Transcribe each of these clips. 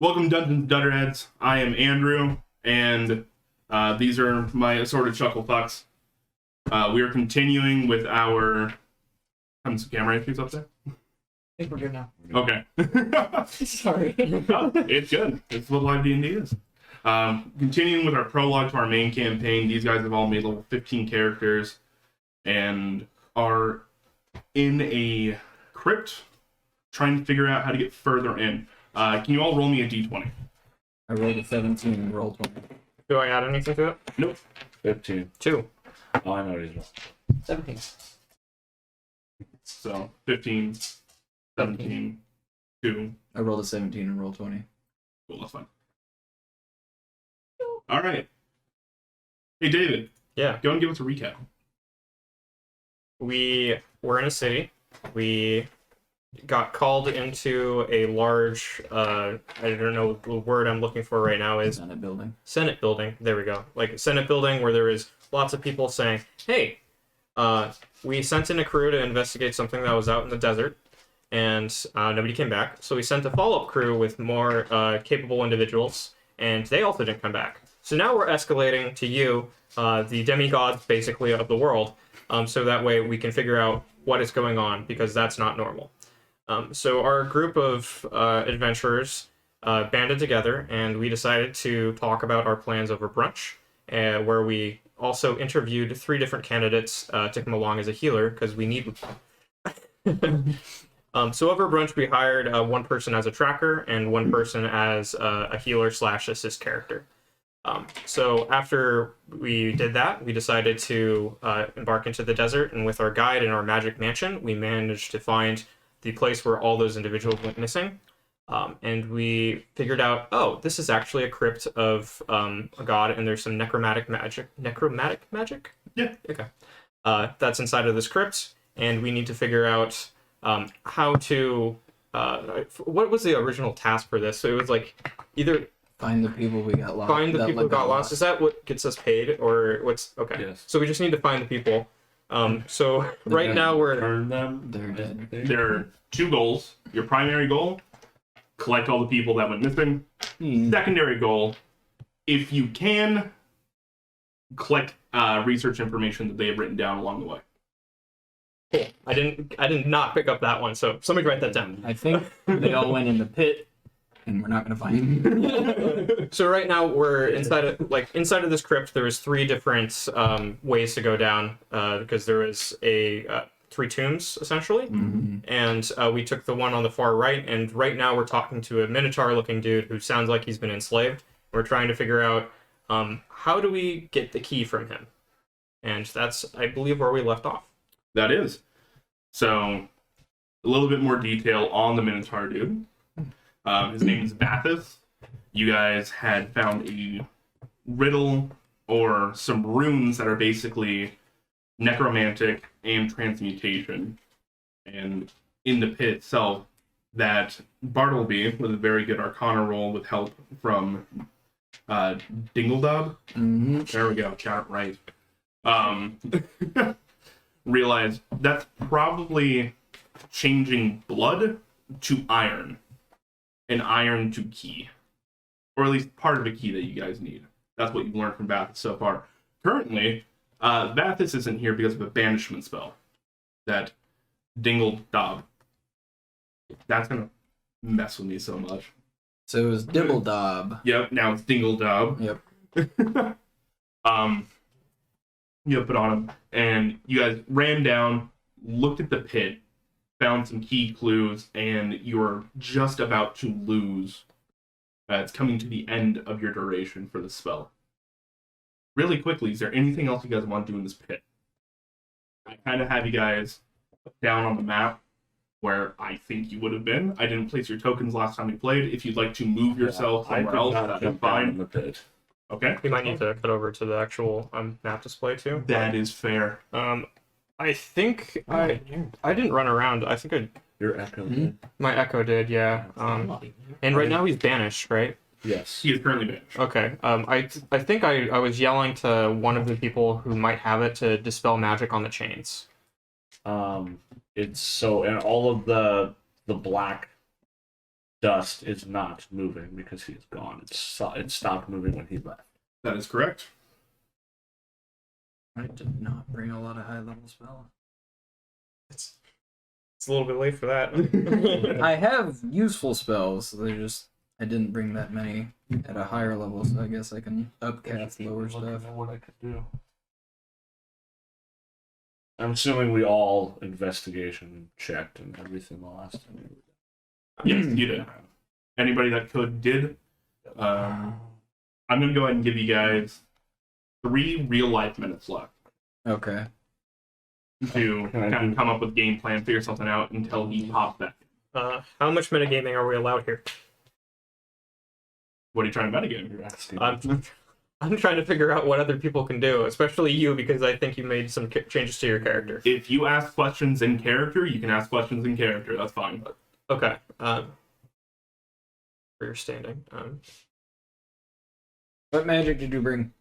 Welcome, Dungeons Dunderheads. I am Andrew, and these are my assorted chuckle fucks. We are continuing with our... Some camera issues up there? I think we're good now. Okay. Sorry. No, it's good. It's what live D&D is. Continuing with our prologue to our main campaign, these guys have all made level 15 characters and are in a crypt trying to figure out how to get further in. Can you all roll me a d20? I rolled a 17 and rolled 20. Do I add anything to it? Nope. 15. 2. Oh, I know what he's wrong. 17. So, 15, 17, 2. I rolled a 17 and rolled 20. Cool, that's fine. Alright. Hey, David. Yeah. Go and give us a recap. We were in a city. We got called into a large, I don't know, the word I'm looking for right now is... Senate building. Senate building. There we go. Like a Senate building where there was lots of people saying, hey, we sent in a crew to investigate something that was out in the desert, and nobody came back. So we sent a follow-up crew with more capable individuals, and they also didn't come back. So now we're escalating to you, the demigods, basically, of the world, so that way we can figure out what is going on, because that's not normal. So our group of adventurers banded together, and we decided to talk about our plans over brunch, where we also interviewed 3 different candidates to come along as a healer, because we need so over brunch, we hired one person as a tracker and one person as a healer/assist character. So after we did that, we decided to embark into the desert, and with our guide and our magic mansion, we managed to find the place where all those individuals went missing. And we figured out, oh, this is actually a crypt of a god, and there's some necromantic magic. Necromantic magic? Yeah. Okay. That's inside of this crypt, and we need to figure out how to... what was the original task for this? So it was like either... Find the people we got lost. Find the people who got lost. Is that what gets us paid, or what's... Okay. Yes. So we just need to find the people. So right now we're... Turn them. They're dead. There are 2 goals. Your primary goal, collect all the people that went missing. Secondary goal, if you can, collect research information that they have written down along the way. Cool. I did not pick up that one, so somebody write that down. I think they all went in the pit, and we're not going to find them. So right now we're inside of this crypt. There was 3 different ways to go down, because there was 3 tombs essentially, and we took the one on the far right. And right now we're talking to a minotaur-looking dude who sounds like he's been enslaved. We're trying to figure out how do we get the key from him, and that's, I believe, where we left off. That is. So, a little bit more detail on the Minotaur dude. His name is Vathis. You guys had found a riddle or some runes that are basically necromantic and transmutation. And in the pit itself, that Bartleby, with a very good arcana roll with help from Dingledub. There we go, got it right. Realized that's probably changing blood to iron, and iron to key, or at least part of the key that you guys need. That's what you've learned from Vathis so far. Currently, Vathis isn't here because of a banishment spell that Dingledub. That's gonna mess with me so much. So it was Dibbledob. Yep, now it's Dingledub. Yep. You put on him, and you guys ran down, looked at the pit, found some key clues, and you're just about to lose. It's coming to the end of your duration for the spell. Really quickly, is there anything else you guys want to do in this pit? I kind of have you guys down on the map where I think you would have been. I didn't place your tokens last time we played. If you'd like to move yourself somewhere else, that's fine. The pit. Okay. We might need to cut over to the actual map display too. That is fair. I think I didn't run around. I think Your echo. did. my echo did, yeah. And right now he's banished, right? Yes. He is currently banished. Okay. I think I was yelling to one of the people who might have it to dispel magic on the chains. It's so, and all of the black dust is not moving because he is gone. It stopped moving when he left. That is correct. I did not bring a lot of high level spells. It's a little bit late for that. I have useful spells. I didn't bring that many at a higher level, so I guess I can upcast lower Looking stuff. at what I could do. I'm assuming we all investigation checked and everything the last time. Yes, you did. Anybody that could did. I'm gonna go ahead and give you guys 3 real life minutes left Okay. to Can I kind do- of come up with game plan, figure something out until he pops back. How much metagaming are we allowed here? What are you trying to metagame? You're asking. I'm trying to figure out what other people can do, especially you, because I think you made some changes to your character. If you ask questions in character, you can ask questions in character. That's fine. Okay. For your standing. What magic did you bring?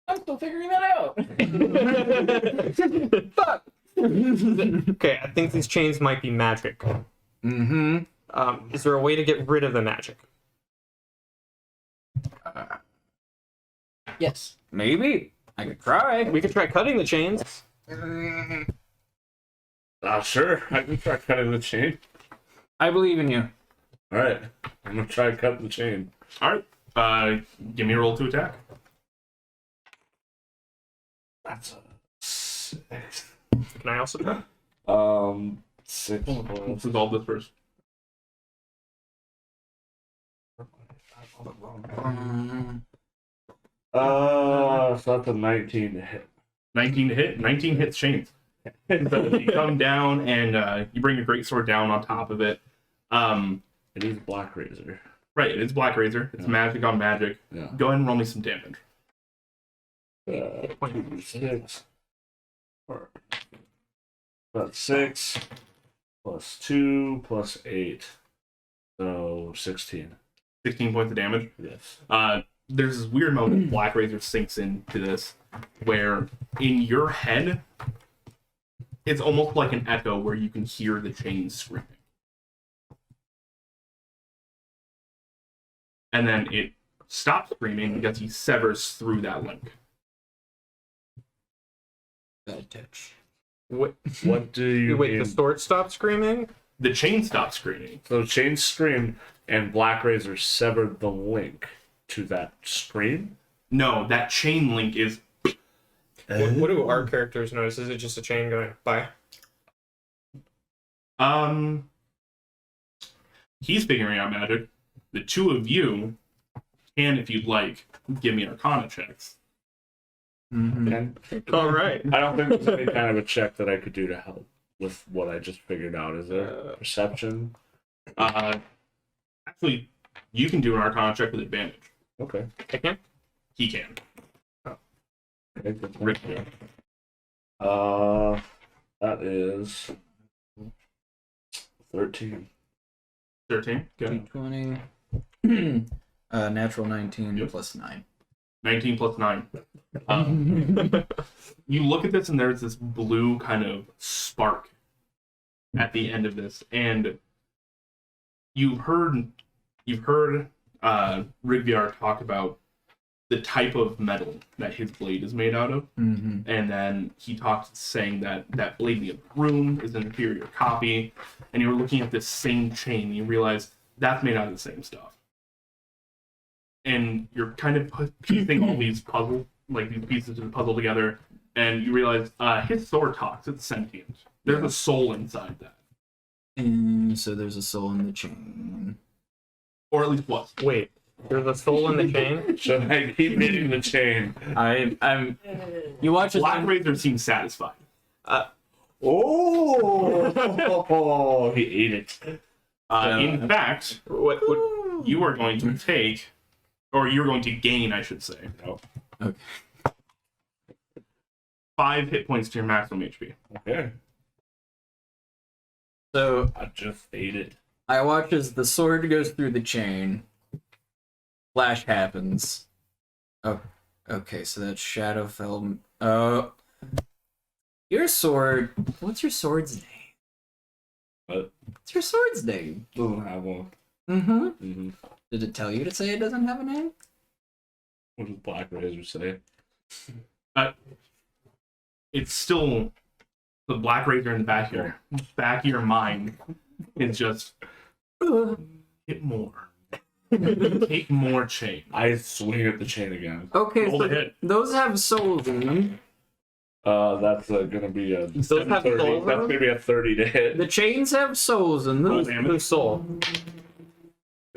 I'm still figuring that out. Fuck. Okay, I think these chains might be magic. Mm-hmm. Is there a way to get rid of the magic? Yes. Maybe. I could try. We could try cutting the chains. Sure. I can try cutting the chain. I believe in you. All right. I'm gonna try cutting the chain. All right. Give me a roll to attack. That's a 6. Can I also try? 6 Let's plus. resolve this first. So that's a 19 to hit. 19 to hit. 19 hits chains. So you come down and you bring your greatsword down on top of it. It is Black Razor. Right, it's Black Razor. It's Yeah. magic on magic. Yeah. Go ahead and roll me some damage. 6. Or, that's 6 plus 2 plus 8. So 16. 16 points of damage. Yes. There's this weird moment Black Razor sinks into this where in your head it's almost like an echo where you can hear the chains screaming. And then it stops screaming because he severs through that link. Bad touch. Wait, What do you wait, mean? the sword stopped screaming? The chain stops screaming. So chain screamed and Black Razor severed the link to that scream? No, that chain link is What do our characters notice? Is it just a chain going by? he's figuring out magic. The two of you can, if you'd like, give me Arcana checks. Mm-hmm. And All right. I don't think there's any kind of a check that I could do to help with what I just figured out. Is there perception? Actually, you can do an Arcana check with advantage. Okay. I can. He can. Okay, good. Rick, That is 13. 13. Good. 20. Natural 19 Yep. plus 9. 19 plus 9. You look at this and there's this blue kind of spark at the end of this, and you've heard Rigviar talk about the type of metal that his blade is made out of, Mm-hmm. and then he talked saying that that blade in the other room is an inferior copy, and you're looking at this same chain and you realize that's made out of the same stuff, and you're kind of piecing all these these pieces of the puzzle together, and you realize his sword talks. It's sentient. There's a soul inside that, And so there's a soul in the chain. or at least was. Wait, there's a soul in the chain? Should I keep hitting the chain? I'm. You watch Black it. Razor seems satisfied. Oh, he ate it. In fact, What you are going to take, or you're going to gain, I should say, Okay. 5 hit points to your maximum HP. Okay. So I just ate it. I watch as the sword goes through the chain. Flash happens. Oh, okay. So that's Shadowfell. Your sword. What's your sword's name? What's your sword's name? Doesn't have one. Mm-hmm. Mm-hmm. Did it tell you to say it doesn't have a name? What does Black Razor say? It's still the black razor in the back of your mind is just hit more. Take more chain. I swing at the chain again. Okay, Roll so the hit. those have souls in them. That's gonna be a Those have 30. souls in That's them? gonna be a 30 to hit. The chains have souls in Roll them. damage. Whose soul?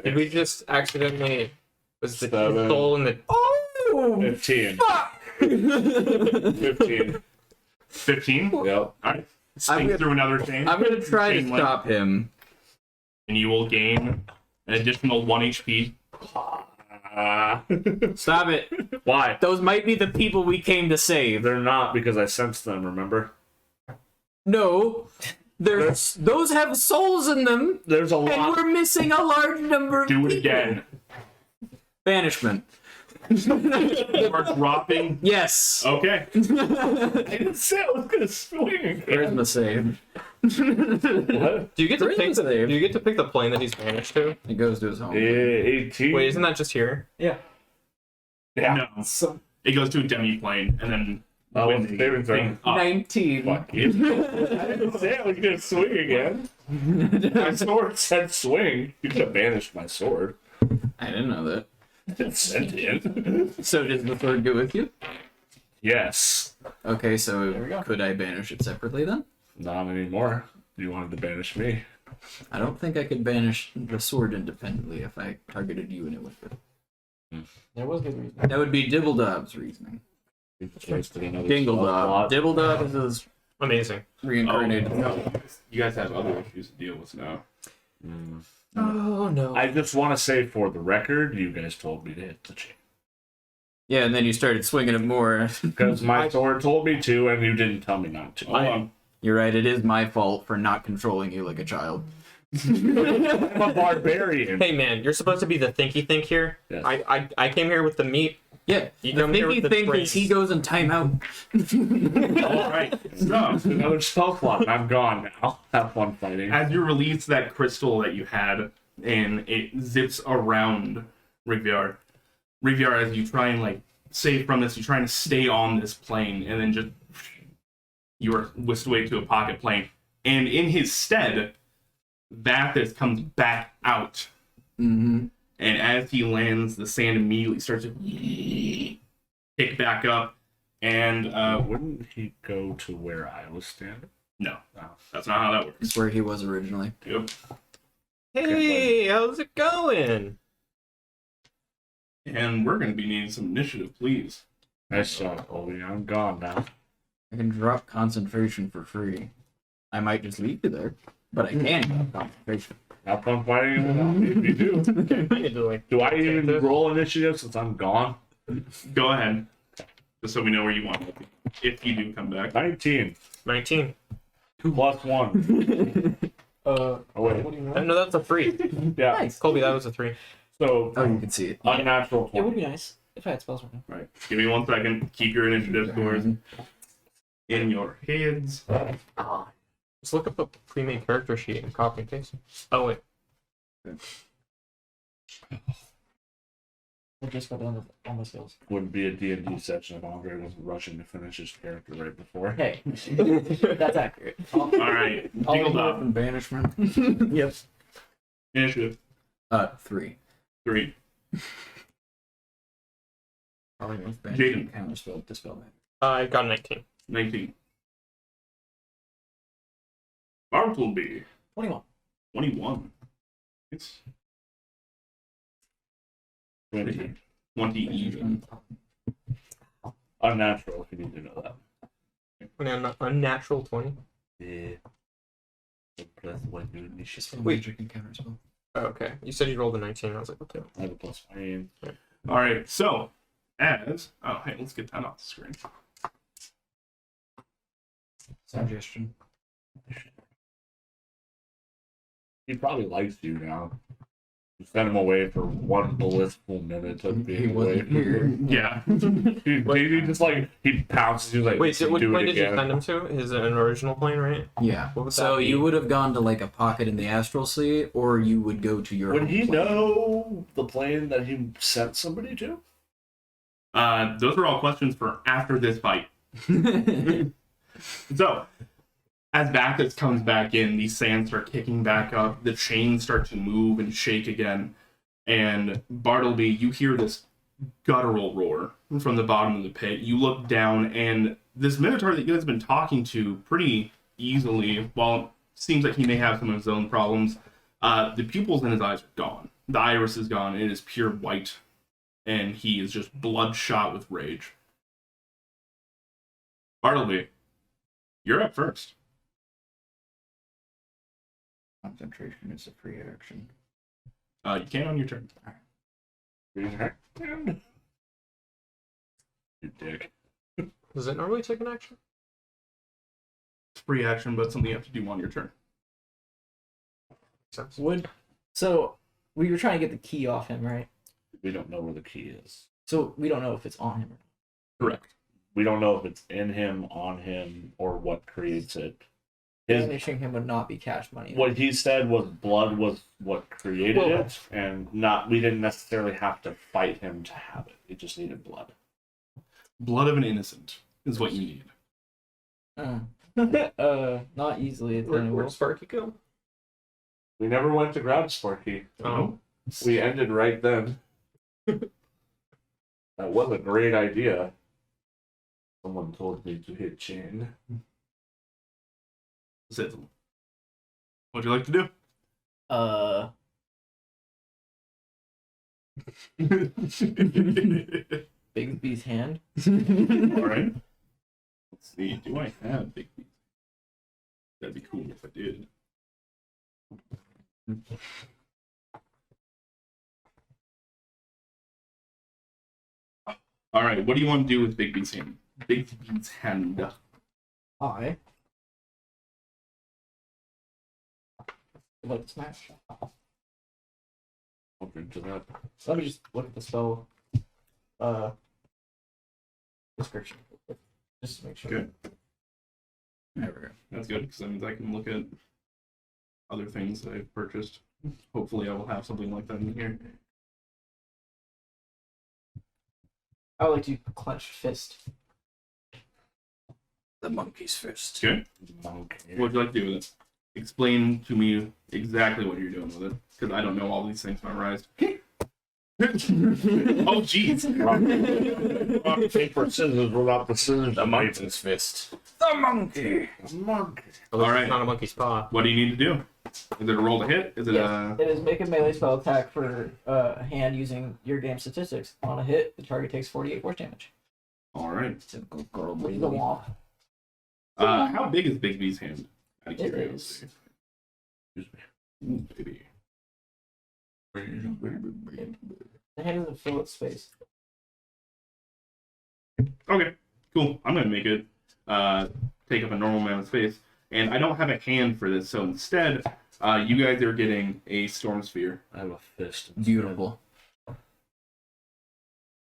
Did we just accidentally... Was the 7. soul in the... Oh! 15. Fuck! 15. 15? Yep. Alright. Swing gonna- through another chain. I'm gonna try to Chain link, stop him. and you will gain an additional 1 HP. Stop it. Why? Those might be the people we came to save. They're not because I sensed them, remember? No. Those have souls in them, There's a and lot. we're missing a large number of Do it people. again. Banishment. You are dropping. Yes. Okay. I didn't say I was gonna swing. Charisma save. What? Do you get to Charisma pick? save. Do you get to pick the plane that he's banished to? It goes to his home. 18. Wait, isn't that just here? Yeah. No. It goes to a demi-plane, and then Oh, when what's the the saving throw? thing up. 19. Fuck you. I didn't say I was gonna swing again. My sword said swing. You could have banished my sword. I didn't know that. It's sentient. So does the sword go with you? Yes. Okay, so we go. could I banish it separately then? Not anymore. You wanted to banish me. I don't think I could banish the sword independently if I targeted you and it with it. There was good reason. That would be Dibbledob's reasoning. We wasted another Dingledob. spell slot. Dibbledob is his Amazing. reincarnated. no. You guys have other issues to deal with now. Mm. Oh no. I just want to say for the record, you guys told me to hit the chain. Yeah, and then you started swinging it more. Because my sword told me to, and you didn't tell me not to. Hold on. You're right, it is my fault for not controlling you like a child. I'm a barbarian. Hey man, you're supposed to be the thinky think here. Yes. I came here with the meat. Yeah, You the come here thinky with the thing brains. is he goes in timeout. All right. So, Another spell slot, and I'm gone now. Have fun fighting. as you release that crystal that you had, and it zips around Riviar. Riviar, as you try and like save from this, you're trying to stay on this plane, and then just you are whisked away to a pocket plane. And in his stead, Vathis comes back out. Mm-hmm. And as he lands, the sand immediately starts to pick back up. And Wouldn't he go to where I was standing? no, that's not how that works. It's where he was originally. Yep. Hey, how's it going? And we're going to be needing some initiative, please. Nice shot, Colby. I'm gone now. I can drop concentration for free. I might just leave you there, but I can drop concentration. Have fun fighting if you do. I need to like. Do I even roll initiative since I'm gone? Go ahead. Just so we know where you want to be. If you do come back. 19 19. plus 1. Oh, wait. No, that's a 3. Yeah. Nice. Colby, that was a 3. So, Oh, you can see it. unnatural 20. be nice if I had spells right now. Right. Give me 1 second. Keep your initiative scores in your heads. Just look up a pre-made character sheet and copy and paste. Oh wait. I just got done with all my skills. Wouldn't be a D&D session if Andre wasn't rushing to finish his character right before. Hey, that's accurate. All right. Jingle up. And banishment. Yep. Initiative 3. 3. Probably with Jaden. banishment, counterspell, dispel magic. I got a 19. 19. Bartleby. 21. 21. It's 20. 20 even. Unnatural, if you need to know that. Unnatural 20. Yeah. Plus 1 new initiative. Dispel Wait. magic and counterspell. Oh, okay. You said you rolled a 19. I was like, okay. I have a plus 1. All right. So, as. Oh, hey, let's get that off the screen. Suggestion. He probably likes you now. Send him away for one blissful minute of He being away. wasn't here. Yeah. He just like he pounces. He's like, Wait, which do plane it did you again. send him to? Is it an original plane, right? Yeah. What would So that be? you would have gone to like a pocket in the astral sea, or you would go to your. Would home he plane. know the plane that he sent somebody to? Those are all questions for after this fight. So, as Vathis comes back in, these sands start kicking back up, the chains start to move and shake again, and Bartleby, you hear this guttural roar from the bottom of the pit. You look down, and this Minotaur that you guys have been talking to pretty easily, while it seems like he may have some of his own problems, the pupils in his eyes are gone. The iris is gone, it is pure white, and he is just bloodshot with rage. Bartleby, you're up first. Concentration is a free action. You can on your turn. You dick. Does it normally take an action? It's free action, but something you have to do on your turn. Sense. So we were trying to get the key off him, right? We don't know where the key is. So we don't know if it's on him or not. Correct. We don't know if it's in him, on him, or what creates it. Banishing him would not be cash money. What he said was blood was what created Well- it, and not we didn't necessarily have to fight him to have it. It just needed blood. Blood of an innocent is what you need. Not easily. It's Where'd anyway. Sparky go? We never went to grab Sparky. Oh. We ended right then. That was a great idea. Someone told me to hit chain. Sizzle. What'd you like to do? Bigsby's hand. All right. Let's see. Do I have big feet? That'd be cool if I did. All right. What do you want to do with Bigby's hand? Bigby's hand. I would like to smash. Open to that. Let me just look at the spell description real quick, just to make sure. Good. There we go. That's good because that means I can look at other things that I've purchased. Hopefully, I will have something like that in here. I would like to clench fist. The monkey's fist. Okay. Monkey. What would you like to do with it? Explain to me exactly what you're doing with it, because I don't know all these things memorized. Oh, jeez. Rock, paper, scissors, without the scissors. The monkey's fist. The monkey. Monkey. At least All right. it's not a monkey's paw. What do you need to do? Is it a roll to hit? Is it Yes, it is make a melee spell attack for a hand using your game statistics. On a hit, the target takes 48 force damage. All right. Typical girl With baby. the womp. How big is Bigby's hand? Out of It curiosity. Ooh, baby. The hand doesn't fill its space. Okay, cool. I'm gonna make it take up a normal amount of space, and I don't have a hand for this, so instead, you guys are getting a storm sphere I have a fist. Beautiful.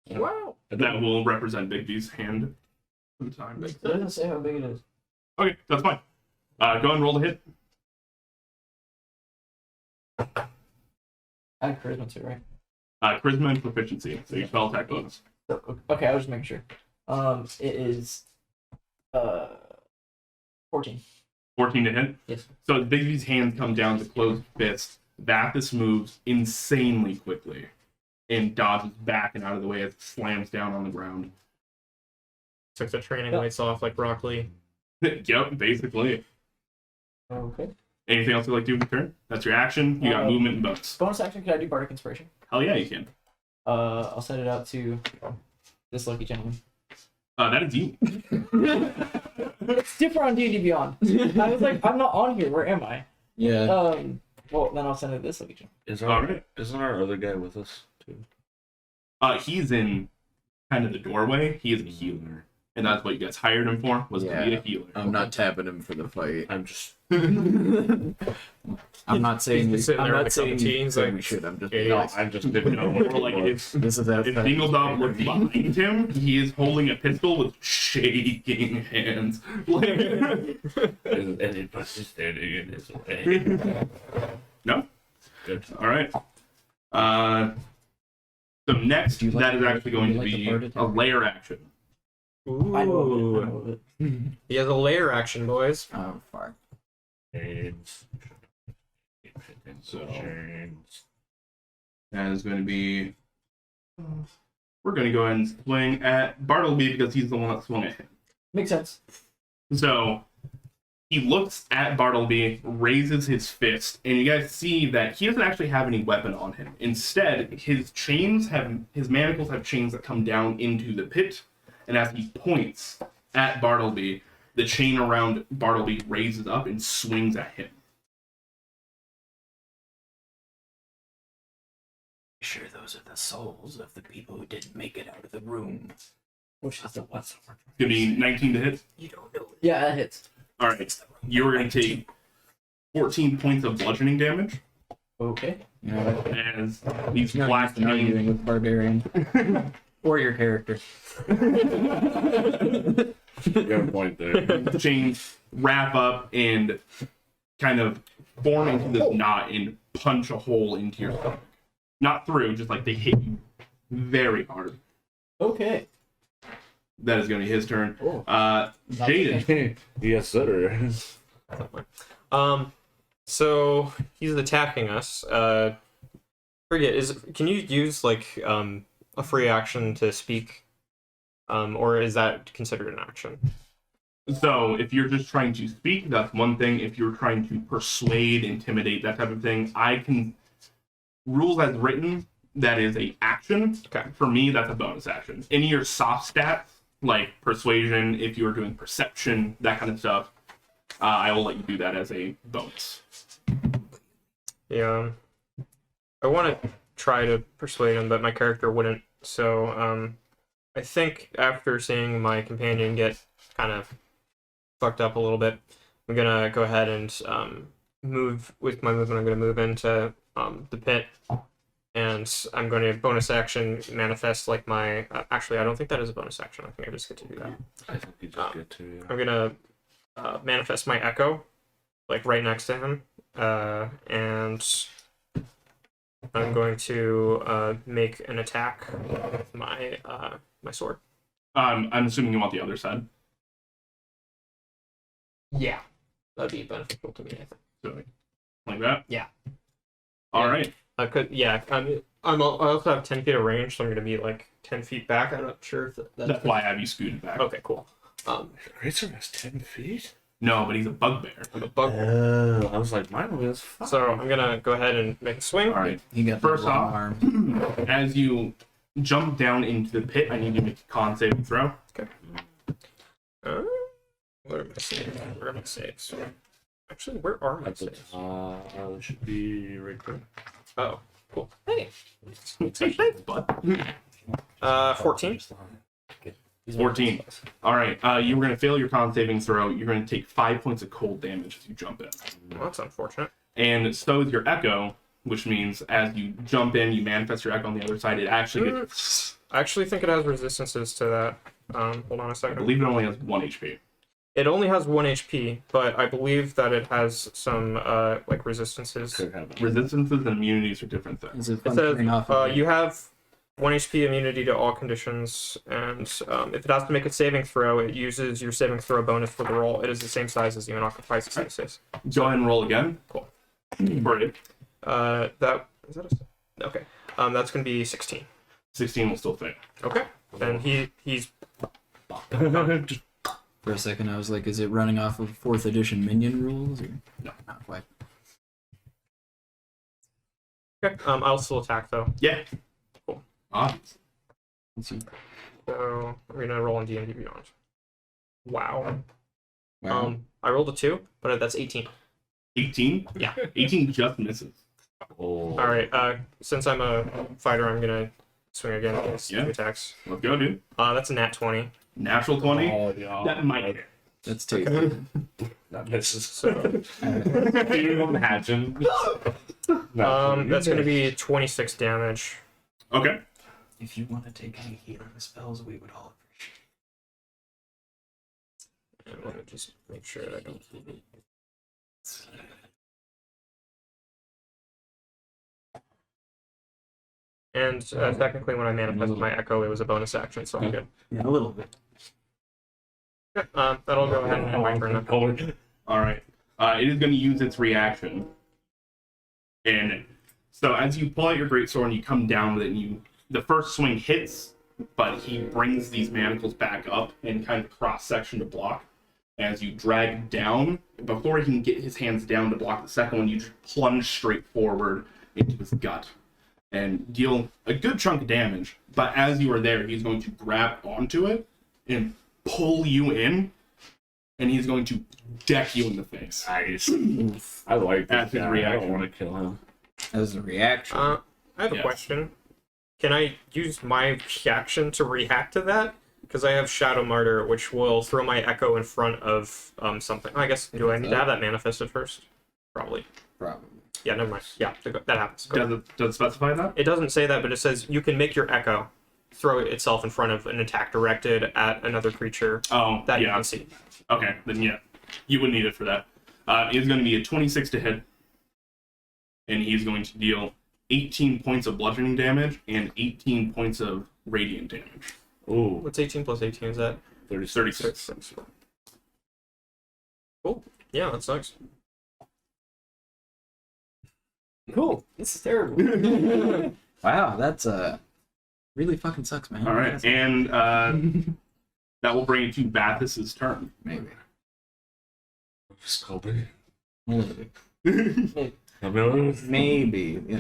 Wow. that will represent Bigby's hand for the time. It doesn't say how big it is. Okay, that's fine. Go ahead and roll the hit. I had charisma too, right? Charisma and proficiency, so your spell attack bonus. So, okay, I was just making sure. It is 14. 14 to hit. Yes. So as Bigby's hands come down to closed fist, Vathis moves insanely quickly and dodges back and out of the way as it slams down on the ground. Took the training Yeah. weights off like Rock Lee. Yep, basically. Okay. Anything else you'd like to do with your turn? That's your action. You got movement and bonus. Bonus action, can I do Bardic Inspiration? Hell yeah, you can. I'll set it out to this lucky gentleman. That is you. It's different on D&D Beyond. I was like, I'm not on here. Where am I? Yeah. Well, then I'll send it to this lucky gentleman. Alright. Isn't our other guy with us too? He's in kind of the doorway. He is a healer. And that's what you guys hired him for, was to be a Yeah. healer. I'm not tapping him for the fight. I'm just. I'm not saying He's sitting I'm there with not a cup of saying tea, he's like, we should. I'm just yeah, No, yeah. I'm just No, more like if this is that. Dingledog looks behind him, he is holding a pistol with shaking hands. Like, Is anybody standing in his way? no? Good. All right. So next, Do you like that is the- actually do going you to like the be part a attack? layer action. I know of it. I Ooh. know of it. He has a layer action, boys. Oh fuck. Chains. So- Chains. That is going to be... We're going to go ahead and swing at Bartleby because he's the one that swung at him. Makes sense. So he looks at Bartleby, raises his fist, and you guys see that he doesn't actually have any weapon on him. Instead, his manacles have chains that come down into the pit, and as he points at Bartleby, the chain around Bartleby raises up and swings at him. Sure, those are the souls of the people who didn't make it out of the room. Which is the what's It's going to be 19 to hit. You don't know. Yeah, that hits. All right, you're going to take 14 points of bludgeoning damage Okay. You know what? as these No black use in arguing chains. with barbarian or your character. You got a point there. Chains wrap up and kind of form into this knot and punch a hole into your stomach. Not through, just like they hit you very hard. Okay. That is going to be his turn. Oh. Jaden. Yes, sir. So he's attacking us. Can you use like a free action to speak? Or is that considered an action? So if you're just trying to speak, that's one thing. If you're trying to persuade, intimidate, that type of thing, I can... Rules as written, that is a action. Okay. For me, that's a bonus action. Any of your soft stats, like persuasion, if you're doing perception, that kind of stuff, I will let you do that as a bonus. Yeah. I want to try to persuade him, but my character wouldn't. So I think after seeing my companion get kind of fucked up a little bit, I'm gonna go ahead and move with my movement. I'm gonna move into the pit, and I'm going to bonus action manifest like my. Actually, I don't think that is a bonus action. I think I just get to do that. I think you just get to. Yeah. I'm gonna manifest my echo, like right next to him, and I'm going to make an attack with my my sword. I'm assuming you want the other side. Yeah, that'd be beneficial to me. I think. So, like that? Yeah. All right. I could. Yeah, I also have 10 feet of range, so I'm gonna be like 10 feet back. I'm not sure if That's why I have you scooted back. Okay, cool. Razor has 10 feet? No, but he's a bugbear. I'm a bug. Oh, I was like, mine was 5. So I'm gonna go ahead and make a swing. All right. He got First the long off- arm. As you jump down into the pit, I need you to make a con saving throw. What are my saves? Where are my saves? Actually, where are my At the saves? top, it should be right there. Oh, cool. Hey, Hey, thanks, bud. 14. 14. All right. You were going to fail your con saving throw. You're going to take 5 points of cold damage as you jump in. Well, that's unfortunate. And so is your echo, which means as you jump in, you manifest your echo on the other side. It actually gets... I actually think it has resistances to that. Hold on a I second. believe it only has 1 HP. It only has 1 HP, but I believe that it has some like resistances. Could have Resistances and immunities are different things. Is it It functioning off says of you have 1 HP immunity to all conditions, and if it has to make a saving throw, it uses your saving throw bonus for the roll. It is the same size as you and occupies the same space. Go ahead and roll again. Cool. For it. That is that a okay. That's gonna be 16. 16 will still fail. Okay. Then he's For a second, I was like, is it running off of 4th edition minion rules? Or... No. Not quite. okay. I'll still attack though. Yeah. Cool. Obviously. Let's see. So I'm gonna roll on D&D Beyond. Wow. Wow. I rolled a 2, but that's 18. 18? Yeah. 18 just misses. Oh. All right. Since I'm a fighter, I'm gonna swing again against Yeah. 2 attacks. Let's go, dude. That's a nat 20. Natural 20. Oh, yeah. That might hit. That's tasty. That misses. So, Can you imagine? that's going to be 26 damage. Okay. If you want to take any healing spells, we would all appreciate And let me just make sure I don't. And technically, when I manifested my echo, it was a bonus action, so I'm good. it. Yeah, a little bit. Yeah, that'll go ahead and end my turn then. All right. It is going to use its reaction. And so as you pull out your greatsword and you come down with it, the first swing hits, but he brings these manacles back up and kind of cross-section to block. As you drag down, before he can get his hands down to block the second one, you just plunge straight forward into his gut and deal a good chunk of damage. But as you are there, he's going to grab onto it and pull you in, and he's going to deck you in the face. Nice. I like That's this his guy. I reaction. don't want to kill him. As a reaction. I have a Yes. question. Can I use my reaction to react to that? Because I have Shadow Martyr, which will throw my echo in front of something. I guess, do I need to have that manifested first? Probably. Probably. Yeah, never mind. Yeah, that happens. Go. Does it specify that? It doesn't say that, but it says you can make your echo throw itself in front of an attack directed at another creature Oh, that you yeah. can see. Okay, then yeah. You would need it for that. It's going to be a 26 to hit. And he's going to deal 18 points of bludgeoning damage and 18 points of radiant damage. Ooh, What's 18 plus 18? Is that 36. 36? Cool. Yeah, that sucks. Cool. This is terrible. Wow, that's really fucking sucks, man. All right, and that will bring it to Vathis' turn. Maybe. Scalping. Maybe. Maybe. Yeah.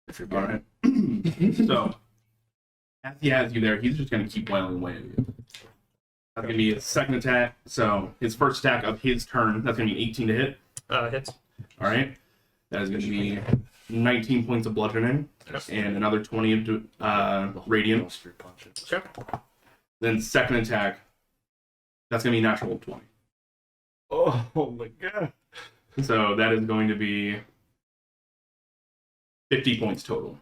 If you're All good. right. So, as he has you there, he's just going to keep wailing away at you. That's going to be his second attack. So, his first attack of his turn, that's going to be 18 to hit. Hits. All right. That is going to be 19 points of bludgeoning and another 20 of radiant. Okay. Then, second attack, that's going to be natural 20. Oh my god. So, that is going to be 50 points total.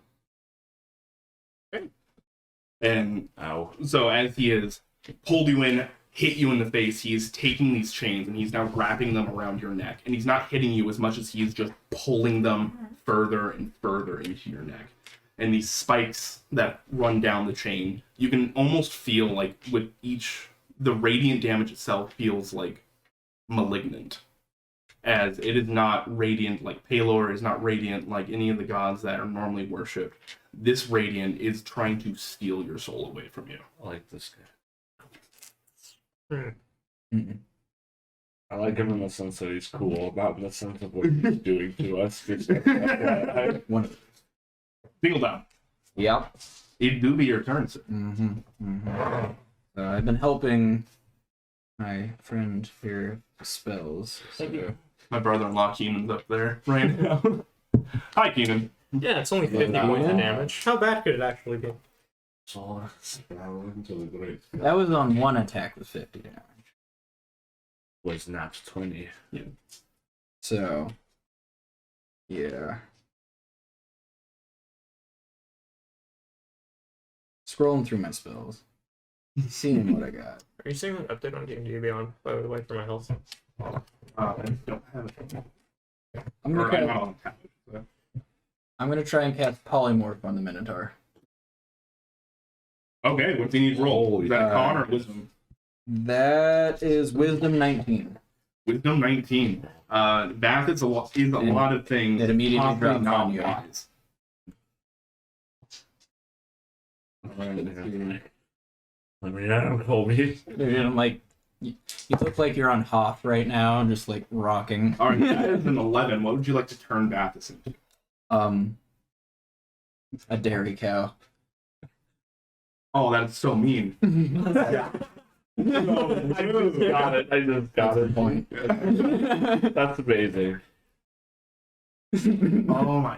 Okay. And Ow. so as he has pulled you in, hit you in the face, he is taking these chains and he's now wrapping them around your neck. And he's not hitting you as much as he is just pulling them further and further into your neck. And these spikes that run down the chain, you can almost feel like with each, the radiant damage itself feels like malignant. As it is not radiant like Palor, is not radiant like any of the gods that are normally worshipped. This radiant is trying to steal your soul away from you. I like this guy. Mm-mm. I like him in the sense that he's cool, not in the sense of what he's doing to us. One of Single down. Yep. It do be your turn, sir. Mm-hmm. Mm-hmm. So I've been helping my friend here with spells. Thank you. My brother-in-law Keenan's up there right now. Hi, Keenan. Yeah, it's only 50 Yeah. points of damage. How bad could it actually be? So, into the great That was on one attack with 50 damage. was not 20. So, yeah. Scrolling through my spells, seeing what I got. Are you seeing an update on D&D Beyond, by the way, for my health? I don't have it. I'm Or gonna, I'm try, not on tablet, so. I'm gonna try and cast Polymorph on the Minotaur. Okay, what's he need to roll? Is that a con or Uh, wisdom? That is Wisdom 19. Wisdom 19. Bath is a lot of things. It immediately possibly drops not on you. wise. Let me know, Colby. Dude, I'm like, you look like you're on Hoth right now, just like rocking. All right, that is an 11. What would you like to turn Bathis into? A dairy cow. Oh, that's so mean. I just got it. Good point. That's amazing. Oh my.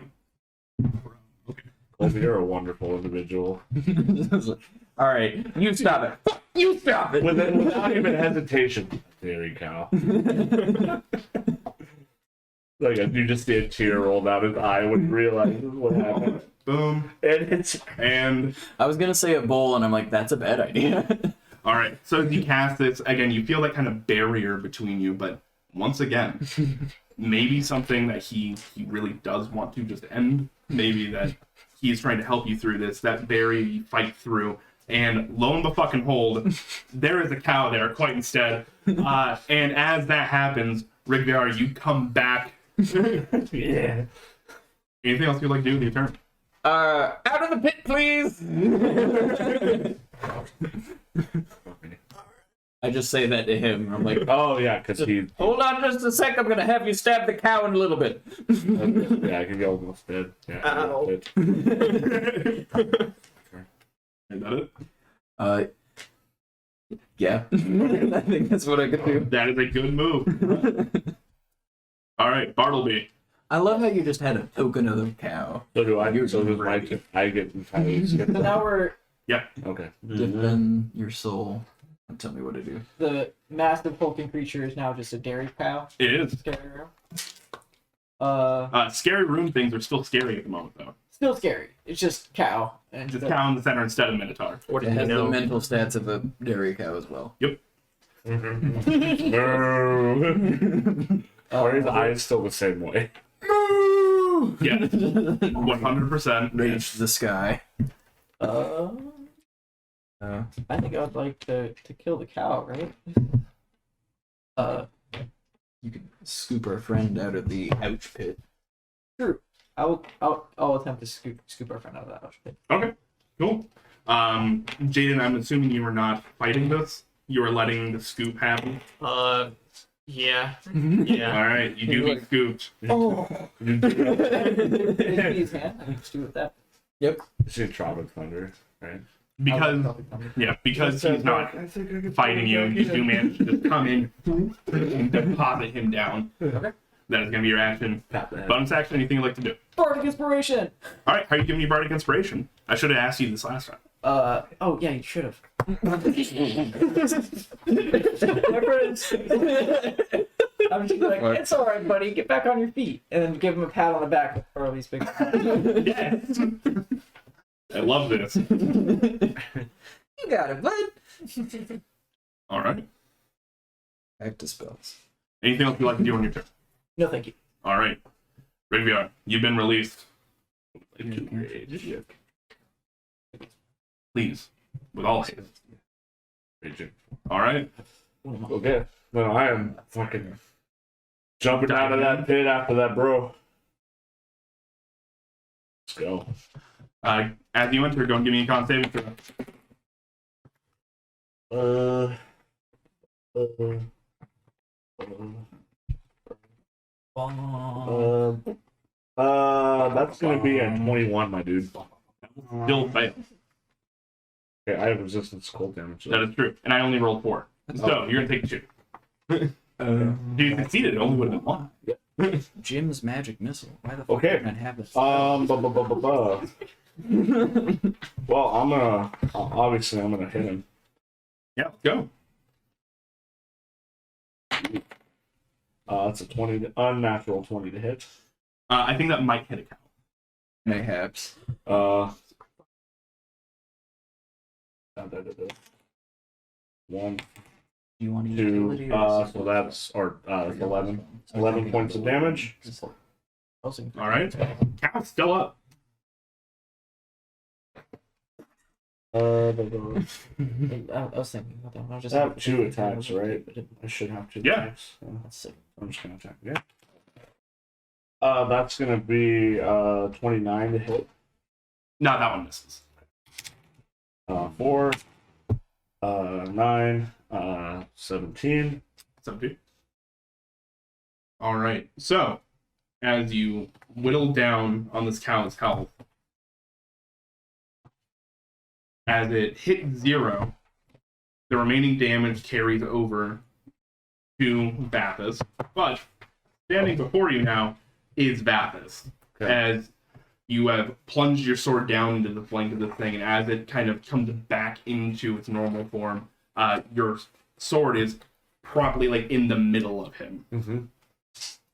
Oh, you're a wonderful individual. All right, you stop it. You stop it. Without even hesitation. Dairy cow. Like you just see a tear roll down his eye when you realize what happened. Boom. And I was gonna say a bowl, and I'm like, that's a bad idea. All right. So as you cast this again, you feel that kind of barrier between you, but once again, maybe something that he really does want to just end. Maybe that he's trying to help you through this. That barrier you fight through, and lo and behold, there is a cow there. Quite instead, and as that happens, Rigviar, you come back. yeah. Anything else you'd like to do with your turn? Out of the pit, please. I just say that to him. I'm like, Oh yeah, because he. hold on just a sec. I'm gonna have you stab the cow in a little bit. Yeah, I could go almost dead. Yeah. Ow. Is that it? Yeah. I think that's what I could do. That is a good move. All right, Bartleby. I love how you just had a token of the cow. So do I. So does my. I get entirely So skipped. now we're Okay. Dip in your soul and tell me what to do. the massive hulking creature is now just a dairy cow. It is. Scary room. Scary rune things are still scary at the moment, though. Still scary. It's just cow. And Just cow in the center instead of Minotaur. What It did you has the know? mental stats of a dairy cow as well. Yep. Are his eyes still the same way? Yeah. 100%. Rage to the sky. I think I'd like to kill the cow, right? You can scoop our friend out of the ouch pit. True. I'll attempt to scoop our friend out of that ouch pit. Okay. Cool. Jaden, I'm assuming you were not fighting this. You were letting the scoop happen. Yeah. All Yeah. right. You do get scooped. Oh. His hand. I can just do with that. It's in Tropic Thunder, right? Because he's not fighting you, you do manage to just come in and deposit him down. Okay. That is going to be your action. Pat the head. Bonus action, anything you'd like to do? Bardic inspiration. All right, how are you giving me Bardic Inspiration? I should have asked you this last time. Oh yeah, you should have. I'm just like, it's all right, buddy. Get back on your feet, and then give him a pat on the back with Harley's big. Yes. I love this. You got it, bud. All right. Back to spells. Anything else you'd like to do on your turn? No, thank you. All right. Rigviar, you've been released. Please, with all haste. Raging. All right. Okay. No, I am fucking jumping out of that pit after that, bro. Let's go. As you enter, go and give me a con saving throw. That's gonna be a 21, my dude. Still fail. Okay, I have resistance to cold damage. That is true. And I only rolled 4. So you're going to take 2. If you succeeded, it only would have been 1. Jim's magic missile. Why the fuck Okay. did I have it? Well, I'm gonna hit him. Yeah, let's go. It's a 20, unnatural 20 to hit. I think that might hit a cow. Mayhaps. One, Do you want to two, utility or so that's 11 points of damage. All right. Cow's still up. I was thinking about that. I was just I have 2 attacks, right? I should have 2 Yeah. attacks. So That's sick. I'm just gonna attack again. That's gonna be 29 to hit. No, that one misses. 4, 9, 17. 17. All right. So, as you whittle down on this cow's health, as it hits 0, the remaining damage carries over to Vathis. But standing before you now is Vathis. Okay. As You have plunged your sword down into the flank of the thing, and as it kind of comes back into its normal form, your sword is probably like in the middle of him. Mm-hmm.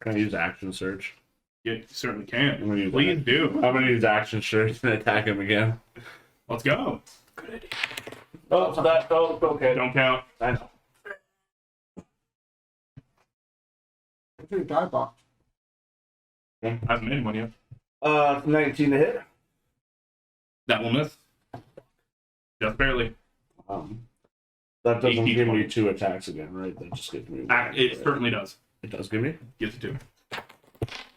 Can I use action surge? You certainly can. I'm gonna use Please do. I'm gonna use action surge and attack him again. Let's go. Good idea. Oh, so that okay. Don't count. I know. What's your die box? I haven't made one yet. 19 to hit. That will miss. Just barely. That doesn't 18, give 20. me 2 attacks again, right? That just gives me one. It certainly does. It does give me. Gives it 2.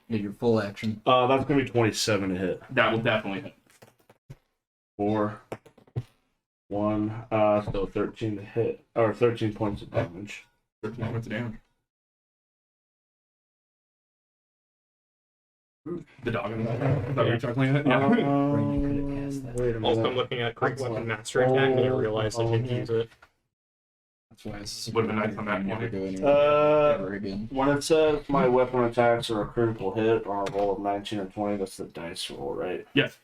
Yeah, your full action. That's gonna be 27 to hit. That will definitely hit. 4, 1, so 13 to hit, or 13 points of damage. 13 points of damage. The dog in the background. I thought we were chuckling at it. Yeah. Wait a Also, I'm minute. looking at Quick Weapon Master Attack, and you realize I didn't use it. That's why it's Would've been nice on that never point. go anywhere ever again. When it says my weapon attacks are a critical hit on a roll of 19 or 20, that's the dice roll, right? Yes.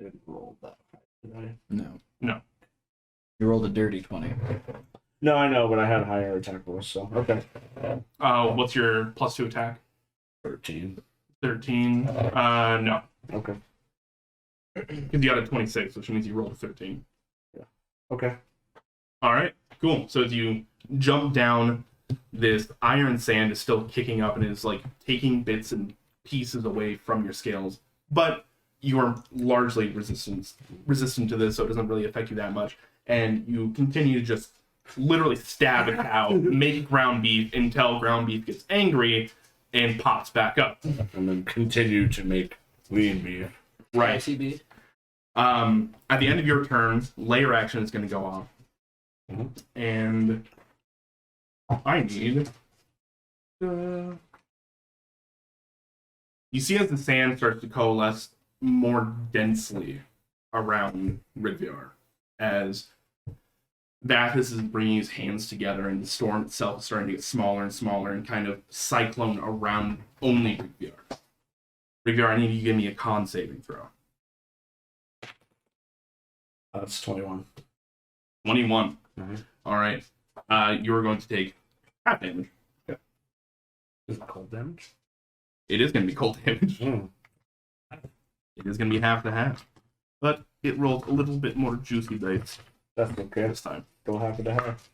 I didn't roll that high, did I? No. No. You rolled a dirty 20. No, I know, but I had higher attack rolls, so okay. What's your +2 attack? 13. 13. No. Okay. Because you got a 26, which means you rolled a 13. Okay. All right, cool. So as you jump down, this iron sand is still kicking up and is like taking bits and pieces away from your scales, but you are largely resistant to this, so it doesn't really affect you that much. And you continue to just literally stab a cow, make ground beef until ground beef gets angry and pops back up. And then continue to make lean beef. Right. ICB. At the end of your turn, layer action is going to go off. Mhm. And I need... you see as the sand starts to coalesce more densely around Rigviar, as Vathis is bringing his hands together and the storm itself is starting to get smaller and smaller and kind of cyclone around only Rigviar. Rigviar, I need you to give me a con saving throw. That's 21. 21. Mhm. All right. You are going to take half damage. Is it cold damage? It is going to be cold damage. Mm. It is going to be half the half. But it rolls a little bit more juicy dice That's okay. this time. Still happy to have.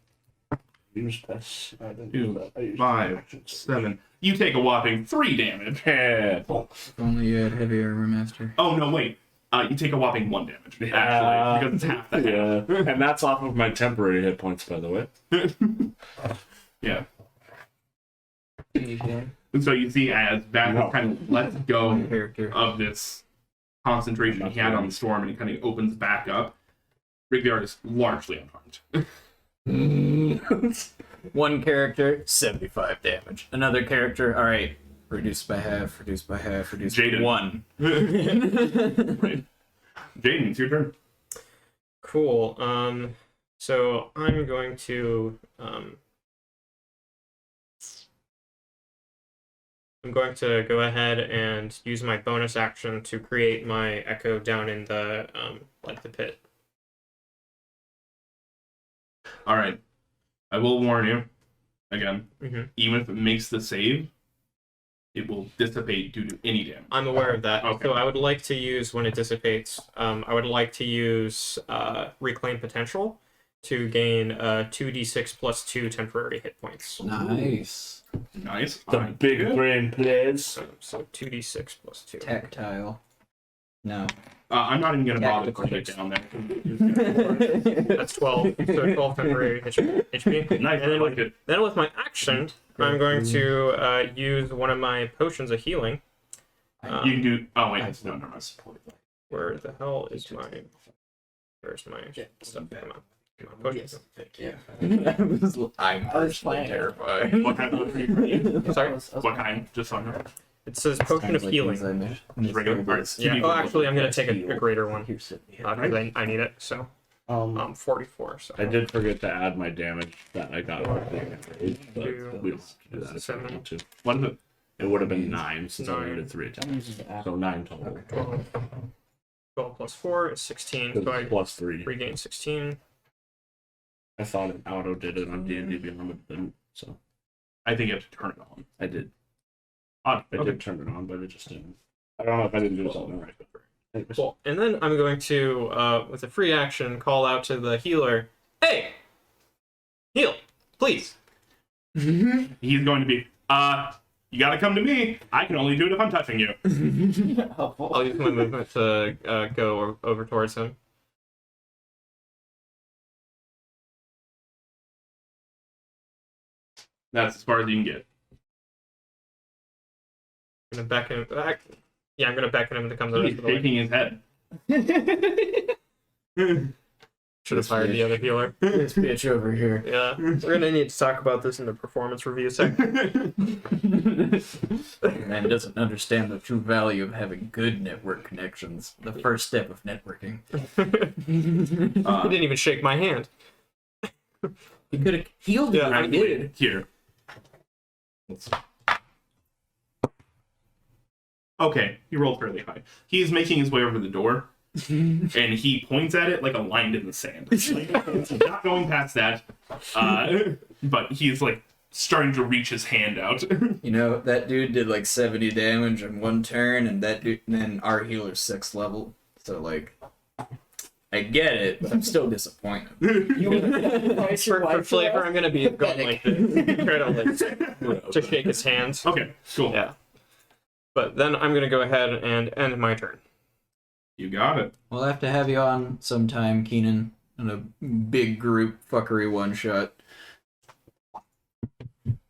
Use this. I didn't 2, use that. I used 5, action surge. 7. You take a whopping 3 damage. Yeah. If only you had heavy armor master. Oh, no, wait. You take a whopping 1 damage, actually, because it's half the half. Yeah. And that's off of my temporary hit points, by the way. Yeah. Yeah. And so you see as Vathis No. kind of lets go One character. of this concentration he had on the storm and it kind of opens back up, Rigviar is largely unharmed. One character, 75 damage. Another character, alright. Reduced by half, reduced by half, reduced by Jaden. 1. Right. Jaden, it's your turn. Cool. So I'm going to go ahead and use my bonus action to create my echo down in the like the pit. All right. I will warn you, again, Mhm. even if it makes the save, it will dissipate due to any damage. I'm aware of that. Okay. So I would like to use, when it dissipates, I would like to use Reclaim Potential to gain 2d6 plus 2 temporary hit points. Nice. Nice. The I big do. brain plays. So 2d6 plus 2. Tactile. No. I'm not even going to bother Tactical putting it hits. down there. That's 12. So 12 temporary HP. Nice. And I then like it. Then with my action, I'm going to use one of my potions of healing. You can do. Oh, wait. No. Where the hell is my... Where's my stuff? Come on. Potions. I'm personally terrified. What kind of Sorry? What kind? Just so I know. It says Potion of Healing. Just regular parts. Yeah. Oh, actually, I'm going to take a greater one. Here's it. Because I need it, so... 44, so... I did forget to add my damage that I got. But we don't have to do that if we 7. want to. What is it? It would have been 9 since I only 9. did 3 attacks. I'm using the app. So 9 total. 12 plus 4 is 16. So I Plus 3. regain 16. I thought it auto did it on D&D Beyond, but it didn't. So I think you have to turn it on. I did. Odd. I Okay. did turn it on, but it just didn't. I don't know if I didn't do something right. Anyways. Cool. And then I'm going to, with a free action, call out to the healer. Hey! Heal! Please! He's going to be, you gotta come to me. I can only do it if I'm touching you. Helpful. I'll use my movement to go over towards him. That's as far as you can get. I'm gonna beckon him back. Yeah, I'm gonna beckon him to come the rest He's of the way. shaking his head. Should have hired the other healer. This bitch over here. Yeah, we're gonna need to talk about this in the performance review section. Man doesn't understand the true value of having good network connections. The first step of networking. He didn't even shake my hand. He could have healed you. Yeah, I did. Here. Okay, he rolled fairly high. He's making his way over the door, and he points at it like a line in the sand. He's not going past that, but he's like starting to reach his hand out. You know, that dude did like 70 damage in one turn, and that dude, and then our healer's 6th level. So like, I get it, but I'm still disappointed. For flavor, I'm gonna be going like this, try to like to shake his hands. Okay, cool. Yeah. But then I'm gonna go ahead and end my turn. You got it. We'll have to have you on sometime, Keenan, in a big group fuckery one shot.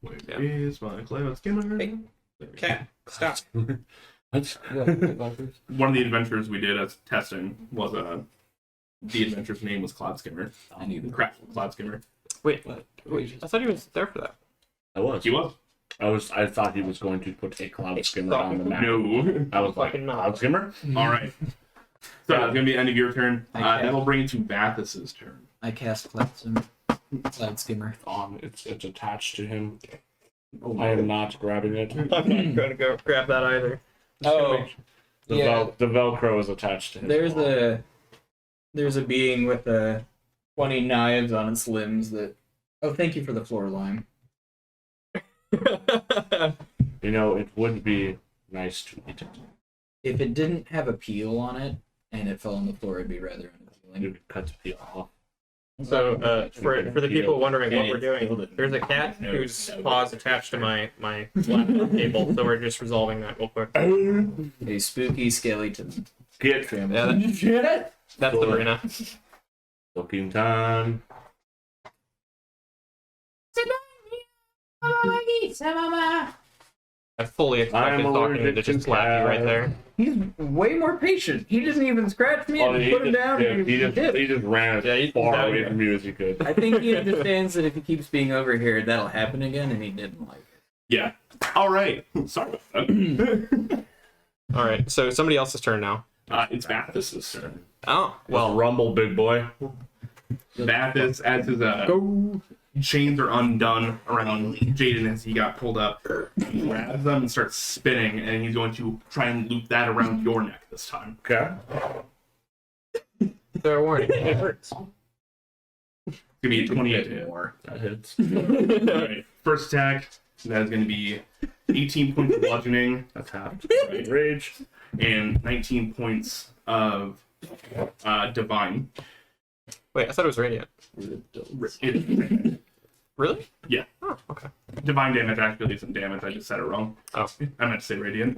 Where Yeah. is my cloud skimmer? Hey. Cat, stop. One of the adventures we did as testing was the adventure's name was Cloud Skimmer. I knew that. Crash Cloud Skimmer. Wait, I thought he was there for that. I was. He was. I thought he was going to put a cloud skimmer on the map. No. I was like, Fucking not. cloud skimmer? All right. So it's gonna be the end of your turn. I can't. That'll bring it to Vathis' turn. I cast Cloud Skimmer. On. It's attached to him. I am not grabbing it. I'm not gonna go grab that either. Oh, The, yeah. the Velcro is attached to him. There's a being with 20 knives on its limbs that. Oh, thank you for the floor lime. You know, it would be nice to eat it. If it didn't have a peel on it and it fell on the floor, it'd be rather unappealing. You could cut the peel off. So, for the people wondering what we're doing, Killed there's a cat whose paw's attached to my laptop cable, so we're just resolving that real quick. A spooky skeleton. Get Family. Yeah, that's the arena. cooking time. I fully expected I'm talking to allergic just to slap you right cats. there. He's way more patient. He doesn't even scratch me and put him down. And he just ran as Yeah, he's far down away here. from you as he could. I think he understands that if he keeps being over here, that'll happen again, and he didn't like it. Yeah. All right. Sorry about that. All right, so somebody else's turn now. It's Vathis' turn. Oh, Well, well, rumble, big boy. Vathis, as his chains are undone around Jaden as he got pulled up, he grabs them and starts spinning, and he's going to try and loop that around your neck this time. Okay. fair warning. It hurts. It's going to be a 28 to hit. More. That hits. Alright, first attack, that is going to be 18 points of bludgeoning That's half. Right. Rage. and 19 points of divine. Wait, I thought it was radiant. It- Really? Yeah. Oh, okay. divine damage actually isn't damage, I just said it wrong. Oh. I meant to say radiant.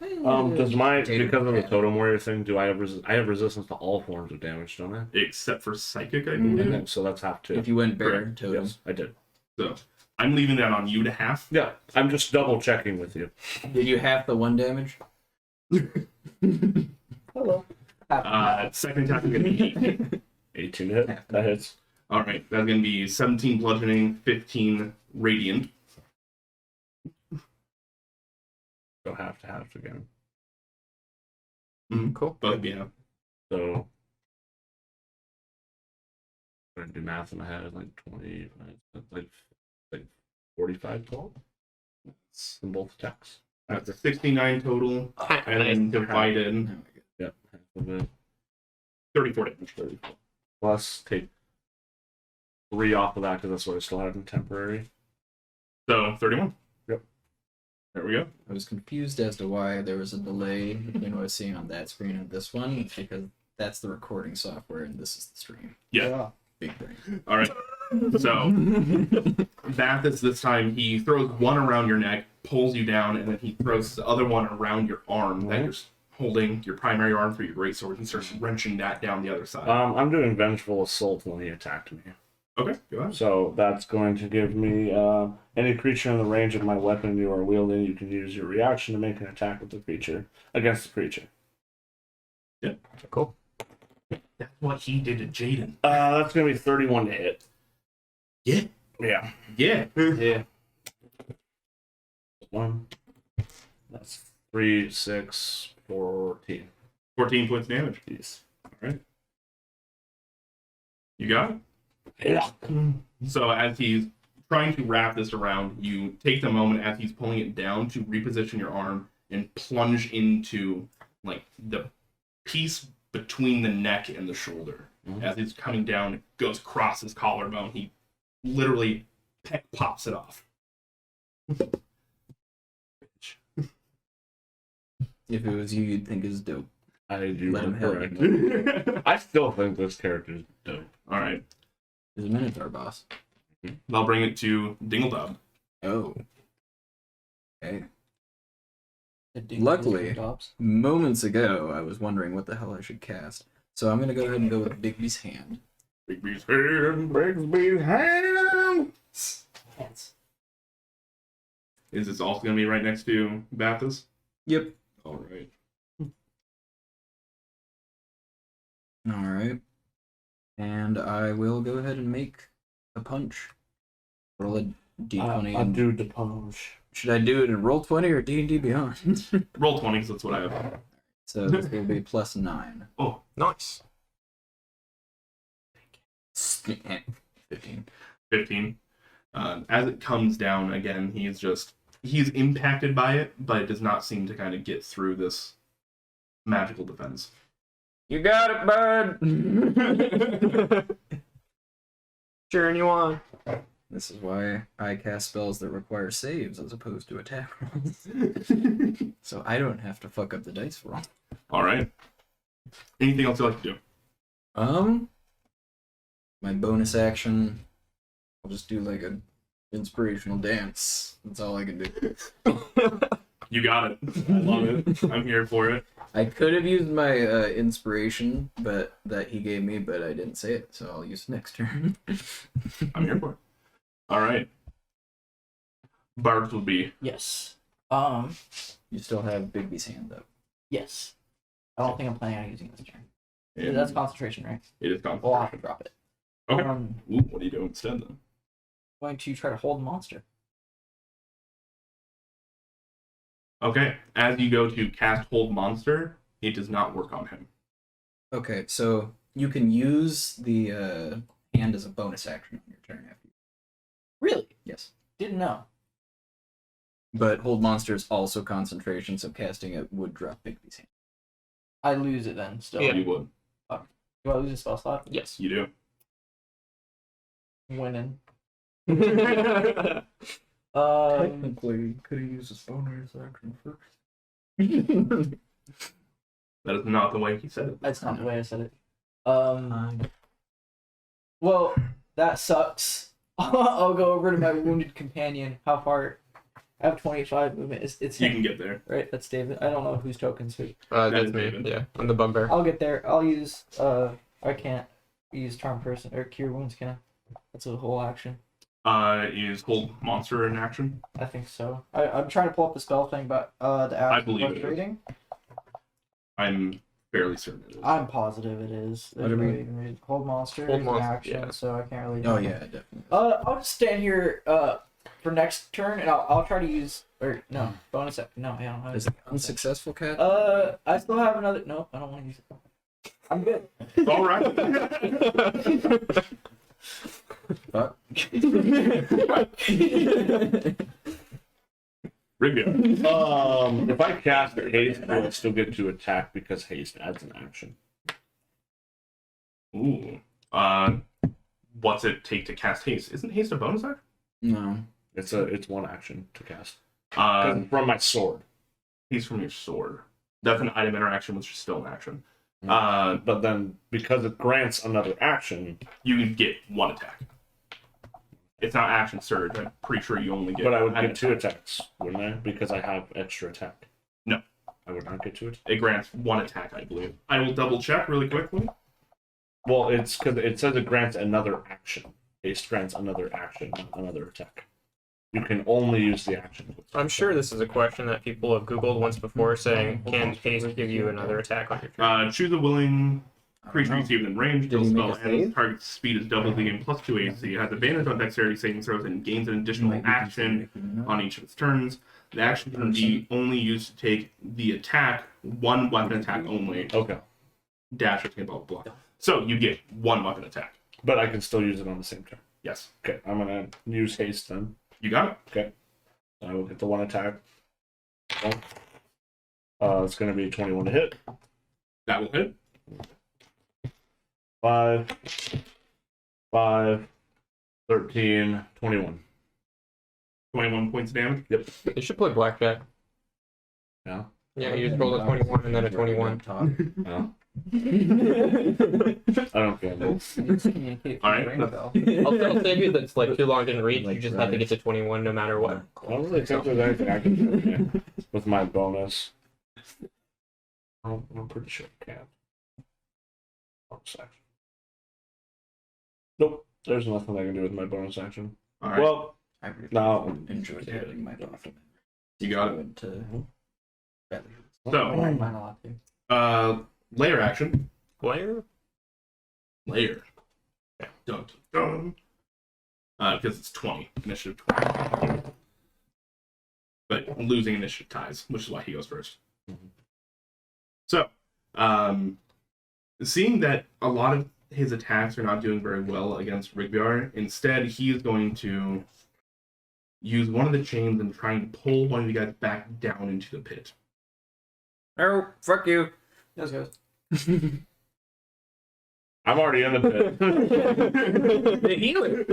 Does my Potato because of the cat. totem warrior thing? Do I have I have resistance to all forms of damage? Don't I? Except for psychic, I believe. Okay, so that's half too. If you went bear Correct. totem. Yes, I did. So I'm leaving that on you to half. Yeah, I'm just double checking with you. Did you half the 1 damage? Hello. Second attack is going to be 18 to hit. That hits. all right. That's going to be 17 bludgeoning, 15 radiant. So half to half again. Cool. But yeah, So I'm gonna do math in my head. Like 20, like 45 total. It's in both attacks. That's a 69 total, and then divided Yep. Half of it. 34 damage. 34. Plus take 3 off of that because that's what I still have in temporary. So 31. Yep. There we go. I was confused as to why there was a delay between what I was seeing on that screen and this one. It's because that's the recording software and this is the stream. Yeah. Big brain. All right. So Vathis this time he throws one around your neck, pulls you down, and then he throws the other one around your arm that you're holding your primary arm through your greatsword and starts wrenching that down the other side. I'm doing Vengeful Assault when he attacked me. Okay, go ahead. So that's going to give me any creature in the range of my weapon you are wielding, you can use your reaction to make an attack with the creature against the creature. Yeah. Cool. That's what he did to Jaden. That's going to be 31 to hit. Yeah. Yeah. Yeah. Yeah. 1. That's 3, 6, 14. 14 points damage. Jeez. You got it? Yeah. So as he's trying to wrap this around, you take the moment as he's pulling it down to reposition your arm and plunge into like the piece between the neck and the shoulder. As he's coming down, it goes across his collarbone. He literally pops it off. If it was you, you'd think it's dope. I do. Let him hit correct. I still think this character is dope. All right. There's a Minotaur boss. I'll bring it to Dingledub. Oh. Okay. The ding- Luckily- Dobbs. Moments ago, I was wondering what the hell I should cast. So I'm going to go ahead and go with Bigby's Hand. Bigby's hand. Brigsby's hand. Hands. Is this also going to be right next to Vathis? Yep. All right. Alright. And I will go ahead and make a punch. Roll a d20. I and do the punch. Should I do it in Roll20 or D&D Beyond? Roll 20, because that's what I have. So this will be +9. Oh, Nice. 15. 15. As it comes down again, he's impacted by it, but it does not seem to kind of get through this magical defense. You got it, bud! Cheering you on. This is why I cast spells that require saves as opposed to attack rolls. So I don't have to fuck up the dice roll. All right. Anything else you'd like to do? My bonus action, I'll just do like an inspirational dance. That's all I can do. You got it. I love it. I'm here for it. I could have used my inspiration, but that he gave me, but I didn't say it, so I'll use it next turn. I'm here for it. All right. Barbs would be. Yes. You still have Bigby's Hand, though. Yes. I don't think I'm planning on using this turn. And That's concentration, right? it is gone. We'll have to drop it. Okay. Ooh, What do you do instead then? going to try to hold the monster. Okay. As you go to cast Hold Monster, it does not work on him. Okay, so you can use the hand as a bonus action on your turn after you. Really? Yes. Didn't know. But Hold Monster is also concentration, so casting it would drop Bigby's Hand. I lose it then still. Yeah. You would. Do I lose a spell slot? Yes. You do. Winning. Technically, could have used his bonus action first. That is not the way he said it. That's not the way I said it. Well, that sucks. I'll go over to my wounded companion. How far? I have 25 movement. It's You him, can get there. right? That's David. I don't know whose token's who. That's is me. David. Yeah, I'm the bugbear. I'll get there. I'll use I can't use Charm Person or Cure Wounds, can I? That's a whole action. Is Hold Monster in action? I think so. I'm trying to pull up the spell thing, but the app I believe it is. rating. I'm fairly certain it is. I'm positive it is. What do we- Hold Monster Hold is Monster, an action, yeah. so I can't really. Oh yeah, definitely. I'll just stand here for next turn, and I'll try to use or no bonus. No, I don't have. Is it unsuccessful, Cat? I still have another. No, I don't want to use it. I'm good. All right. Fuck. Rigby. If I cast haste, will I still get to attack because haste adds an action? Ooh. What's it take to cast haste? Isn't haste a bonus action? No. It's one action to cast. 'Cause it's from my sword. Haste from your sword. That's an item interaction, which is still an action. But then because it grants another action, You can get one attack. It's not action surge. I'm pretty sure you only get. but I would an get 2 attack. attacks, wouldn't I? Because I have extra attack. No. I would not get 2 attacks. It grants one attack, I believe. I will double check really quickly. Well, it's because it says it grants another action. Haste grants another action, not another attack. You can only use the action. I'm sure this is a question that people have Googled once before, saying, "Can haste give you another attack on your turn?" Choose a willing creature you see within range. Did Until he spell make a ends. save? Target's speed is double the game plus 2 AC. It has advantage on dexterity saving throws and gains an additional action on each of its turns. The action can be only used to take the attack, one weapon attack only. Okay. Dash or blah blah blah. So you get one weapon attack. But I can still use it on the same turn. Yes. Okay, I'm going to use haste then. You got it? Okay. I will get the 1 attack. It's going to be 21 to hit. That will hit. 5, 5, 13, 21. 21 points of damage. They should play blackjack. Yeah. Yeah, you just roll a 21 and then a 21. No. I don't gamble. Alright. I'll save you that's like too long didn't read. You just have to get to 21 no matter what. I don't really think there's anything I can do here with my bonus. I'm pretty sure I can. Bonus action. Nope. There's nothing I can do with my bonus action. Alright. Well, I really no. enjoyed having my document. You got it. To So, Mine a lot too. layer action. Player? Layer. Yeah. Dun, dun, dun. Because it's 20. Initiative 20. But losing initiative ties, which is why he goes first. Mhm. So, seeing that a lot of his attacks are not doing very well against Rigbyar, instead he is going to use one of the chains and trying to pull one of you guys back down into the pit. Oh, fuck you. Let's go. I'm already in the pit. The healer.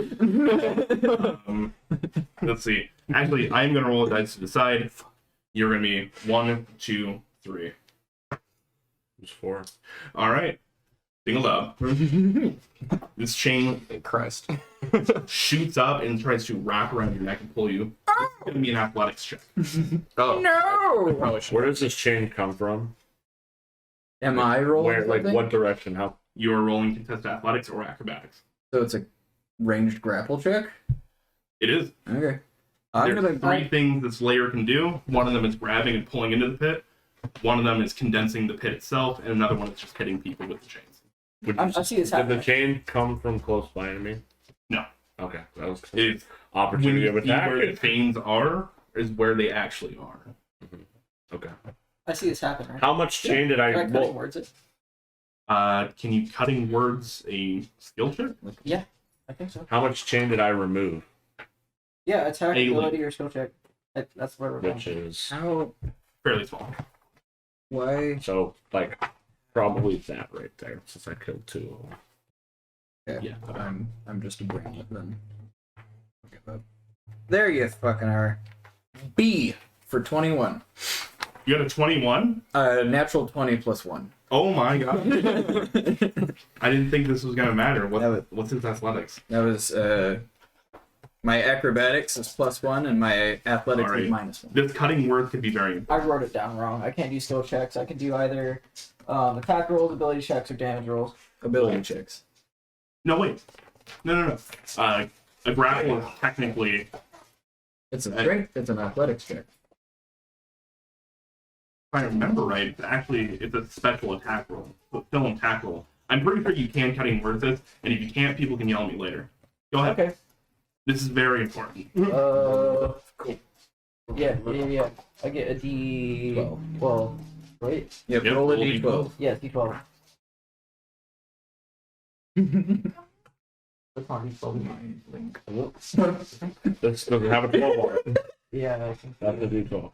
Let's see. Actually, I'm going to roll a dice to decide. You're going to be 1, 2, 3. Who's 4? All right. Single up. This chain Christ. shoots up and tries to wrap around your neck and pull you. It's going to be an athletics check. Oh. No! Probably should. Where does this chain come from? Am I rolling? Where, like, something? what direction? How? You are rolling contested athletics or acrobatics. So it's a ranged grapple check? It is. Okay. I'm There's gonna. 3 things this layer can do. One of them is grabbing and pulling into the pit. One of them is condensing the pit itself, and another one is just hitting people with the chains. I see this Did happening. the chain come from close by to me? No. Okay, that was It's opportunity of when you see where the attack. chains are is where they actually are. Okay. I see this happen, right? How much chain did I? Can I cut Well, words it? Can you cutting words a skill check? Yeah, I think so. how much chain did I remove? Yeah, attack, A ability, or skill check. That's where we're going. Which is How? Fairly small. Why? so like probably that right there since I killed 2 of them. Yeah. I'm just a brainlet then. Okay, but there you fucking are. B for 21. You got a 21? Natural 20 plus 1. Oh my god. I didn't think this was gonna matter. That What's his athletics? That was my acrobatics is plus 1 and my athletics Alright. is minus 1. This cutting words could be very I important. wrote it down wrong. I can't do skill checks. I can do either attack rolls, ability checks, or damage rolls. Ability checks. No, wait. No. A grapple is technically. It's an athletics check. If I remember right, it's a special attack roll. So still an attack roll. I'm pretty sure you can cutting words this, and if you can't, people can yell at me later. Go ahead. Okay. This is very important. Cool. Yeah. I get a D12. Right? Yep, Yep, roll a roll d12. Yeah, D12. Which one? D12. This doesn't have a 12 on it. Yeah, I think. That's a D12.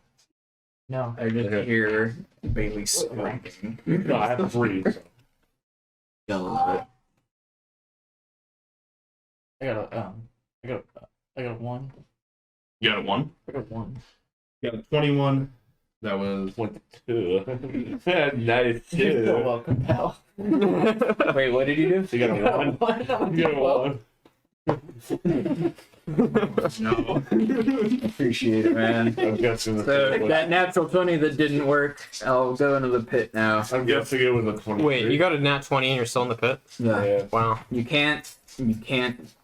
No. I just hear Bailey screaming. No, I have 3. So. Yellow. I got a 1. You got a 1? I got a 1. You got a 21. That was 22. Nice. You're so welcome, pal. Wait, what did you do? You got a 1. You got a 1. No. Appreciate it, man. I'm guessing. So that natural 20 that didn't work, I'll go into the pit now. I'm guessing it was a 23. Wait, you got a nat 20 and you're still in the pit? Yeah. Wow. You can't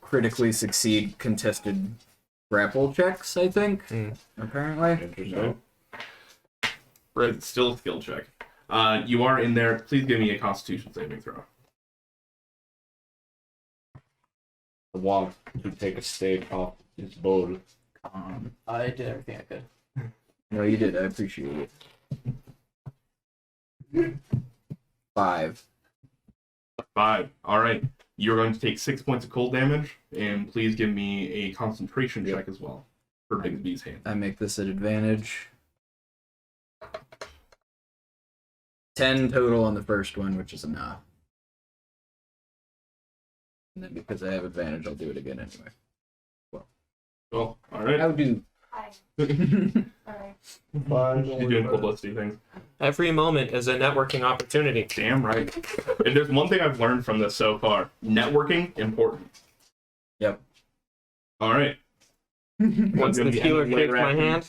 critically succeed contested grapple checks, I think. Apparently. Interesting. it's still a skill check. You are in there. Please give me a Constitution saving throw. I want to take a stake off his boat. I did everything I could. No, you did. I appreciate it. 5. 5. All right. You're going to take 6 points of cold damage, and please give me a concentration check as well for Bigsby's hand. I make this at advantage. 10 total on the first one, which is enough. And then because I have advantage, I'll do it again anyway. Cool. All right. How do? Alright. She's doing publicity things. Every moment is a networking opportunity. Damn right. And there's one thing I've learned from this so far: networking important. Yep. All right. Once the Gonna be healer ending shakes later my after. hand,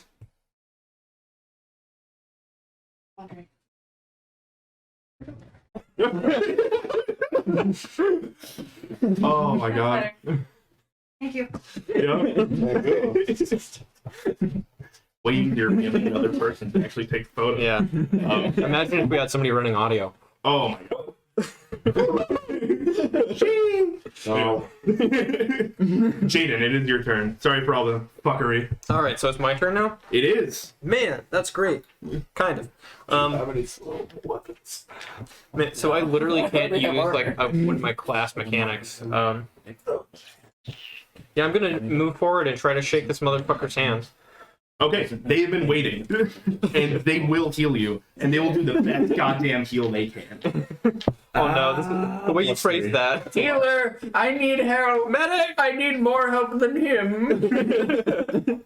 Oh my god. Thank you. Yeah. Waiting there for another person to actually take a photo. yeah. Imagine if we had somebody running audio. Oh my god. No. Jaden, it is your turn. Sorry for all the fuckery. All right, so it's my turn now. It is. Man, that's great. Kind of. How many slow weapons? Man, so I literally can't use like one of my class mechanics. Yeah, I'm gonna move forward and try to shake this motherfucker's hand. Okay, they have been waiting, and they will heal you, and they will do the best goddamn heal they can. Oh no, this is the way you phrased that. Healer, I need help. Medic, I need more help than him.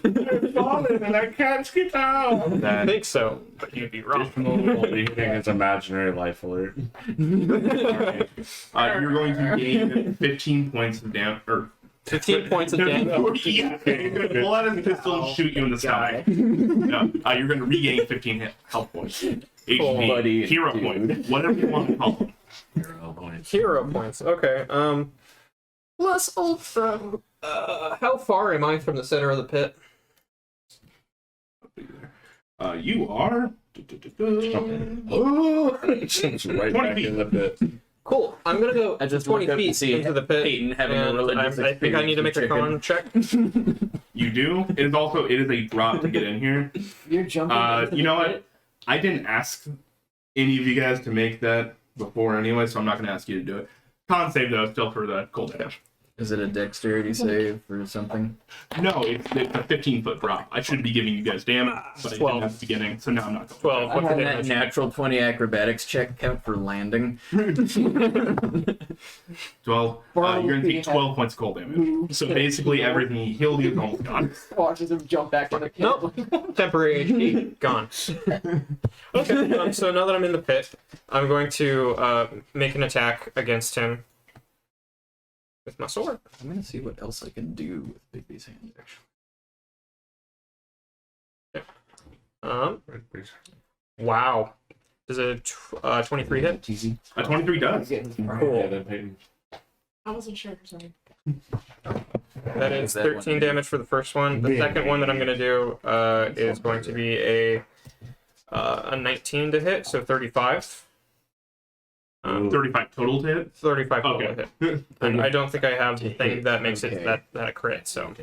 I'm falling and I can't get out. I think so, but you'd be wrong. Leaving his imaginary life alert. Alright. You're going to gain 15 points of damage, or 15 points of damage. yeah, he's going to pull out his pistol and shoot you in the stomach. No, you're going to regain 15 health points. HP, buddy, hero dude. point, whatever you want to call them. Hero points. Okay. Plus ultra. How far am I from the center of the pit? You are. It's right 20 back feet. in the pit. Cool. I'm gonna go I just 20 looked up to feet see into the pit. Peyton having a and religious I think I need to make a con check. You do. It is a drop to get in here. You're jumping. into You the know what? pit. I didn't ask any of you guys to make that before anyway, so I'm not going to ask you to do it. Con save though, still for the cold damage. Is it a dexterity save or something? No, it's a 15-foot drop. I should be giving you guys damage, but I 12. didn't at the beginning, so now I'm not going. 12. What's the Can that damage? natural 20 acrobatics check count for landing? 12. You're going to take 12 points of cold damage. So basically, everything he healed you is almost gone. Watches him jump back in the pit. Nope. Temporary HP gone. Okay. So now that I'm in the pit, I'm going to make an attack against him with my sword. I'm gonna see what else I can do with Bigby's hand, actually. Wow. Does a 23 hit? A 23 does. Yeah, then Peyton. I wasn't sure. Sorry. That is That 13 one. damage for the first one. The second one that I'm going to do is going to be a 19 to hit, so 35. 35 total to hit. 35 total Okay. to hit. And I don't think I have the thing that makes it Okay. that a crit, so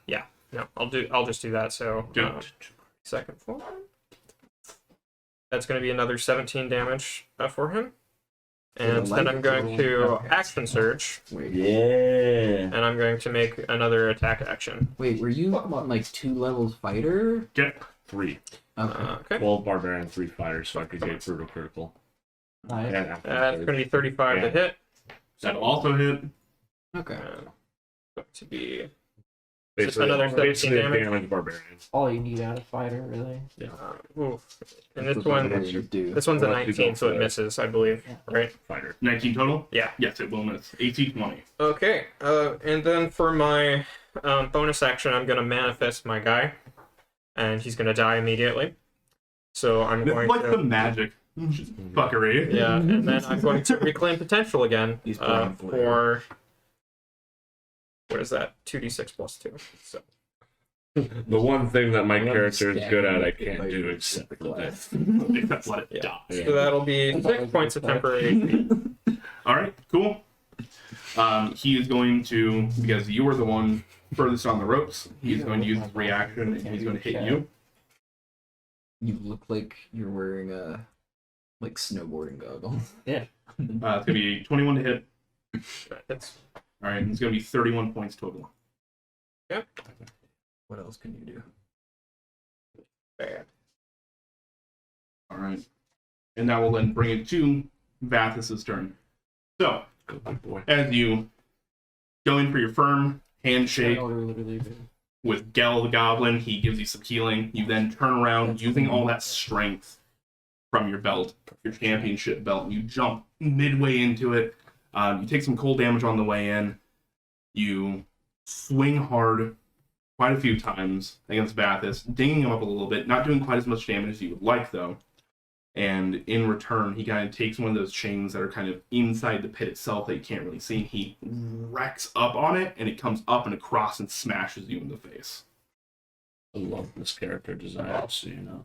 yeah. No, I'll just do that. So Do it. second form. That's going to be another 17 damage for him. And then I'm going to action surge, Wait, Yeah. and I'm going to make another attack action. wait, were you on like 2 levels fighter? Get 3. Okay. 12 barbarian, 3 fighters, so I could get brutal critical. Nice. And after That's going to be 35 to Yeah. hit. that also hit. Okay. Going to be basically, another 17 damage. barbarian. All you need out of fighter, really. oof. And this That's one, what you do. this one's a Well, you 19, go so for it it. misses, I believe. Right? Fighter. 19 total? Yeah. Yes, it will miss. 18, 20. Okay. And then for my bonus action, I'm going to manifest my guy, and he's going to die immediately. So I'm This going is like to. the magic fuckery. Yeah, and then I'm going to reclaim potential again He's playing for what is that? 2d6 plus 2. So The one thing that my One character is stack good at, I of can't do fighters except at for the this. Except let it Yeah. die. Yeah. so that'll be 6 points of temporary HP. All right, cool. He is going to, because you were the one furthest on the ropes, he's going to use his reaction and he's going to hit you. You look like you're wearing a like snowboarding goggles. It's going to be 21 to hit. That's All right, it's going to be 31 points total. What else can you do? bad. All right. And that will then bring it to Vathis' turn. So, Go, big boy. as you go in for your firm handshake Literally. with Gel the Goblin, he gives you some healing. You then turn around using all that strength from your belt, your championship belt, and you jump midway into it. You take some cold damage on the way in. You swing hard quite a few times against Vathis, dinging him up a little bit, not doing quite as much damage as you would like, though. And in return, he kind of takes one of those chains that are kind of inside the pit itself that you can't really see. He wrecks up on it, and it comes up and across and smashes you in the face. I love this character design, so you know.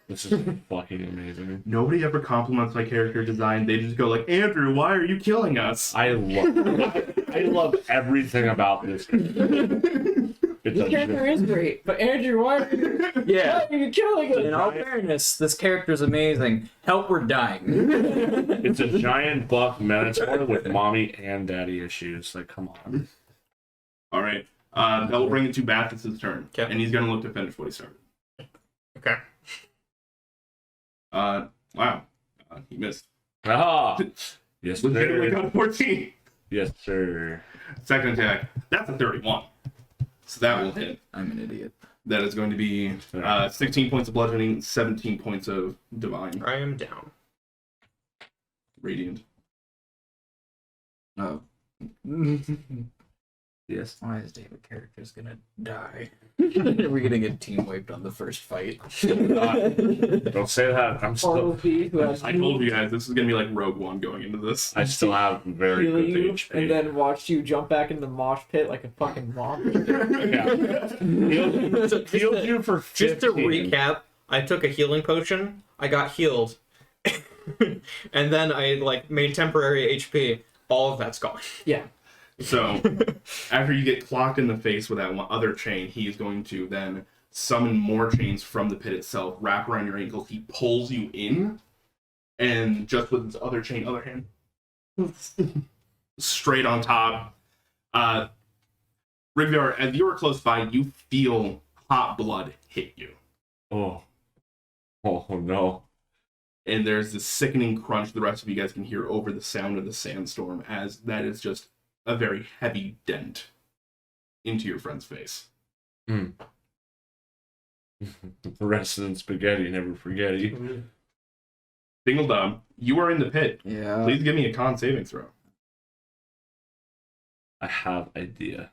This is fucking amazing. Nobody ever compliments my character design. They just go like, Andrew, why are you killing us? I love everything about this character. It's This character is great, but Andrew, why are you, Yeah. why are you killing In us? all fairness, this character's amazing. Help, we're dying. It's a giant buff minotaur with mommy and daddy issues. Like, come on. All right. That will bring it to Vathis' turn. Okay. And he's going to look to finish what he started. Okay. Wow. He missed. Ah, yes, Legitimately sir. got a 14. Yes, sir. Second attack. That's a 31. So that will hit. I'm an idiot. That is going to be 16 points of bludgeoning, 17 points of divine. I am down. Radiant. Oh. Yes. Why is David character's gonna die? We're gonna get team wiped on the first fight. Don't say that. I'm still. ROV, who has I told you guys this is going to be like Rogue One going into this. I still have very heal good you, HP. and then watched you jump back in the mosh pit like a fucking mom. Healed you for 15. Just to recap, I took a healing potion. I got healed, and then I like made temporary HP. All of that's gone. Yeah. So, after you get clocked in the face with that one other chain, he is going to then summon more chains from the pit itself, wrap around your ankle. He pulls you in, and just with his other chain, other hand, straight on top. Rigviar, as you are close by, you feel hot blood hit you. Oh. Oh no. And there's this sickening crunch the rest of you guys can hear over the sound of the sandstorm, as that is just a very heavy dent into your friend's face. Resident spaghetti, never forgetty. Dingle Dum, you are in the pit. Yeah. Please give me a con saving throw. I have idea.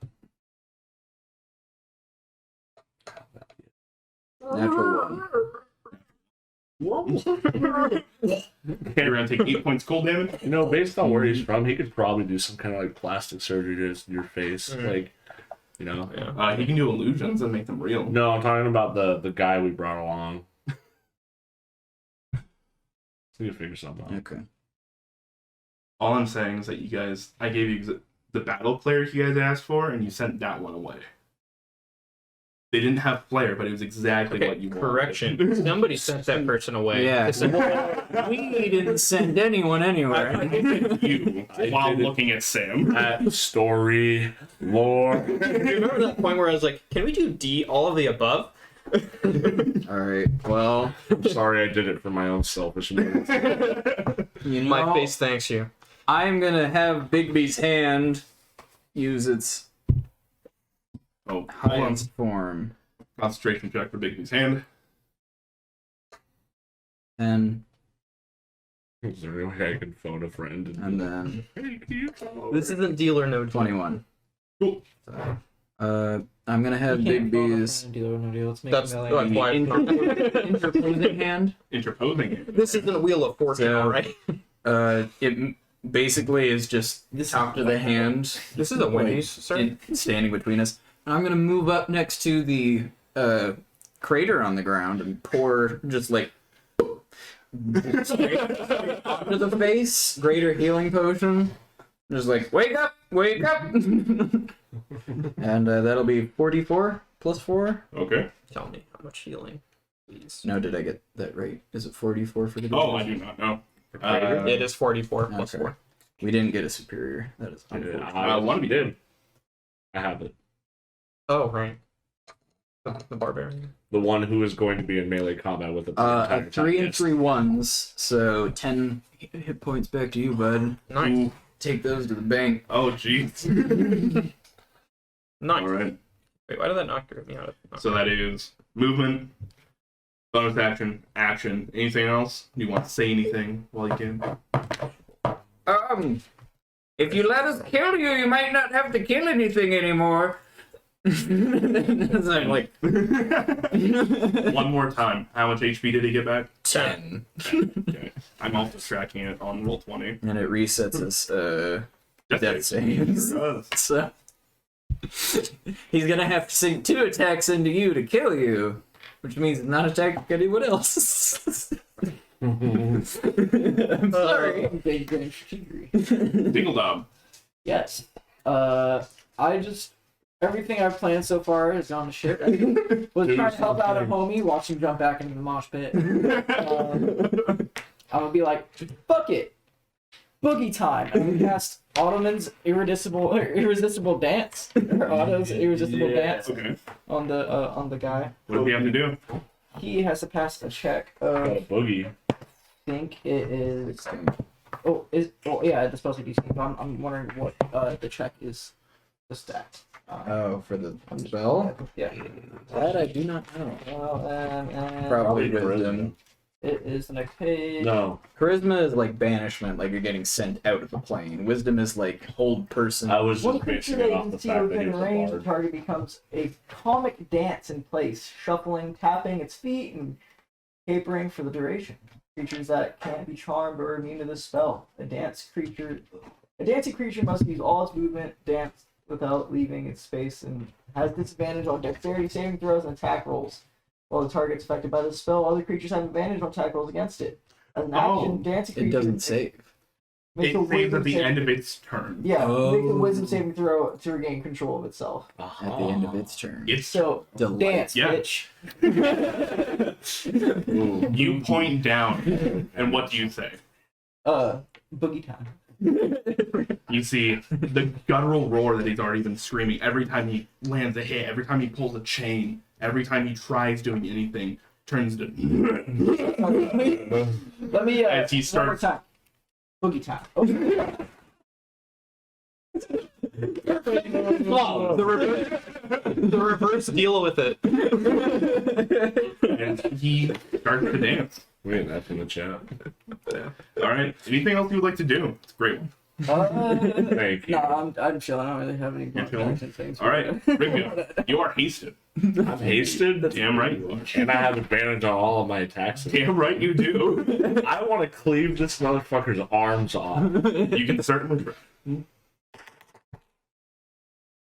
Natural one. You're going to take 8 points cold damage. You know, based on where he's from, he could probably do some kind of like plastic surgery to your face. Like, you know. Yeah. He can do illusions and make them real. No, I'm talking about the guy we brought along. We can figure something out. Okay. All I'm saying is that you guys, I gave you the battle cleric you guys asked for, and you sent that one away. They didn't have flair, but it was exactly what you wanted. Correction. Somebody sent that person away. Yeah. To send- We didn't send anyone anywhere. You, while did it. looking at Sam. Story, lore. Do you remember that point where I was like, can we do D, all of the above? All right. Well, I'm sorry I did it for my own selfish motives. you know, My face thanks you. I'm gonna have Bigby's hand use its Oh, hold on. highest form, Concentration check for Bigby's hand. and Is there any way I can phone a friend? and then Hey, can you come over? This isn't deal or no deal. 21. Cool. I'm gonna have You can't phone a Bigby's friend, deal or no deal. Let's make That's a million. why. interposing hand. Interposing. This isn't Wheel of Fortune, So- alright? It basically is just top to the hand. This is a Wendy's, sir. Standing between us. And I'm gonna move up next to the crater on the ground and pour just like straight onto the face, greater healing potion. Just like wake up, wake up, and that'll be 44 plus 4. Okay. Tell me how much healing, please. No, did I get that right? Is it 44 for the? Oh, I do not know. It is 44 plus Okay. 4. We didn't get a superior. That is. One of you did. I have it. Oh, right. The barbarian. The one who is going to be in melee combat with the A 3 and 3 1s, so 10 hit points back to you, bud. Nice. Ooh. Take those to the bank. Oh, jeez. Nice. All right. Wait, why did that knock me out of So that is movement, bonus action, action. Anything else? Do you want to say anything while you can? If you let us kill you, you might not have to kill anything anymore. I'm like One more time. How much HP did he get back? 10, Okay. I'm also tracking it on roll 20. and it resets his death Death saves. save. So he's gonna have to sink 2 attacks into you to kill you, which means he's not attacking anyone else. I'm sorry. Big British Tigre. Dingle Dob. Yes. Everything I've planned so far is on the ship. I was trying to help out a homie, watch him jump back into the mosh pit. I'm gonna be like, fuck it, boogie time. I'm gonna cast Ottoman's irresistible dance, or Otto's irresistible dance Okay. on the guy. What do we have to do? He has to pass a check. Got a I boogie. think it is. Yeah, the spell's a DC. But I'm wondering what the check is. The stat. Oh, for the spell? Yeah. That I do not know. Well, and Probably Probably wisdom. it is the next page. No, Charisma is like banishment, like you're getting sent out of the plane. Wisdom is like hold person. I was One just creature basing that it you off can the see fact that he within was a range, the bard. target becomes a comic dance in place, shuffling, tapping its feet, and capering for the duration. Creatures that can't be charmed or immune to this spell. A dancing creature must use all its movement, dance without leaving its space, and has disadvantage on dexterity saving throws and attack rolls. While the target's affected by this spell, other creatures have advantage on attack rolls against it. As an action, dancing creature It doesn't save. makes It a saves at wisdom the saving- end of its turn. Yeah, Oh. makes a wisdom saving throw to regain control of itself. At the end of its turn. It's So dance, Yeah. bitch. Ooh. you point down, and what do you say? Boogie time. You see the guttural roar that he's already been screaming every time he lands a hit, every time he pulls a chain, every time he tries doing anything, turns to Let me As he one more starts- time. Boogie time. Oh. The reverse deal with it. and he starts to dance. Wait, that's in the chat. All right. Anything else you would like to do? It's a great one. Thank you. No, I'm chilling. I don't really have any You're chilling? action things. All right, Ringo, you are hasted. I'm hasted, Damn right you are. and I have advantage on all of my attacks. Damn right you do. I want to cleave this motherfucker's arms off. You can certainly.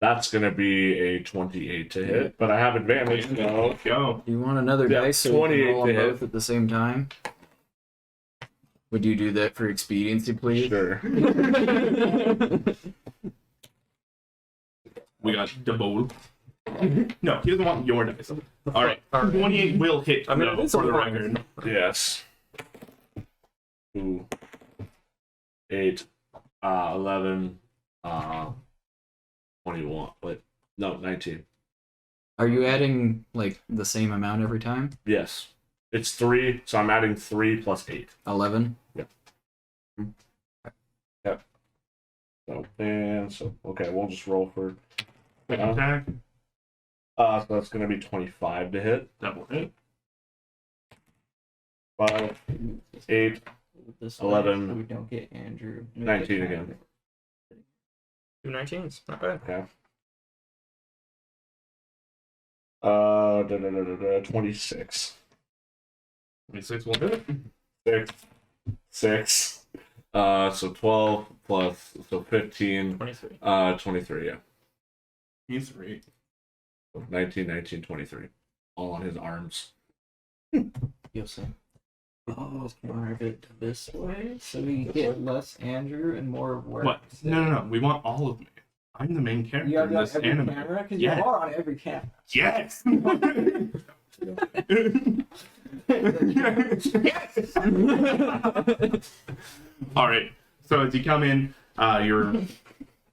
That's gonna be a 28 to hit, but I have advantage. So Go. Do you want another Yeah, dice so you 28 can roll to them hit. both at the same time? Would you do that for expediency, please? sure. We got double. No, he doesn't want your dice. All right, 28 will hit. I mean, though, it's for the a record. Yes. 2, 8, 11, 21. Wait, no, 19. Are you adding like the same amount every time? Yes. It's 3, so I'm adding 3 plus 8. 11. So okay, we'll just roll for. Attack, So that's gonna be 25 to hit. double hit. 5, 8, This 11, way, we don't get Andrew. 19 again. 2 19s. Not bad. Okay. 26. 26 will hit. 6. 6. So 12 plus 15. 23. 23, yeah. He's 3. 19, 19, 23. All on his arms. You'll see. Let's move it this way so we get less Andrew and more work. What? No. We want all of me. I'm the main character You have in it on this every anime. camera? Because Yes. you are on every camera. Yes. All right. So as you come in, you're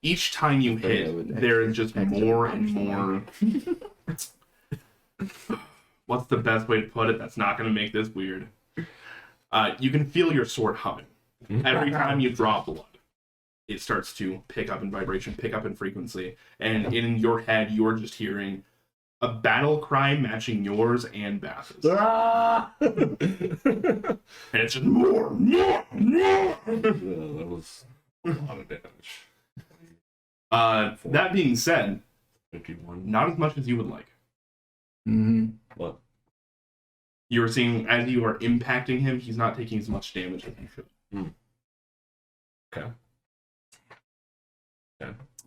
each time you hit, there is just more and more. What's the best way to put it? That's not going to make this weird. You can feel your sword humming every time you draw blood. It starts to pick up in vibration, pick up in frequency, and in your head, you're just hearing a battle cry matching yours and Vathis. And it's just more. That was a lot of damage. That being said, 51. not as much as you would like. Mm-hmm. What? You're seeing as you are impacting him, he's not taking as much damage as he should. Okay.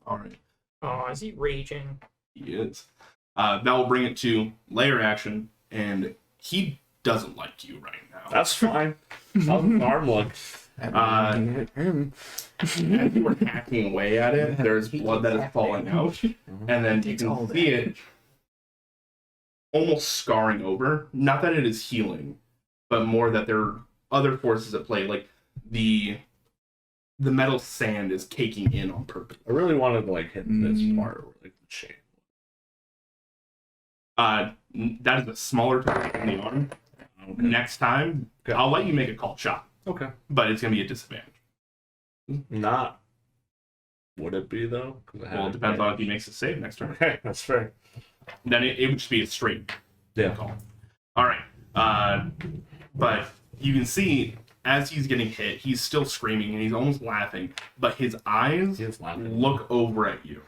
All right, Oh, is he raging? he is. That will bring it to layer action, and he doesn't like you right now. That's fine. How's the arm look? As you were hacking away at it, there's blood that is falling out, and then you can see it almost scarring over. Not that it is healing, but more that there are other forces at play, like the metal sand is caking in on purpose. I really wanted to like hit this part, or, like the chain. That is a smaller target in the arm. Okay. Next time, I'll let you make a called shot, Okay. but it's going to be a disadvantage. Not. Would it be though? Well, it depends on if he makes a save next turn. Okay, that's fair. Then it would just be a straight Yeah. call. All right. But you can see as he's getting hit, he's still screaming and he's almost laughing, but his eyes He is laughing. look over at you.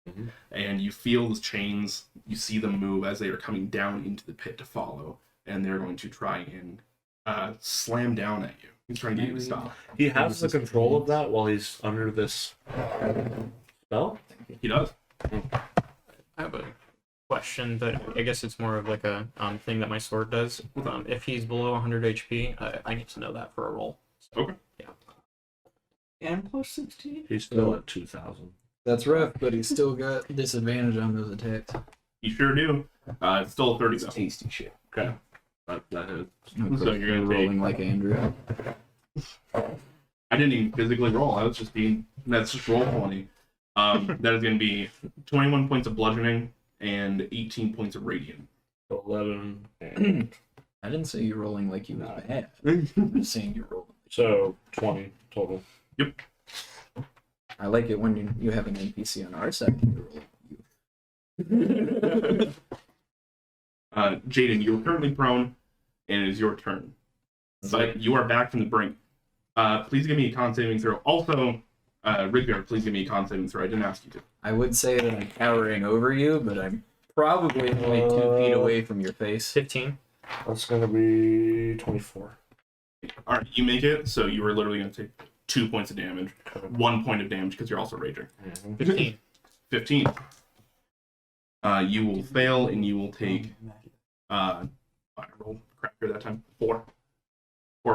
Mhm. And you feel the chains, you see them move as they are coming down into the pit to follow, and they're going to try and slam down at you. He's trying to get you to stop. He has the control of that while he's under this spell? He does. I have a question, but I guess it's more of like a thing that my sword does. If he's below 100 HP, I need to know that for a roll. So, Okay. Yeah. And plus 16? He's still at 2,000. That's rough, but he's still got disadvantage on those attacks. You sure do. It's still a 30 though. Tasty shit. Okay. That is. So you're gonna rolling like Andrew. I didn't even physically roll. I was just being. That's just roll 20. That is going to be 21 points of bludgeoning and 18 points of radiant. 11 and I didn't say you're rolling like you was bad. I'm just saying you're rolling. so 20 total. I like it when you have an NPC on our side. You're rolling. Jaden, you're currently prone, and it is your turn. But you are back from the brink. Please give me a con saving throw. Also, Rigbear, please give me a con saving throw. I didn't ask you to. I would say that I'm towering over you, but I'm probably only 2 feet away from your face. 15. That's going to be 24. All right, you make it, so you are literally going to take 2 points of damage. 1 point of damage because you're also raging. 15. 15. You will fail, and you will take. I rolled cracker that time. 4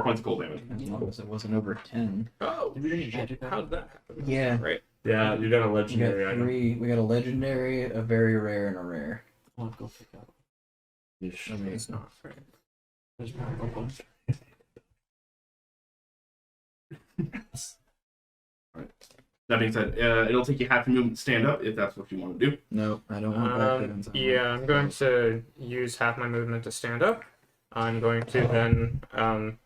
points of cold damage. As long as it wasn't over 10. Oh, how did that happen? Yeah. Right. Yeah, you got a We got legendary item. 3. We got a legendary, a very rare, and a rare. I'll go pick up. Ish. I mean, It's not right. there's more bubbles. That being said, it'll take you half a movement to stand up if that's what you want to do. No, I don't want backgrounds. Yeah, I'm going to use half my movement to stand up. I'm going to then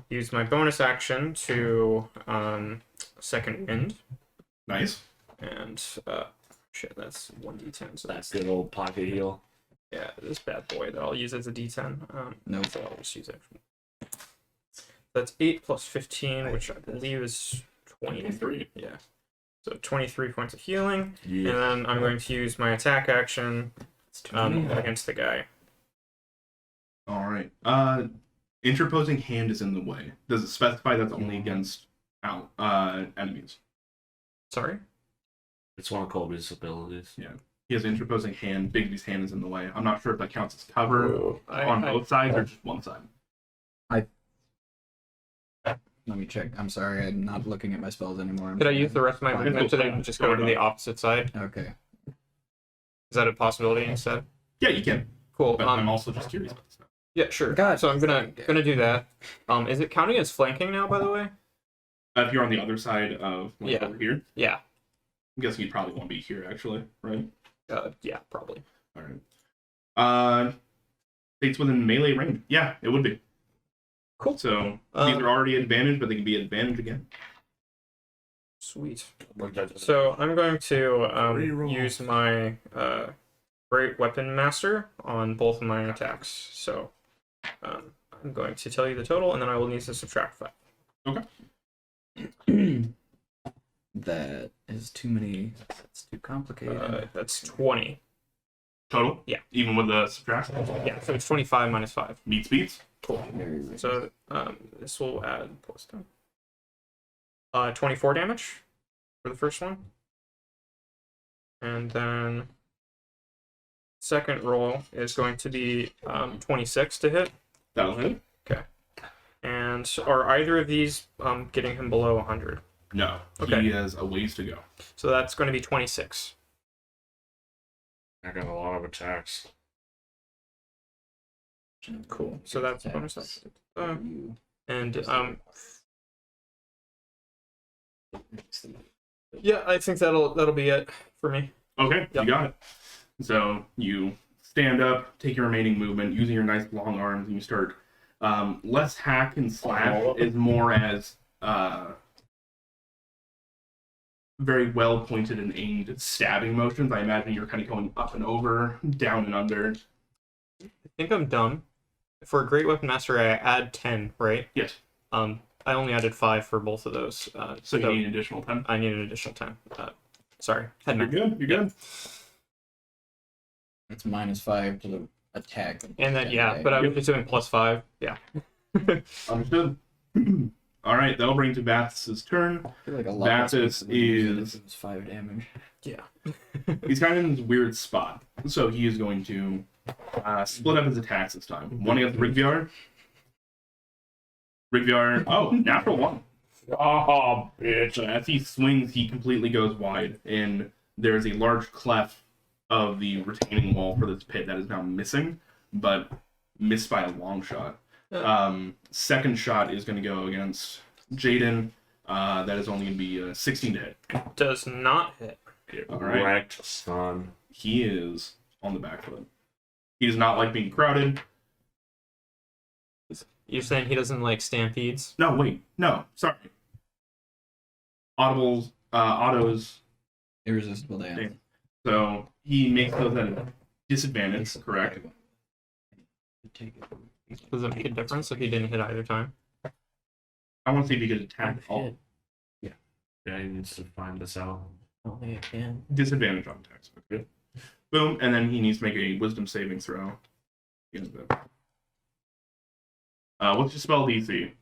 use my bonus action to second wind. Nice. And shit, that's 1d10. So that's Good old pocket heal. yeah, this bad boy that I'll use as a d10. Nope. So I'll just use it. That's 8 plus 15, which I believe is 23. Yeah. So 23 points of healing. Yeah. And then I'm going to use my attack action against the guy. All right. Interposing hand is in the way. Does it specify that's only against enemies? Sorry? It's one of Colby's abilities. Yeah. He has interposing hand. Bigby's hand is in the way. I'm not sure if that counts as cover I- on I- both sides or just one side. Let me check. I'm sorry, I'm not looking at my spells anymore. Could I use the rest of my Fine. movement to then just go to the opposite side? Okay. Is that a possibility instead? Yeah, you can. Cool. But I'm also just curious about this now. Yeah, sure. God. So I'm gonna do that. Is it counting as flanking now, by the way? If you're on the other side of Yeah. over here, Yeah. I'm guessing you probably won't be here actually, right? Yeah, probably. All right. States within melee range. Yeah, it would be. Cool. So these are already advantage, but they can be advantage again. Sweet. So I'm going to Reroll. use my Great Weapon Master on both of my attacks. So I'm going to tell you the total, and then I will need to subtract 5. That is too many. That's too complicated. That's 20. Total? Yeah. Even with the subtraction? Yeah, so it's 25 minus 5. Beats. Cool. Very rich. So this will add plus 10. 24 damage for the first one. And then second roll is going to be 26 to hit. That'll hit. And are either of these getting him below 100? No. Okay. He has a ways to go. So that's going to be 26. I got a lot of attacks. Cool. So that's bonus action. You. And yeah, I think that'll be it for me. Okay, Yep. you got it. So you stand up, take your remaining movement, using your nice long arms, and you start less hack and slash is more as very well pointed and aimed stabbing motions. I imagine you're kind of going up and over, down and under. I think I'm done. For a Great Weapon Master, I add 10, right? Yes. I only added 5 for both of those. So you need an additional 10. I need an additional 10. Sorry. Head You're math. good. You're good. It's -5 to the attack. And then, yeah, but I'm just doing plus 5. Yeah. Understood. All right, that'll bring to Vathis' turn. I feel like a lot less Vathis people would use it is- if it was 5 damage. Yeah. He's kind of in this weird spot. So he is going to split up his attacks this time. One against Rigvyar. Rigvyar, oh, natural 1. Oh, bitch. So as he swings, he completely goes wide, and there's a large cleft of the retaining wall for this pit that is now missing, but missed by a long shot. Second shot is going to go against Jaden. That is only going to be 16 to hit. Does not hit. Get All right. wrecked, son. He is on the back foot. He does not like being crowded. You're saying he doesn't like stampedes? No, wait. No, sorry. Autos. Irresistible dance. Damn. So he makes those at a disadvantage, correct? Take it. Does it make a difference if he didn't hit either time? I want to see if he could attack all. Yeah, he needs to find this out. I don't think I can. Disadvantage on attacks. Okay. Boom, and then he needs to make a wisdom saving throw. What's your spell DC?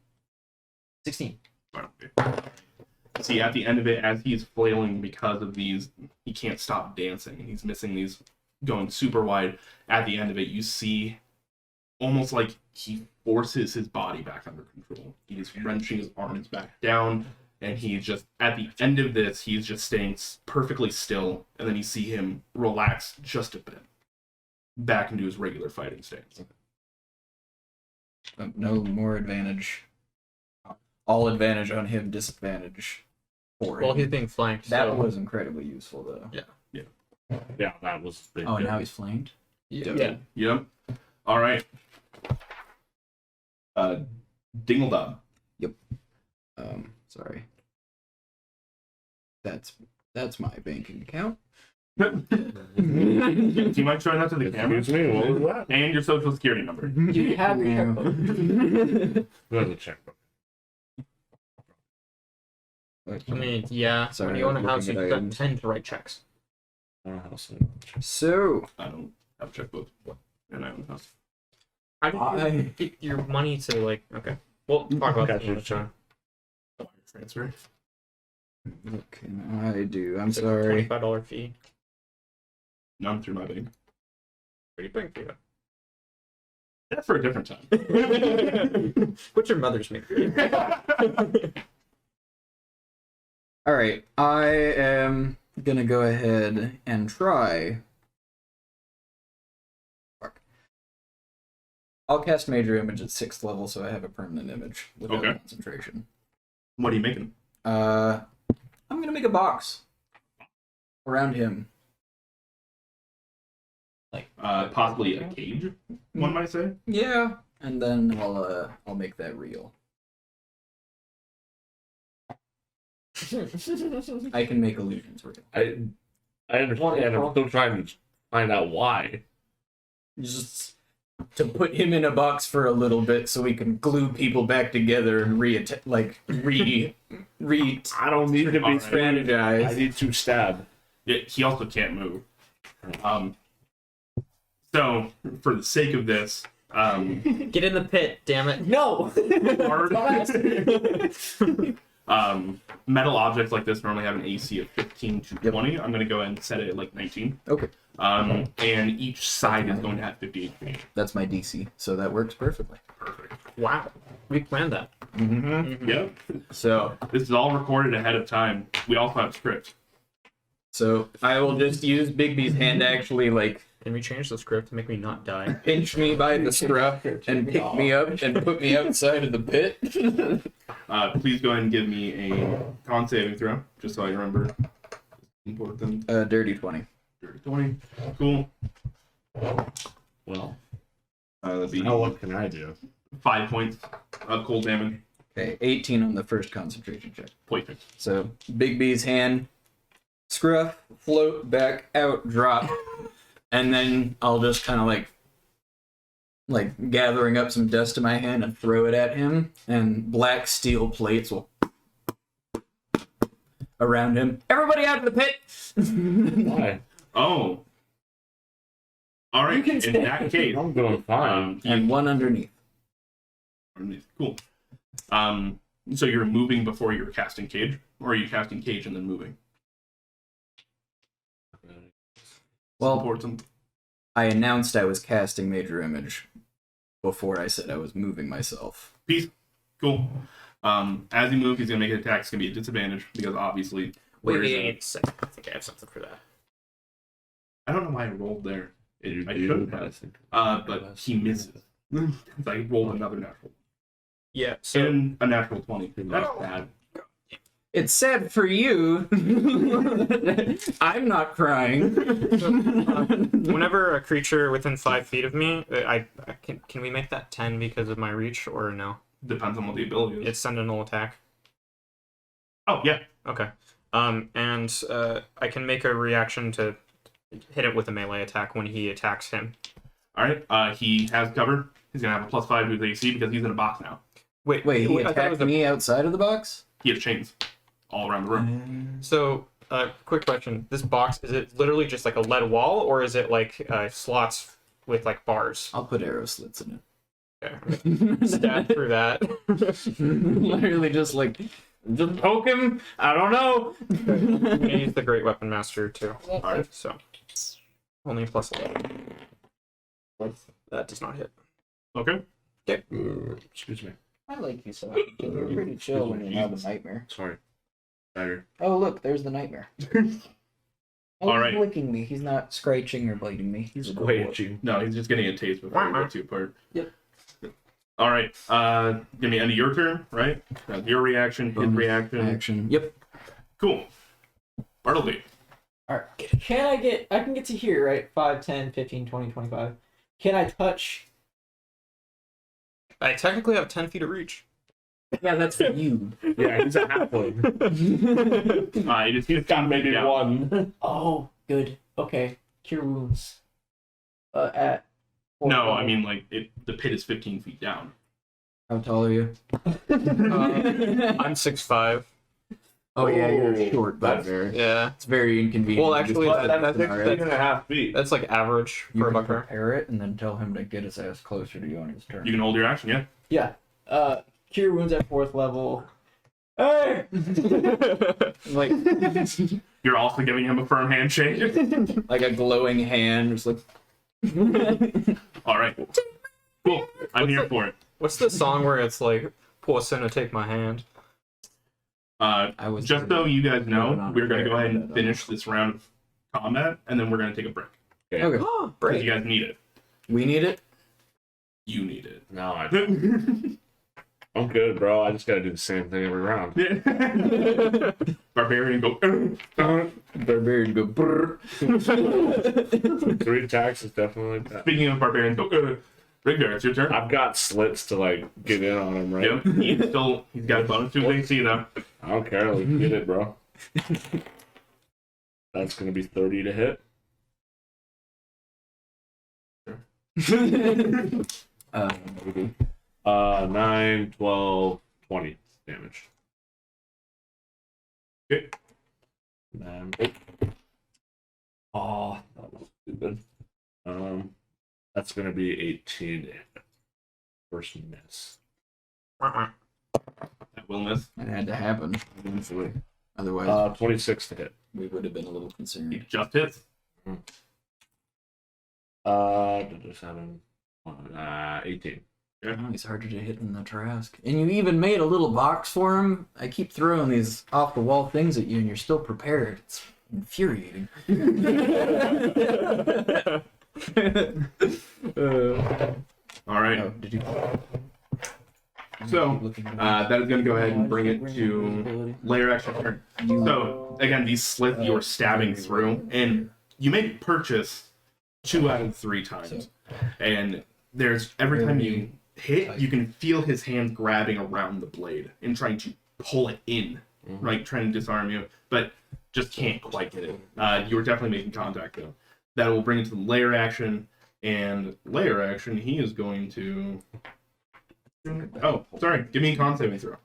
16. Okay. See, at the end of it, as he's flailing because of these, he can't stop dancing. He's missing these, going super wide. At the end of it, you see almost like he forces his body back under control. He's wrenching his arms back down, and he's just, at the end of this, he's just staying perfectly still, and then you see him relax just a bit. back into his regular fighting stance. No more advantage. All advantage on him, disadvantage for him. Well, he's being flanked. That so... was incredibly useful, though. Yeah, that was big. Oh, now he's flanked? Yeah. Yep. All right. Dingledub. Sorry. That's my banking account. Do you mind showing that to the camera? Excuse me, what was that? And your social security number. You have your checkbook. Who has a checkbook? I mean, yeah. Sorry, when you own a I'm house, looking you at don't items. tend to write checks. I don't know how to say it. So, I don't have a checkbook. And I own a house. How did you get your money to, like, okay. We'll talk about that Gotcha. another time. Transfer. what can I do? I'm sorry. $25 fee. None through my bank. Pretty big fee. That's for a different time. What's your mother's make? All right, I am gonna go ahead and try. Fuck. I'll cast Major Image at 6th level, so I have a permanent image without Okay. concentration. What are you making? I'm gonna make a box around him. Possibly a cage, one might say. Yeah, and then I'll make that real. I can make illusions real. I understand. I'm still trying to find out why. Just to put him in a box for a little bit so we can glue people back together and re I don't need to be Alright. strategize. I need to stab. Yeah, he also can't move. So, for the sake of this, Get in the pit, damn it. No! metal objects like this normally have an AC of 15 to 20. I'm going to go ahead and set it at like 19. Okay. And each side is going to have 50 HP. That's my DC, so that works perfectly. Perfect. Wow. We planned that. Mm-hmm. Yep. So This is all recorded ahead of time. We also have scripts. I will just use Bigby's hand to actually like Can we change the script to make me not die? pinch me by the scruff and pick me up and put me outside of the pit. Please go ahead and give me a con saving throw, just so I remember. Important. Dirty 20. Dirty 20. Cool. Well, That'd be now what can I do? 5 points of cold damage. Okay, 18 on the first concentration check. Poison. So Bigby's hand, scruff, float back out, drop, and then I'll just kind of like gathering up some dust in my hand and throw it at him, and black steel plates will around him. Everybody out of the pit! Why? Oh. All right. You can In stay. that case, I'm doing fine. And one underneath. Cool. So you're moving before you're casting cage, or are you casting cage and then moving? Well, Important. I announced I was casting Major Image before I said I was moving myself. Peace. Cool. As you move, he's gonna make an attack. It's gonna be a disadvantage because obviously. Wait, where's wait a second. I think I have something for that. I don't know why I rolled there. You I do, shouldn't I have. think. But he misses. I rolled another natural. Yeah, so And a natural 20. That's bad. It's sad for you. I'm not crying. whenever a creature within 5 feet of me, I can we make that 10 because of my reach or no? Depends on what the ability is. It's sentinel attack. Oh, yeah. Okay. And I can make a reaction to hit it with a melee attack when he attacks him. Alright. He has cover. He's gonna have a +5 to his AC because he's in a box now. Wait, he I thought it attacked was a- me outside of the box? He has chains all around the room. So, quick question. This box, is it literally just like a lead wall, or is it like slots with like bars? I'll put arrow slits in Okay. it. Stab through that. Literally just poke him. I don't know. I'm gonna use the Great Weapon Master too. Alright. So, only +11. That does not hit. Okay. Excuse me. I like you so. You're pretty chill when you're not a nightmare. Sorry. Better. Oh, look, there's the nightmare. All right. He's licking me. He's not scratching or biting me. He's a good boy. Squidging. No, he's just getting a taste before we get to part. Yep. All right. Gonna be end of your turn, right? Your reaction, his Bonus reaction. Action. Yep. Cool. Bartleby. Alright. I can get to here, right? 5, 10, 15, 20, 25. Can I touch? I technically have 10 feet of reach. Yeah, that's for you. Yeah, he's a halfling. He's got Maybe down. one. Oh, good. Okay. Cure wounds. At. fourth No, level. I mean like the pit is 15 feet down. How tall are you? I'm 6'5". Oh yeah, you're short, That's- bugbear. Yeah. It's very inconvenient. Well, You just actually, put that- it that's in our actually- 8.5 feet. That's like average You for a can bugbear. prepare it and then tell him to get his ass closer to you on his turn. You can hold your action, yeah. Yeah. Cure wounds at 4th level. Hey! Like You're also giving him a firm handshake. like a glowing hand, just like. All right. Cool. I'm here for it. What's the song where it's like, poor sinner, take my hand? I was Just so you guys know, Moving on we're going to to go ahead prayer. and finish this round of combat, and then we're going to take a break. Okay. Because Break. you guys need it. We need it. You need it. No, I'm good, bro. I just gotta do the same thing every round. Barbarian go. Barbarian go. Brr. 3 attacks is definitely like that. Speaking of barbarian, go. Rigger, it's your turn. I've got slits to like get in on him, right? Yep. He's got a bonus to his AC though. I don't care. Let's get it, bro. That's gonna be 30 to hit. Maybe. 9, 12, 20 damage. Okay. Man. Oh, that was stupid. That's gonna be 18 to hit. First miss. That will miss. It had to happen eventually. Otherwise, 26 to hit. we would have been a little He concerned. just hits. 7, 18. Oh, he's harder to hit than the Trask. And you even made a little box for him. I keep throwing these off the wall things at you, and you're still prepared. It's infuriating. All right. Oh, did you? So, that is going to go ahead and bring it to layer action turn. So, again, these slits you're stabbing through, and you may purchase 2 out of 3 times. And there's every time you hit, you can feel his hand grabbing around the blade and trying to pull it in, right? Trying to disarm you, but just can't quite get it. You were definitely making contact though. That will bring it to the layer action, and layer action, he is going to. Oh, sorry. Give me a con saving throw.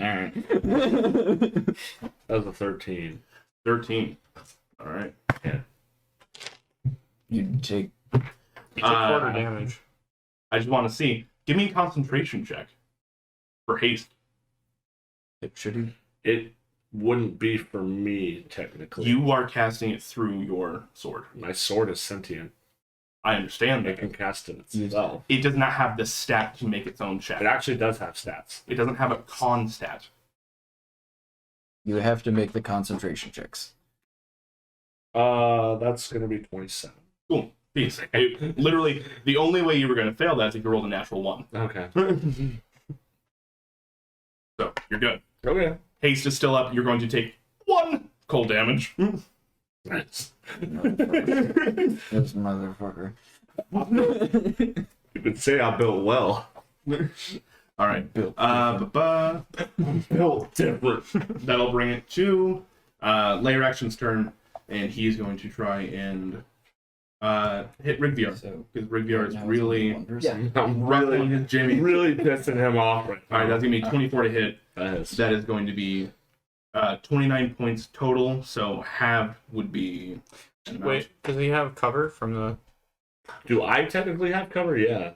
Alright. That was a 13. 13. All right. You take. You took quarter damage. I just want to see. Give me a concentration check for haste. Should he? It wouldn't be for me, technically. You are casting it through your sword. My sword is sentient. I understand It that. can cast it itself. It does not have the stat to make its own It check. actually does have stats. It doesn't have a con stat. You have to make the concentration checks. That's gonna be 27. Cool. Peace. Literally, the only way you were going to fail that is if you rolled a natural 1. Okay. So, you're good. Okay. Haste is still up. You're going to take 1 cold damage. Nice. This motherfucker. You could say I built well. All right. Built Built different. That'll bring it to layer action's turn, and he's going to try and hit Rigviar. So, Because Rigviar is now it's really wonders. Yeah. I'm ruffling his Jimmy. really pissing him off right now. All right, that's going to be 24 to hit. That is. That is going to be 29 points total, so half would be... an amount. Wait, does he have cover from the... Do I technically have cover? Yeah.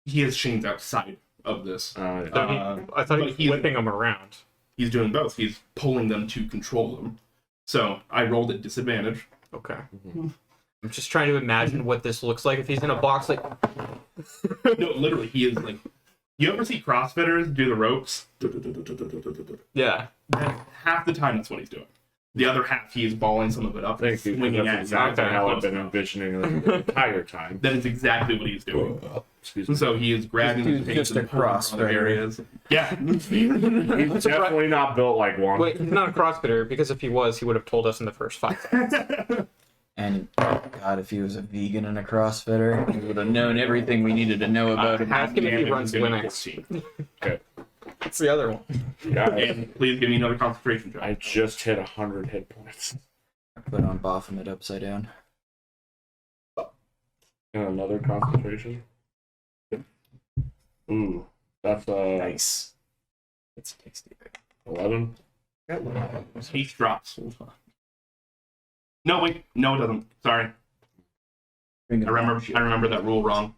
He has chains outside of this. So Uh, I thought he but was whipping him around. He's doing both. He's pulling them to control them. So I rolled at disadvantage. Okay. Mhm. I'm just trying to imagine what this looks like if he's in a box like... No, literally, he is like You ever see CrossFitters do the ropes? Yeah. Half the time, that's what he's doing. The other half, he is balling some of it up and Thank you. swinging at That's you. exactly how I've Close been enough. envisioning it the entire time. That is exactly what he's doing. Excuse And me. so he is grabbing This his dude's face just and a pulling from other CrossFitter. areas. Yeah. He's definitely not built like one. Wait, he's not a CrossFitter because if he was, he would have told us in the first 5 seconds. And God, if he was a vegan and a CrossFitter, he would have known everything we needed to know about him. Ask him if he damage runs is gonna be Linux. 14. Okay. That's the other one. Yeah, And please give me another concentration check. I just hit 100 hit points. Put on Baphomet upside down. And another concentration. Ooh, that's Nice. It's tasty. 11. He drops. No, wait. No, it doesn't. Sorry. I remember that rule wrong.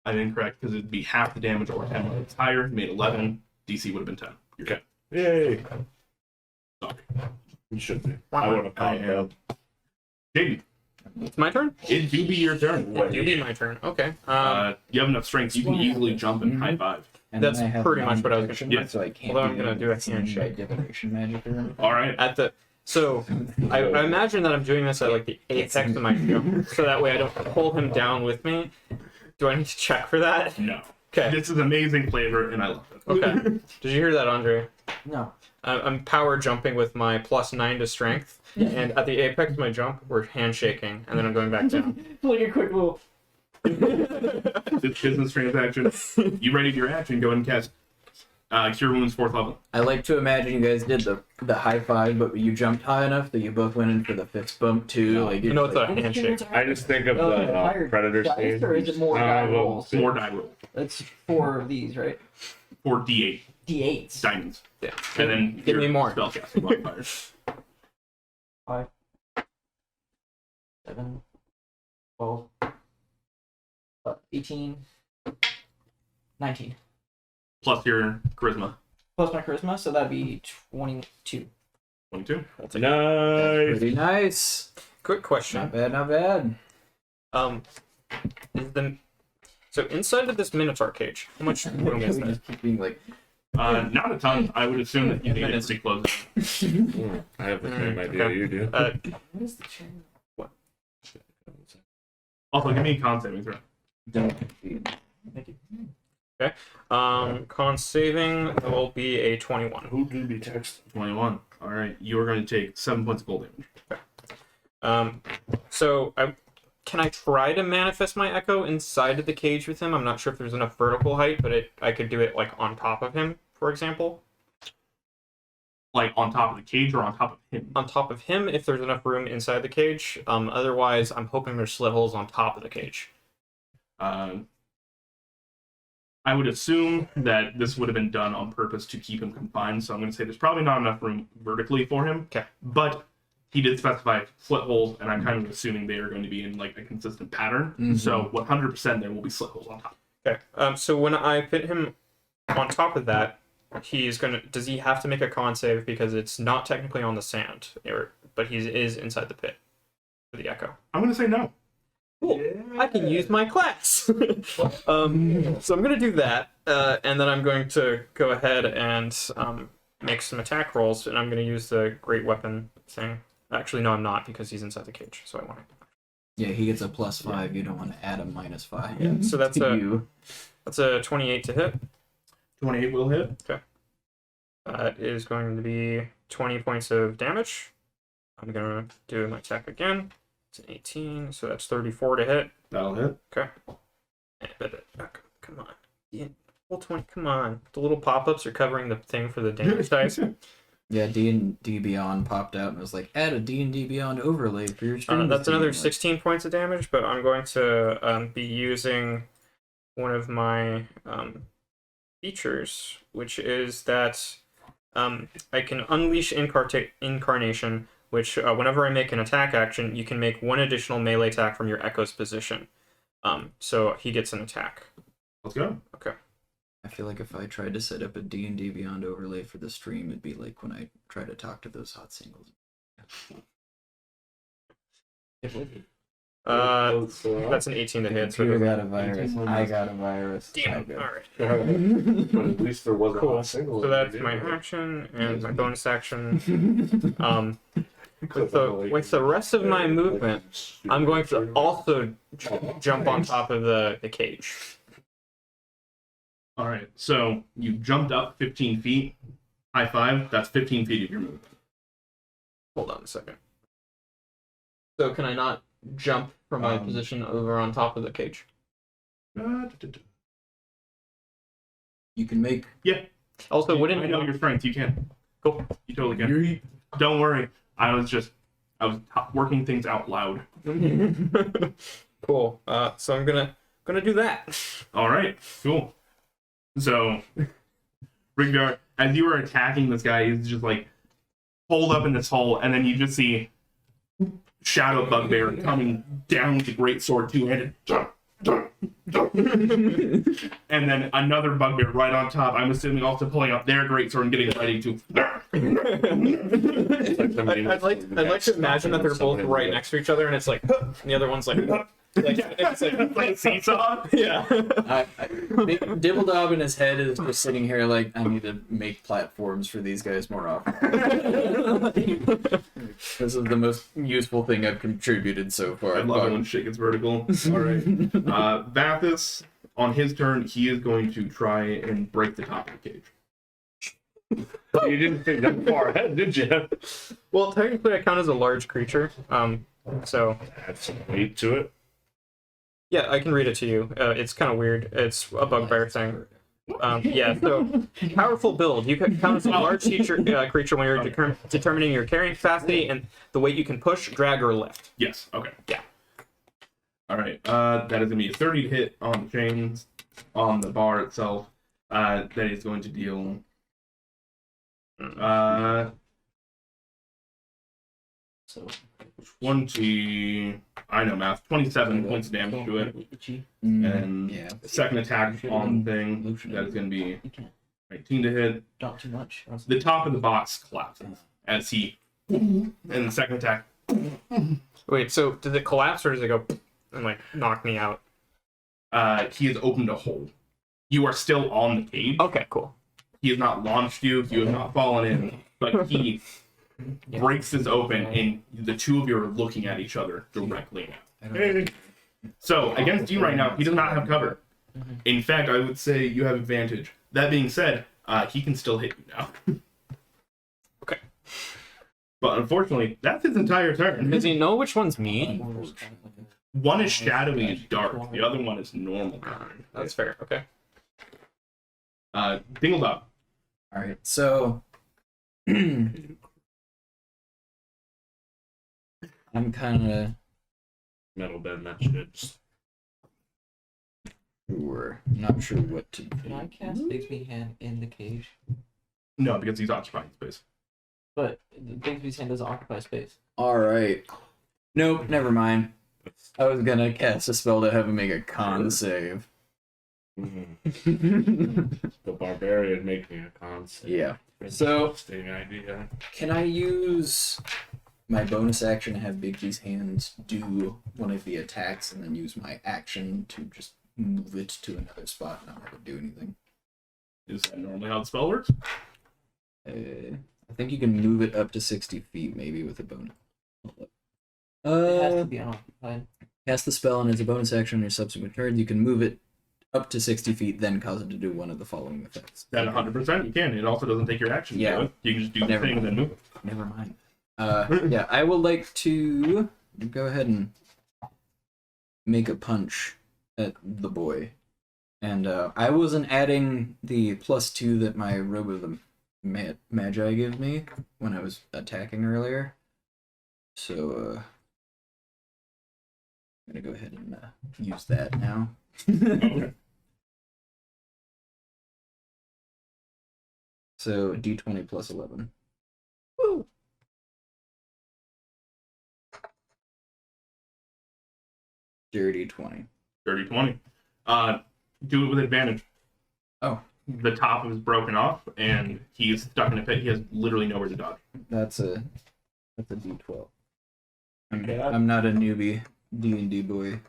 I did incorrect because it'd be half the damage or 10 when it's higher. He made 11. DC would have been 10. You're good. Yay! Sorry. You should be. I would have I popped am. up. Jaden, It's my turn? it do be your turn. It do be my turn. Okay. You have enough strength. You can easily jump and high five. And That's then I have pretty much what I was non-protection, gonna- so I can't. Although I'm do gonna do a anything handshake. by divination magic or anything. All right. At the so I imagine that I'm doing this at like the apex of my jump, so that way I don't pull him down with me. Do I need to check for that? No. Okay. This is amazing flavor, and I love it. Okay. Did you hear that, Andre? No. I'm power jumping with my +9 to strength, and at the apex of my jump, we're handshaking, and then I'm going back down. Like a quick little. This business transaction. You ready to your action? Go ahead and cast Cure Wounds 4th level. I like to imagine you guys did the high five, but you jumped high enough that you both went in for the fist bump too. Like You know it's like, a handshake. I just think of Oh, the higher Predator dice, stage. or is it more die rolls? More die roll. That's 4 of these, right? 4 D8 D8s. diamonds. Yeah. And then Give me your more. spellcasting modifiers. 5, 7, 12, 18, 19. Plus your charisma. Plus my charisma, so that'd be 22. 22. Nice. pretty nice. Quick question. Not bad, not bad. Is the so inside of this Minotaur cage, how much room is We there? just keep being like, Not a ton. I would assume that you need it pretty close. I have the same idea okay. you do. What is the chain? Also, give me a con saving throw. don't. Con saving will be a 21. Who do be text? 21. All right. You are going to take 7 points of cold damage. So can I try to manifest my echo inside of the cage with him? I'm not sure if there's enough vertical height, but I could do it like on top of him, for example. Like on top of the cage or on top of him? On top of him, if there's enough room inside the cage. Otherwise, I'm hoping there's slit holes on top of the cage. I would assume that this would have been done on purpose to keep him confined, so I'm going to say there's probably not enough room vertically for him. Okay. But he did specify slit holes, and I'm kind of assuming they are going to be in like a consistent pattern. Mhm. So 100% there will be slit holes on top. Okay. So when I fit him on top of that, does he have to make a con save because it's not technically on the sand, but he is inside the pit for the echo? I'm going to say no. Cool. I can use my class. So I'm going to do that, and then I'm going to go ahead and make some attack rolls, and I'm going to use the great weapon thing. Actually, no, I'm not, because he's inside the cage, so I want to. Yeah, he gets a +5. You don't want to add a -5. Yeah, so that's to a you. 28 to hit. 28 will hit. That is going to be 20 points of damage. I'm going to do my attack again. It's an 18, so that's 34 to hit. That'll hit. Come on. Yeah, full 20, come on. The little pop-ups are covering the thing for the damage dice. Yeah, D&D Beyond popped out and was like, add a D&D Beyond overlay for your stream. That's another Like, 16 points of damage, but I'm going to be using one of my features, which is that I can unleash Incarnation, which whenever I make an attack action, you can make one additional melee attack from your Echo's position. So he gets an attack. Let's go. I feel like if I tried to set up a D&D Beyond overlay for the stream, it'd be like when I try to talk to those hot singles. That's an 18 to hit. So You it got a virus. I got a virus. Damn. Okay. All right. But at least there wasn't Cool. a single. So that's my action and my bonus action. With the rest of my movement, I'm going to also jump on top of the cage. All right, so you jumped up 15 feet. High five. That's 15 feet of your movement. Hold on a second. So can I not jump from my position over on top of the cage? You can make. Also, I wouldn't know your strength. You can. Cool. You totally can. Don't worry. I was working things out loud. Cool. So I'm gonna do that. All right, cool. So, Rigdar, as you were attacking this guy, he's just like pulled up in this hole, and then you just see Shadow Bugbear coming down with the great sword, two-handed, and then another Bugbear right on top. I'm assuming also pulling out their great sword and getting ready to. I'd like to imagine that they're both right next to each other, and it's like, and the other one's like, it's like a seesaw. yeah. Dibbledob in his head is just sitting here like, I need to make platforms for these guys more often. This is the most useful thing I've contributed so far. I love it when shit gets vertical. All right. Vathis, on his turn, he is going to try and break the top of the cage. You didn't think that far ahead, did you? Well, technically, I count as a large creature. So Add some weight to it. yeah, I can read it to you. It's kind of weird. It's a bugbear thing. Yeah, so powerful build. You can count as a large creature when you're determining your carrying capacity and the weight you can push, drag, or lift. Yes. Okay. Yeah. All right. That is going to be a 30 to hit on the chains, on the bar itself. That is going to deal. 20. I know math. 27 points of damage to it. And Yeah. second attack on the thing. That is going to be 19 to hit. Not too much. The top of the box collapses as he. And the second attack. Wait, so does it collapse or does it go and like knock me out? He has opened a hole. You are still on the cage. Okay, cool. He has not launched you. You have not fallen in. But he breaks this open, and the two of you are looking at each other directly now. So, against you right now, he does not have cover. In fact, I would say you have advantage. That being said, he can still hit you now. Okay. But unfortunately, that's his entire turn. Does he know which one's me? One is shadowy and dark. The other one is normal. That's fair. Okay. Dingledop. All right, so I'm kind of Metal bend that shit. not sure what to Can I do. cast Bigsby Hand in the cage? No, because he's occupying space. But Bigsby's Hand doesn't occupy space. All right, nope, never mind. I was gonna cast a spell to have him make a con save. The barbarian making a concept. Yeah. So- Interesting idea. Can I use my bonus action to have Bigby's hands do one of the attacks, and then use my action to just move it to another spot and not have it do anything? Is that normally how the spell works? I think you can move it up to 60 feet, maybe with a bonus. It has to Uh, be unoccupied. cast the spell, and as a bonus action on your subsequent turn, you can move it up to 60 feet, then cause it to do one of the following effects. That 100% you can. It also doesn't take your action to Yeah. do it. You can just do the Never thing and then move. Never mind. Yeah, I would like to go ahead and make a punch at the boy. And I wasn't adding the +2 that my Robe of the Magi gives me when I was attacking earlier. So I'm going to go ahead and use that now. Okay. So D20 plus 11. Dirty 20. Dirty 20. Do it with advantage. Oh. The top is broken off, and he's stuck in a pit. He has literally nowhere to dodge. That's a D12. Okay. I'm not a newbie D&D boy.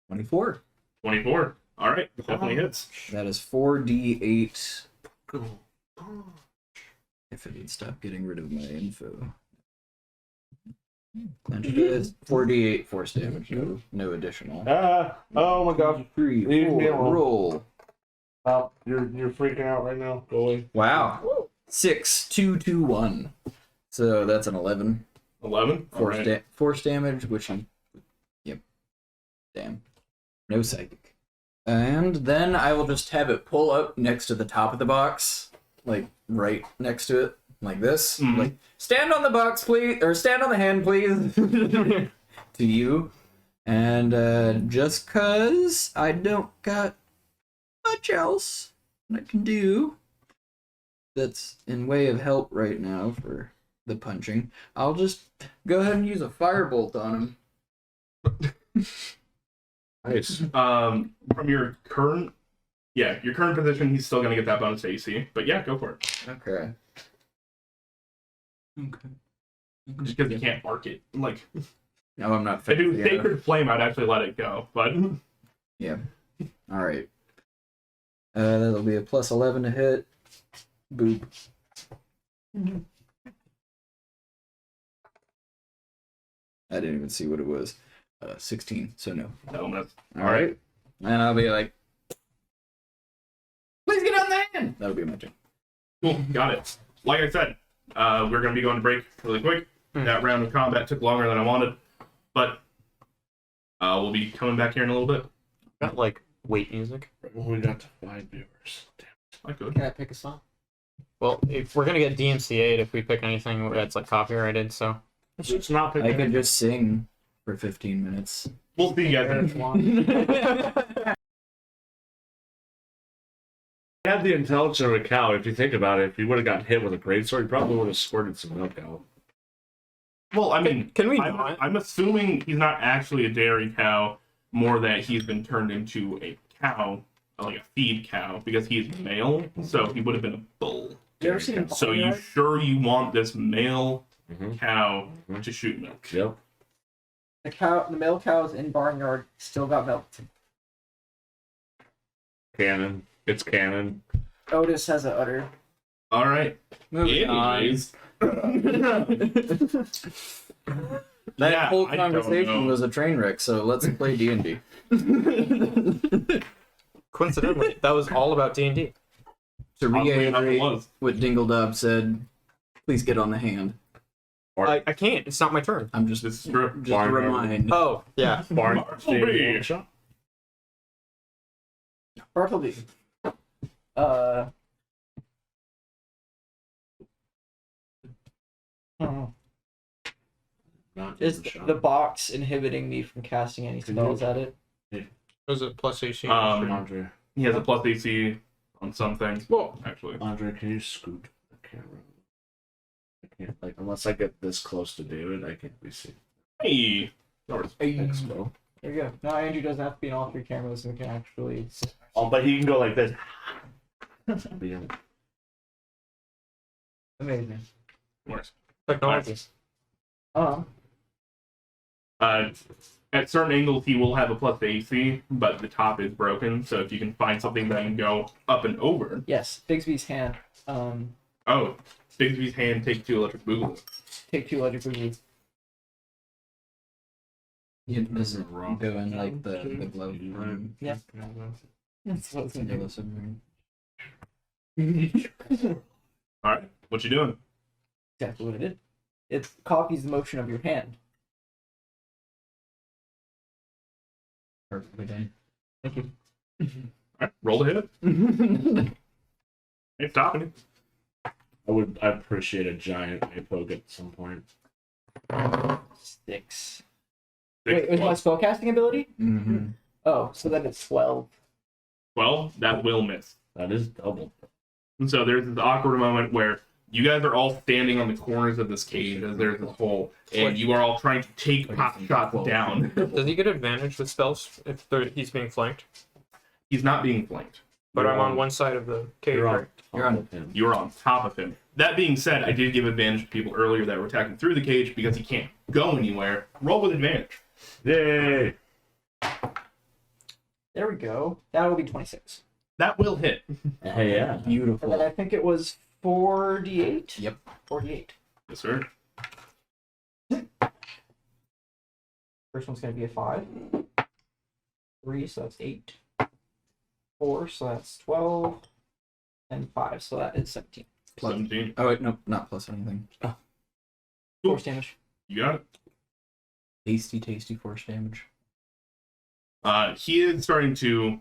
24. 24. All right, definitely hits. That is 4d8. If it would stop getting rid of my info. Clenched it. 4d8 force damage. No additional. Oh my gosh. 3, Leave me 4, alone. roll. Stop. You're freaking out right now. Go away. Wow. 6, 2, 2, 1. So that's an 11. 11. All Force, right. force damage, which I'm. Yep. Damn. No psychic. And then I will just have it pull up next to the top of the box. Like, right next to it. Like this. Mhm. Like, stand on the box, please. Or stand on the hand, please. To you. And just cause I don't got much else I can do that's in way of help right now for the punching, I'll just go ahead and use a firebolt on him. Nice. From your current position, he's still gonna get that bonus to AC. But yeah, go for it. Okay. Okay. Just because you can't mark it. Like, No, I'm not. if it was yeah. Sacred Flame, I'd actually let it go. But Yeah. All right. That'll be a plus 11 to hit. Boop. I didn't even see what it was. 16. So no. no, that's All right. And I'll be like, please get on the hand. That'll be my turn. cool. Got it. Like I said, we're gonna be going to break really quick. That round of combat took longer than I wanted, but we'll be coming back here in a little bit. Got like wait music. We got to 5 viewers. I could. Can I pick a song? Well, if we're gonna get DMCA'd if we pick anything that's like copyrighted, so It's not I picking. could just sing for 15 minutes. We'll see you guys. He had the intelligence of a cow. If you think about it, if he would have gotten hit with a greatsword, he probably would have squirted some milk out. Well, I mean, can we I'm, not? I'm assuming he's not actually a dairy cow, more that he's been turned into a cow, like a feed cow, because he's male, so he would have been a bull. You ever seen So you Barnyard? sure you want this male Mhm. cow to shoot milk? Yep. The male cows in Barnyard still got milk. Canon. It's canon. Otis has a udder. All right. Moving on. Anyways. That Yeah, whole I don't conversation know. was a train wreck, so let's play D&D. Coincidentally, that was all about D&D. To Oddly enough, it reiterate was. what Dingledob said, please get on the hand. I can't. It's not my turn. I'm just This is true. to Barnyard. remind. Oh, yeah. Bartleby. Bartleby. Not Is in the shop. the box inhibiting me from casting any spells at it? Was it plus AC? Andre, He has a plus AC on some things. Well, actually. Andre, can you scoot the camera? I can't, like, unless I get this close to David, I can't be seen. Hey. Expo. There you go. Now Andrew doesn't have to be in all three cameras, so we can actually. Oh, but he can go like this. Be in- Amazing. Worse. Technology. At certain angles, he will have a plus AC, but the top is broken. So if you can find something that can go up and over. Yes, Bigsby's hand. Oh, Bigsby's hand takes 2 electric boogaloo. Take 2 electric boogaloo. You doesn't go in like the glove room. Yeah. That's what it's gonna Yellow do. submarine. All right, what you doing? Exactly what it did. It copies the motion of your hand. Perfectly done. Thank you. All right, roll to hit it. Ain't stopping it. I appreciate a giant poke at some point. 6. 6 Wait, was my plus spellcasting ability? Mm-hmm. Oh, so then it's 12. 12. That will miss. That is double. And so there's this awkward moment where you guys are all standing on the corners of this cage as there's this hole, and you are all trying to take pot shots down. Does he get advantage with spells if he's being flanked? He's not being flanked. But You're I'm on on- one side of the cage, You're right? on top You're on- of him. You're on top of him. That being said, I did give advantage to people earlier that were attacking through the cage because he can't go anywhere. Roll with advantage. Yay! There we go. That will be 26. That will hit. Hey, yeah. And then Beautiful. I think it was 4d8? Yep. 4d8. Yes, sir. First one's going to be a 5. 3, so that's 8. 4, so that's 12. And 5, so that is 17. 17. Oh wait, no, not plus anything. Force damage. You got it. Tasty force damage. He is starting to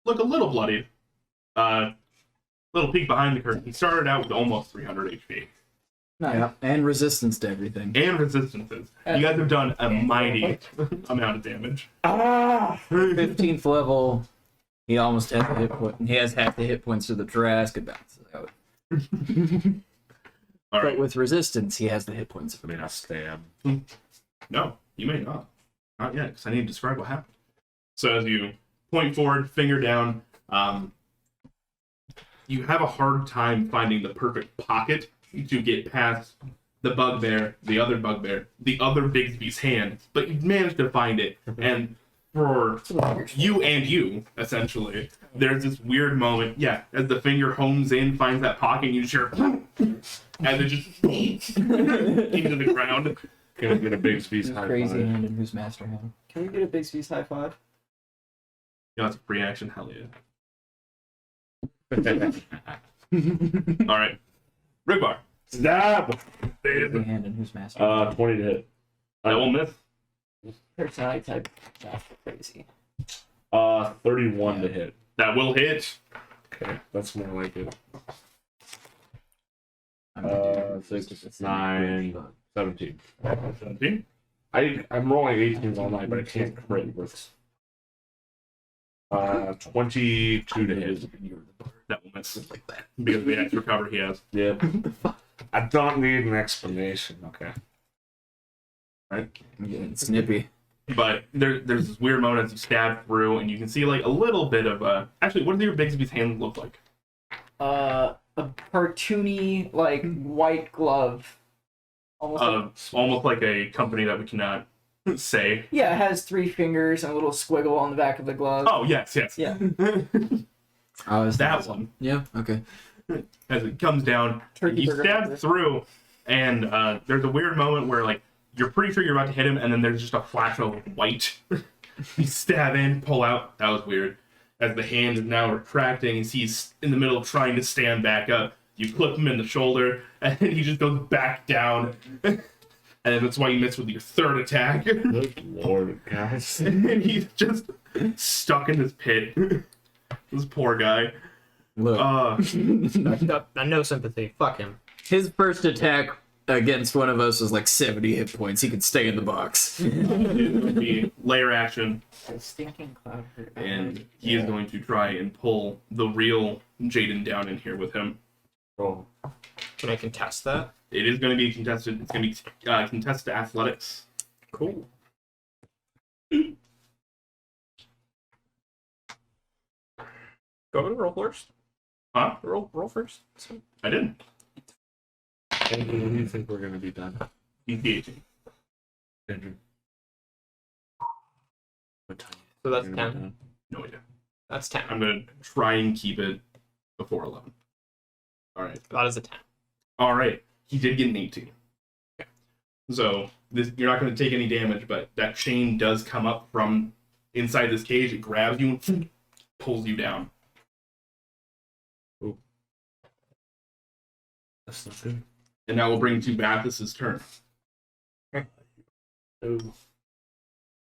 look a little bloodied. Little peek behind the curtain. He started out with almost 300 HP. Yeah, and resistance to everything. And resistances. You guys have done a mighty amount of damage. 15th level. He almost has the hit point. He has half the hit points to the Trask. It balances out. All But right. with resistance, he has the hit points of I mean, I stab. No, you may not. Not yet, because I need to describe what happened. So as you point forward, finger down, you have a hard time finding the perfect pocket to get past the bugbear, the other Bigsby's hand, but you managed to find it. And for you and you, essentially, there's this weird moment, as the finger homes in, finds that pocket, and you just hear, and it just into the ground. Gonna get a big piece Who's high crazy five. hand and who's master hand. Can we get a Bixby's high 5? You know, it's a free action, hell yeah. All right. Rigbar. Stab! Crazy hand and who's master hand. 20 to hit. That will miss. Personality type. That's crazy. 31 to hit. That will hit. Okay, that's more like it. I'm gonna do 6, 9, 17. 17. I'm rolling 18s all night, but I can't crit with 22 to hit. That will miss. Because of the extra cover he has. Yep. I don't need an explanation. Okay. Right? I'm getting snippy. But there's this weird moment as you stab through, and you can see like a little bit of actually, what do your Bigsby's hands look like? A cartoony, like, white glove. Almost like a company that we cannot say. Yeah, it has 3 fingers and a little squiggle on the back of the glove. Oh yes. Yeah. Oh, is That one. Yeah, okay. As it comes down, Turkey you burger stab burger. through, and there's a weird moment where like you're pretty sure you're about to hit him, and then there's just a flash of white. You stab in, pull out. That was weird. As the hand is now retracting, and he's in the middle of trying to stand back up. You clip him in the shoulder, and he just goes back down. And that's why you miss with your third attack. Good lord, guys. And he's just stuck in this pit. This poor guy. Look, No sympathy. Fuck him. his first attack against one of us was like 70 hit points. He could stay in the box. It would be layer action, A stinking cloud hurt. and he is going to try and pull the real Jaden down in here with him. Oh, Can I contest that? It is going to be contested. It's going to be contested athletics. Cool. Go and roll first. Huh? Roll first. I didn't. Andrew, when do you think we're gonna be done? He's the 18. Andrew. What time? So that's We're gonna be 10. done? No idea. That's 10. I'm going to try and keep it before 11. All right. That is a 10. All right. He did get an 18. Okay. So this, you're not going to take any damage, but that chain does come up from inside this cage. It grabs you and pulls you down. That's not good. And now we'll bring to Vathis' turn. Oh.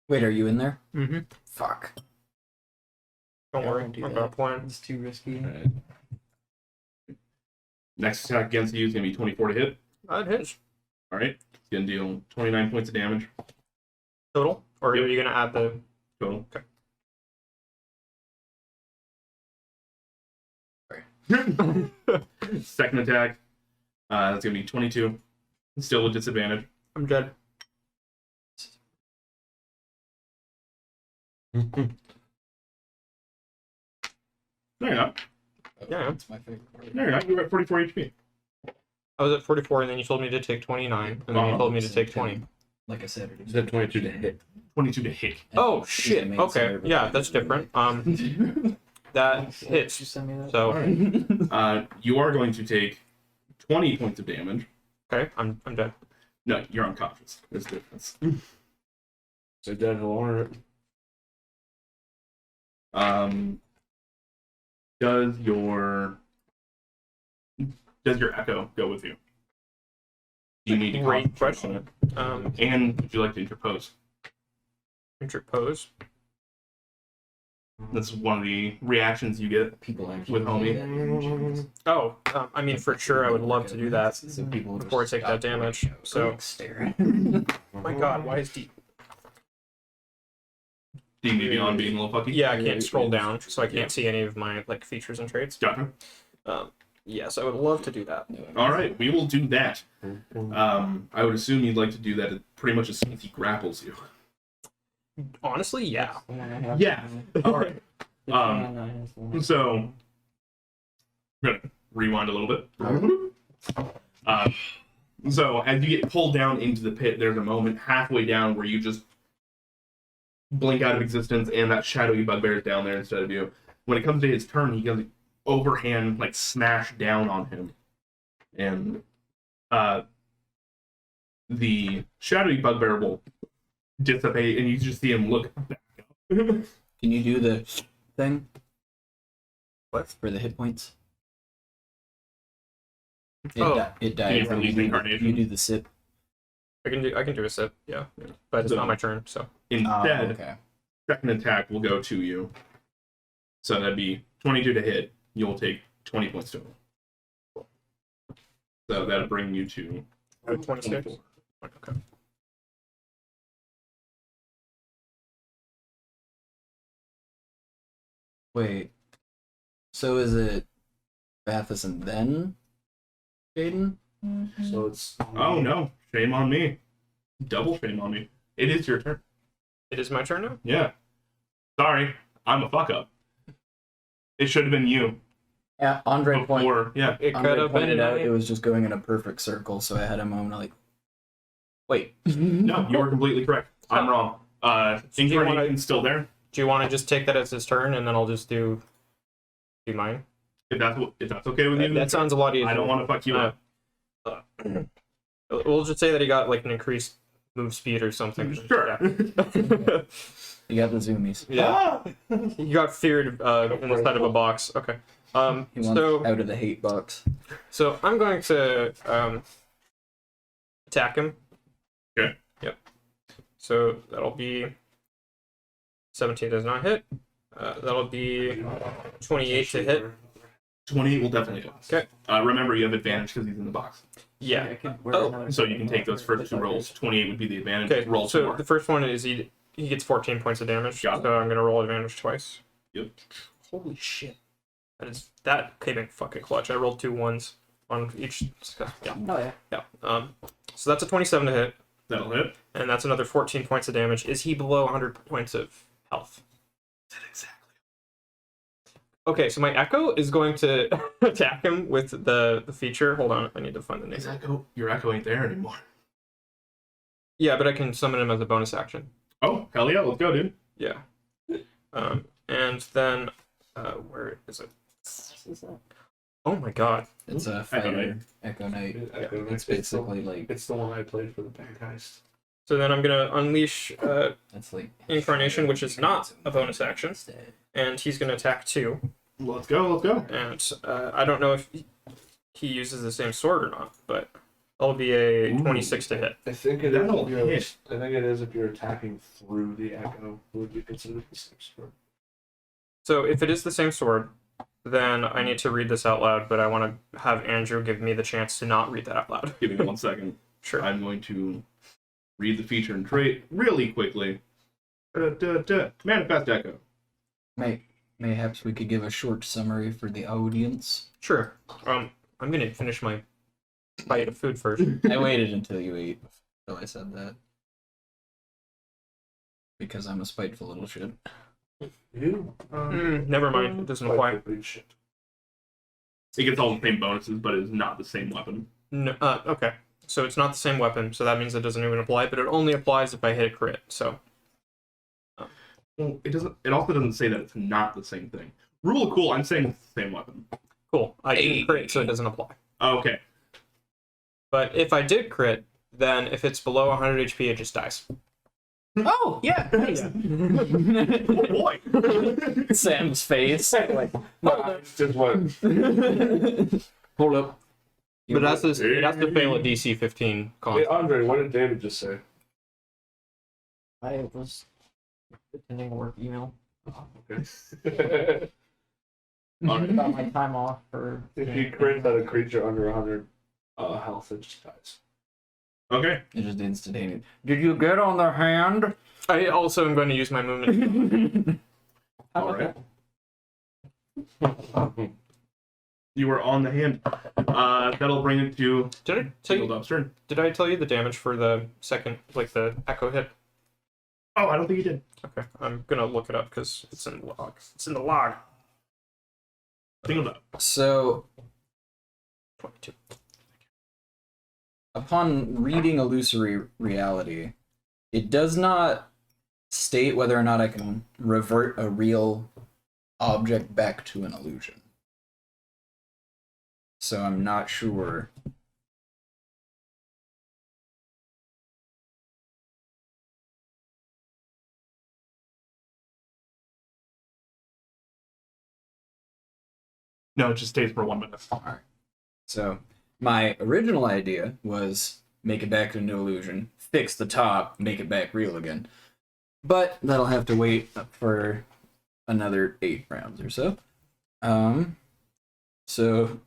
Wait, are you in there? Mm-hmm. Fuck. Don't Yeah, I worry. won't do I've that. got a plan. It's too risky. Alright. Next attack against you is going to be 24 to hit. That hits. All right. It's going to deal 29 points of damage Total? Or Yep. are you going to add the... total. Second attack. That's going to be 22. Still with disadvantage. I'm dead. No, you're not. Yeah. That's my favorite part. No, you're not. You're at 44 HP. I was at 44, and then you told me to take 29, and then you told me to take 20. Like I said, You said 22 to hit. 22 to hit. Oh He's shit. the main Okay. server. Yeah, that's different. That Did you hits. send me that? So You are going to take 20 points of damage. okay, I'm dead. No, you're unconscious. There's a difference. So dead or Does your echo go with you? Do you need to Great concentrate question. on it? And would you like to interpose? Interpose. That's one of the reactions you get. people actually With homie. Oh, I mean, for sure, I would love to do that So people before I just take that stop damage. watching. So, Stare. oh my god, why is D? D&D Beyond being a little fucky? Yeah, I can't scroll down, so I can't see any of my like features and traits. Gotcha. Yes, I would love to do that. All right, we will do that. I would assume you'd like to do that pretty much as soon as he grapples you. Honestly, yeah. Yeah. All right. The 29 is the one. So, I'm gonna rewind a little bit. So as you get pulled down into the pit, there's a moment halfway down where you just blink out of existence, and that shadowy bugbear is down there instead of you. When it comes to his turn, he goes overhand, like smash down on him, and the shadowy bugbear will dissipate, and you just see him look back up. Can you do the thing? What? For the hit points? Oh. It dies. you release You do- incarnation? You do the sip. I can do a sip, yeah. But it's not my turn, so. Instead, okay. second attack will go to you. So that'd be 22 to hit. You'll take 20 points total. So that'll bring you to 26. 24. Okay. Wait. So is it Vathis and then Jaden? So it's. Oh no, shame on me. Double shame on me. It is your turn. It is my turn now? Yeah. Sorry, I'm a fuck up. It should have been you. Yeah, Andre pointed. Before, yeah. It could Andre have been. pointed out it was just going in a perfect circle, so I had a moment like, wait. No, you were completely correct. I'm wrong. Do you wanna- Incarnation's still there. Do you want to just take that as his turn, and then I'll just do mine? If that's okay with you. That sounds a lot easier. I don't want to fuck you up. We'll just say that he got like an increased move speed or something. Sure. Yeah. You got the zoomies. Yeah. He got feared in the side of a box. Okay. He wants So out of the hate box. I'm going to attack him. Okay. Yep. So that'll be 17 does not hit. That'll be 28 to hit. 28 will definitely hit. Okay. Remember, you have advantage because he's in the box. Yeah. Oh, So you can take those first two rolls. 28 would be the advantage. Okay. Roll So 4. the first one is he gets 14 points of damage. Got it. So I'm gonna roll advantage twice. Yep. Holy shit. That came in fucking clutch. I rolled 2 1s on each. Yeah. Oh yeah. Yeah. So that's a 27 to hit, That'll hit. and that's another 14 points of damage. Is he below 100 points of health? Exactly. Okay, so my echo is going to attack him with the feature. Hold on, I need to find the name. Is echo? Your echo ain't there anymore. Yeah, but I can summon him as a bonus action. Oh, hell yeah. Let's go, dude. Yeah. And then where is it? Oh my god. It's a Echo fighter. Knight. Echo Knight. Echo It's basically like It's the one I played for the Bank Heist. So then I'm gonna unleash it's like Incarnation, which is not a bonus action, and he's gonna attack 2. Let's go. Let's go. And I don't know if he uses the same sword or not, but that'll be a Ooh. 26 to hit. I think it is. That'll If you're, hit. I think it is if you're attacking through the echo. Would you consider the same sword? So if it is the same sword, then I need to read this out loud, but I want to have Andrew give me the chance to not read that out loud. Give me 1 second. Sure. I'm going to read the feature and trait really quickly. Manifest echo. mayhaps we could give a short summary for the audience. Sure. I'm gonna finish my bite of food first. I waited until you ate until I said that. Because I'm a spiteful little shit. You? Never mind. It doesn't apply. Big shit. It gets all the same bonuses, but it's not the same weapon. No, okay. So it's not the same weapon, so that means it doesn't even apply, but it only applies if I hit a crit, so. Well, it doesn't. It also doesn't say that it's not the same thing. Rule of cool. I'm saying it's the same weapon. Cool. I didn't crit, so it doesn't apply. Okay. But if I did crit, then if it's below 100 HP, it just dies. Oh, yeah. Nice. Oh boy. Sam's face. Like, It's just what. hold up. But it has to fail a DC 15 con. Hey, Andre, what did David just say? I was attending a work email Okay. Alright. about my time off for. If you crit at a creature under 100 health, it just dies. Okay. It just instantaneous. Did you get on the hand? I also am going to use my movement. How All about right. You were on the hand. That'll bring it to Did I tell Single you? Dub's turn. Did I tell you the damage for the second, like the echo hit? Oh, I don't think you did. Okay, I'm gonna look it up because it's in the log. It's in the log. Single Dub. So, 22. upon reading Illusory Reality, it does not state whether or not I can revert a real object back to an illusion. So I'm not sure. No, it just stays for 1 minute. So my original idea was make it back into illusion, fix the top, make it back real again. But that'll have to wait for another 8 rounds or so. So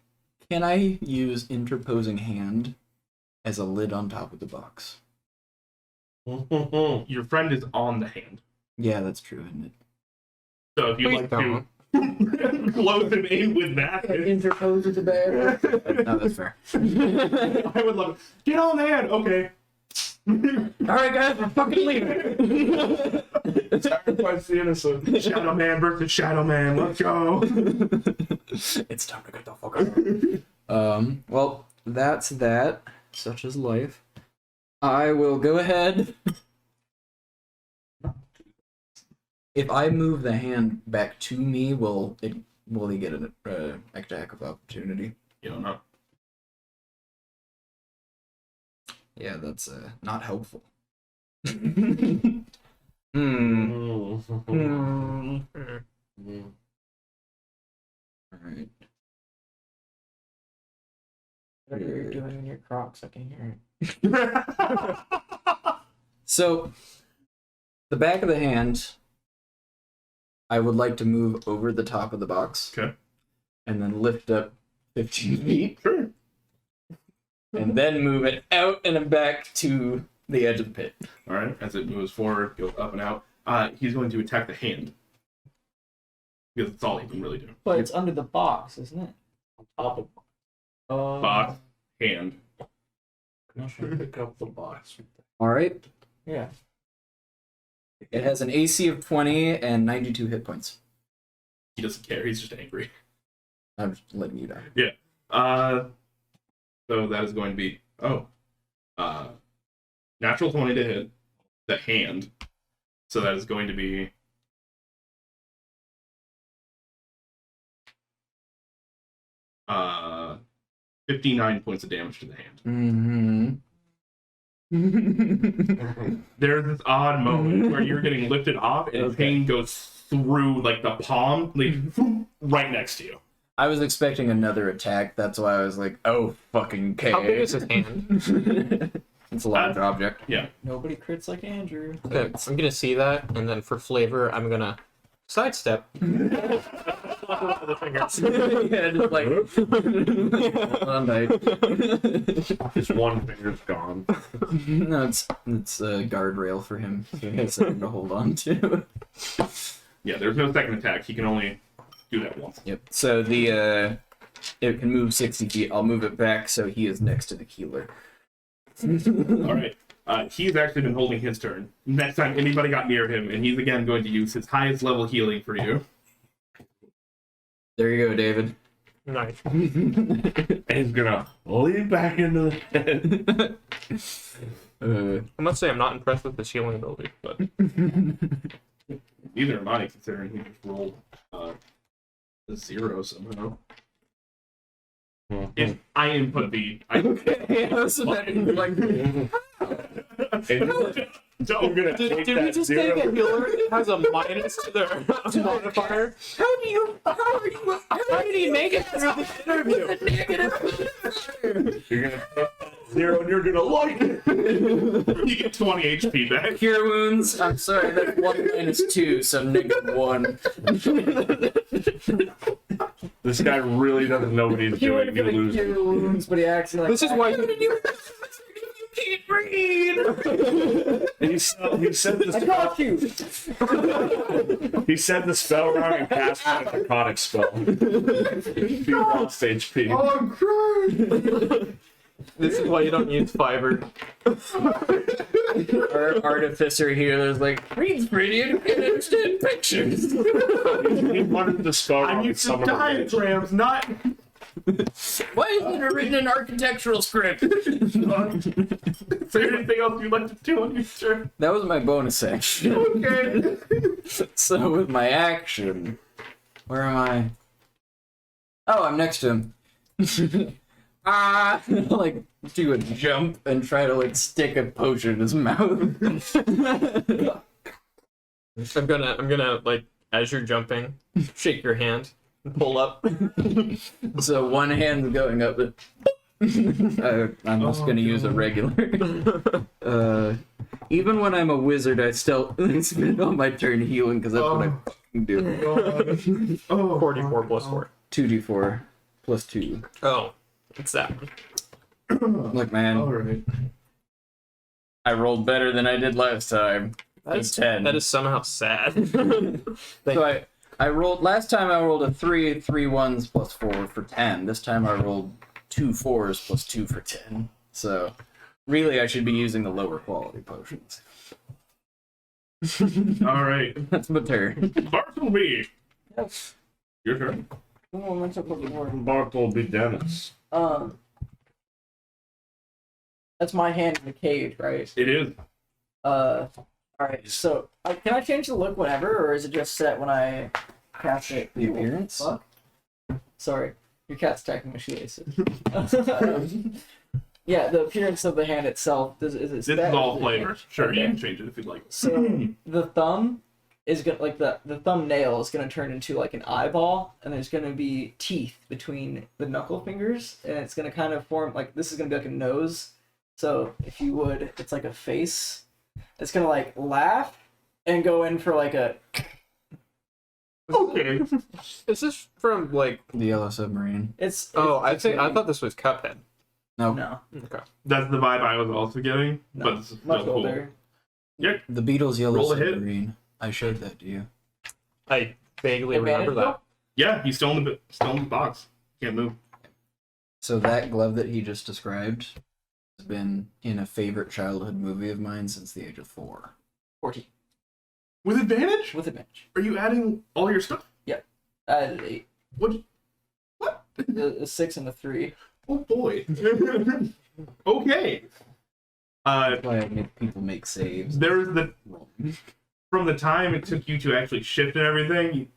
can I use interposing hand as a lid on top of the box? Your friend is on the hand. Yeah, that's true, isn't it? So if you'd Please like don't. to close him in with that, Interpose is a bad. No, that's fair. I would love it. Get on the hand. Okay. All right, guys, we're fucking leaving. Sacrifice the innocent. Shadow Man versus Shadow Man. Let's go. It's time to get the fuck out. Well, that's that. Such is life. I will go ahead. If I move the hand back to me, will he get an attack of opportunity? You don't know. Yeah, that's not helpful. Hmm. Mm. Hmm. Mm. All right. What are you doing in your Crocs? I can hear it. So, the back of the hand, I would like to move over the top of the box. Okay. And then lift up 15 feet. Sure. And then move it out and back to the edge of the pit. All right. As it moves forward, goes up and out. He's going to attack the hand because that's all he can really do. But it's under the box, isn't it? On top of Box, hand. pick up the box. All right. Yeah. It has an AC of 20 and 92 hit points. He doesn't care. He's just angry. I'm just letting you know. So that is going to be natural 20 to hit the hand. So that is going to be 59 points of damage to the hand. Mm-hmm. There's this odd moment where you're getting lifted off and Okay. pain goes through like the palm, like right next to you. I was expecting another attack. That's why I was like, oh, fucking okay. How big is his hand? It's a large object. Yeah. Nobody crits like Andrew. Okay, I'm gonna see that, and then for flavor, I'm gonna sidestep. The fingers. Yeah, just like, one night. Just one finger's gone. No, it's a guardrail for him. So he has something to hold on to. Yeah, there's no second attack. He can only do that once. Yep. So it can move 60 feet. I'll move it back so he is next to the keeler. All right. He's actually been holding his turn. Next time anybody got near him, and he's again going to use his highest level healing for you. There you go, David. Nice. And he's gonna lean back into the head. I must say I'm not impressed with his healing ability, but Neither am I, considering he just rolled a 0 somehow. If I input the, I Okay, I was imagining like, don't. You're gonna did take we that just zero. take a healer that has a minus to their modifier? how did he make it through the interview? You're gonna take that 0 and you're gonna like it. You get 20 HP back. Cure wounds. I'm sorry, that's 1 minus 2, so -1. This guy really doesn't know what he's He would doing. have He been loses. cure wounds, but he actually like. This is why you Can't breathe. He said I the got you. he said the spell around and cast a necrotic spell. He lost HP. I'm crying. This is why you don't use fiber. Our artificer healer's like, reads pretty and can't understand pictures. He wanted the spell I'm around used to some of the diagrams, not. Why isn't it written in architectural script? Is there anything else you'd like to do on your turn? That was my bonus action. Okay. So with my action, where am I? Oh, I'm next to him. Like do a jump and try to like stick a potion in his mouth. I'm gonna like as you're jumping, shake your hand and pull up. So one hand's going up. I'm just gonna use a regular. Even when I'm a wizard, I still spend all my turn healing because that's what I fucking do. Oh, 44 plus 4. 2d4 plus 2. Oh, it's that one. Look, man, Alright. I rolled better than I did last time. That's 10. That is somehow sad. So I rolled last time. I rolled a 3 1s plus 4 for 10. This time I rolled 2 4s plus 2 for 10. So really, I should be using the lower quality potions. Alright. That's my turn. Bartleby. Yep. Your turn. Oh, I'm so fucking bored. Bartleby Dennis. That's my hand in the cage, right? It is. All right. So can I change the look whenever, or is it just set when I cast it? The appearance? Fuck. Sorry, your cat's attacking my shoelaces. Yeah, the appearance of the hand itself. Is it? This set? is all flavors. Sure, you Okay. can change it if you'd like. So the thumb is gonna like the thumbnail is gonna turn into like an eyeball, and there's gonna be teeth between the knuckle fingers, and it's gonna kind of form like this is gonna be like a nose. So if you would, it's like a face. It's gonna like laugh and go in for like a. Okay. Is this from like? The Yellow Submarine. It's. I it's thought this was Cuphead. No, No, Okay. That's the vibe I was also getting, No, but this is much still cool. older. the Beatles' Yellow Roll a hit. Submarine. I showed that to you. I vaguely Advantage remember that. Yeah, he's still in the box. Can't move. So that glove that he just described has been in a favorite childhood movie of mine since the age of 4. 14 With advantage? with advantage. Are you adding all your stuff? I added 8. What? What? A 6 and a 3. Oh boy. Okay. That's why I make people make saves. There's the from the time it took you to actually shift and everything.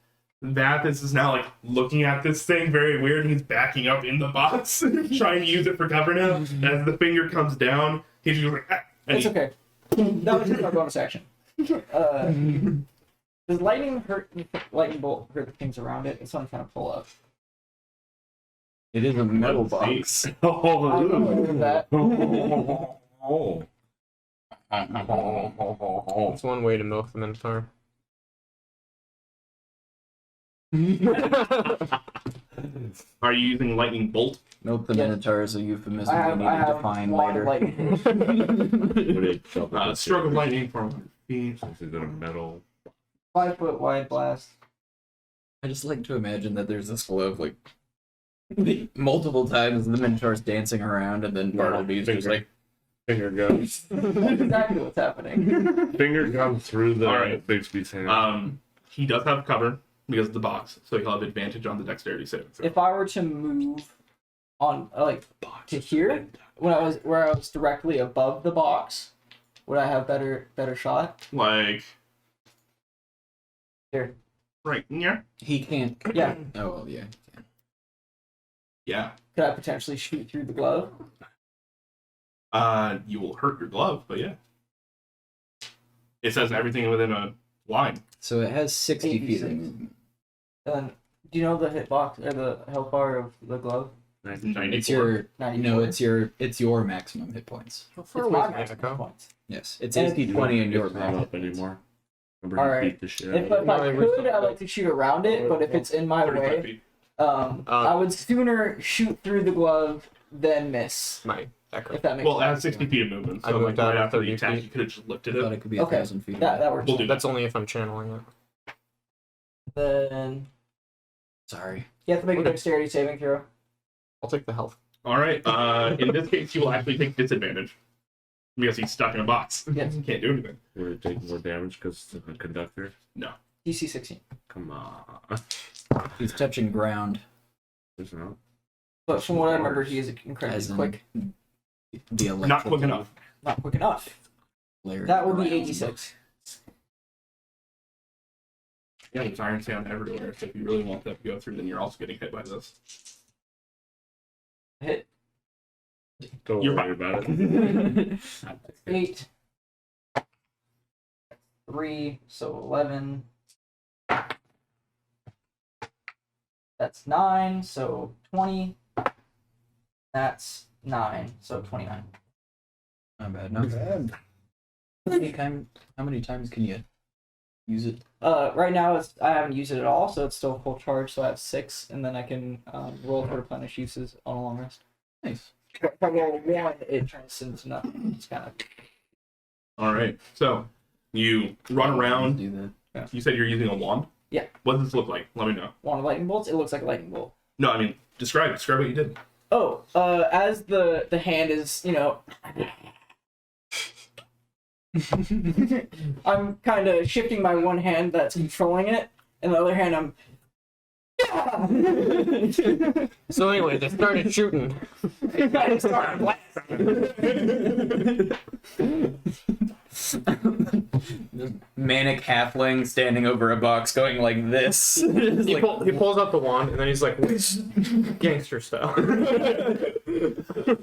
Vathis is now like looking at this thing very weird, and he's backing up in the box, trying to use it for cover now. As the finger comes down, he's just like, ah, and It's he- okay. That was just my bonus action. Does lightning bolt hurt the things around it? That's what I'm trying to pull up. It is a metal Let's box. I don't know what is that. Oh. That's one way to milk the Minotaur. Are you using lightning bolt? Nope, the Yeah. Minotaur is a euphemism I we have need to define one later. lightning. Stroke of lightning for 100 feet. Is it a metal? 5 foot wide blast. I just like to imagine that there's this glove, like, multiple times the Minotaur's dancing around, and then Bartleby's just like, Finger goes. That's exactly what's happening. Finger comes through the Alright. Bixby's hand. He does have cover, because of the box, so he'll have advantage on the dexterity saving throw. If I were to move on, like, to here, where I was directly above the box, would I have better shot? Like Here. right here. He can't. Yeah. Oh, well, yeah. Yeah. Could I potentially shoot through the glove? You will hurt your glove, but yeah. It says everything within a line. So it has 60 feet. 86. of movement. And do you know the hitbox or the health bar of the glove? 94. It's your 94. it's your maximum hit points. How It's far my away is maximum Manico? points. Yes, it's And 80 20 and your It's not maximum up anymore. All Remember he right. beat the shit out If, of if No, I they could, reset I'd like to shoot around it, but if it's in my 35 way, feet. I would sooner shoot through the glove than miss. My echo. If that makes Well, it sense. has 60 feet of movement, I so moved like out right of after the 30 attack, feet. you could have just lifted I thought it. it could be Okay. 1,000 feet. That away. works. We'll do that. That's only if I'm channeling it. Then Sorry. you have to make a Okay. dexterity saving throw. I'll take the health. All right. In this case, you will actually take disadvantage because he's stuck in a box. Yes. He can't do anything. Would it take more damage because it's a conductor? DC 16. Come on. He's touching ground. There's no. But from what I remember, he is incredibly As in quick. the electrical Not quick enough. Not quick enough. layer That would be around. 86. Yeah, there's iron sand everywhere. So if you really want that to go through, then you're also getting hit by this. Hit. Don't You're worry about it. 8. 3, so 11. That's 9, so 20. That's 9, so 29. Not bad. Not bad. How many times can you use it? Right now I haven't used it at all, so it's still full charge. So I have 6, and then I can roll for replenish uses on a long rest. Nice. If I roll 1, it turns into nothing. It's kind of All right. So you run around. Do that. You said you're using a wand? Yeah. What does this look like? Let me know. wand of lightning bolts. It looks like a lightning bolt. No, I mean, describe what you did. Oh, as the hand is, I'm kind of shifting my one hand that's controlling it, and the other hand I'm. So anyway, they started shooting. I started blasting. Manic halfling standing over a box going like this. He pulls out the wand and then he's like, gangster style.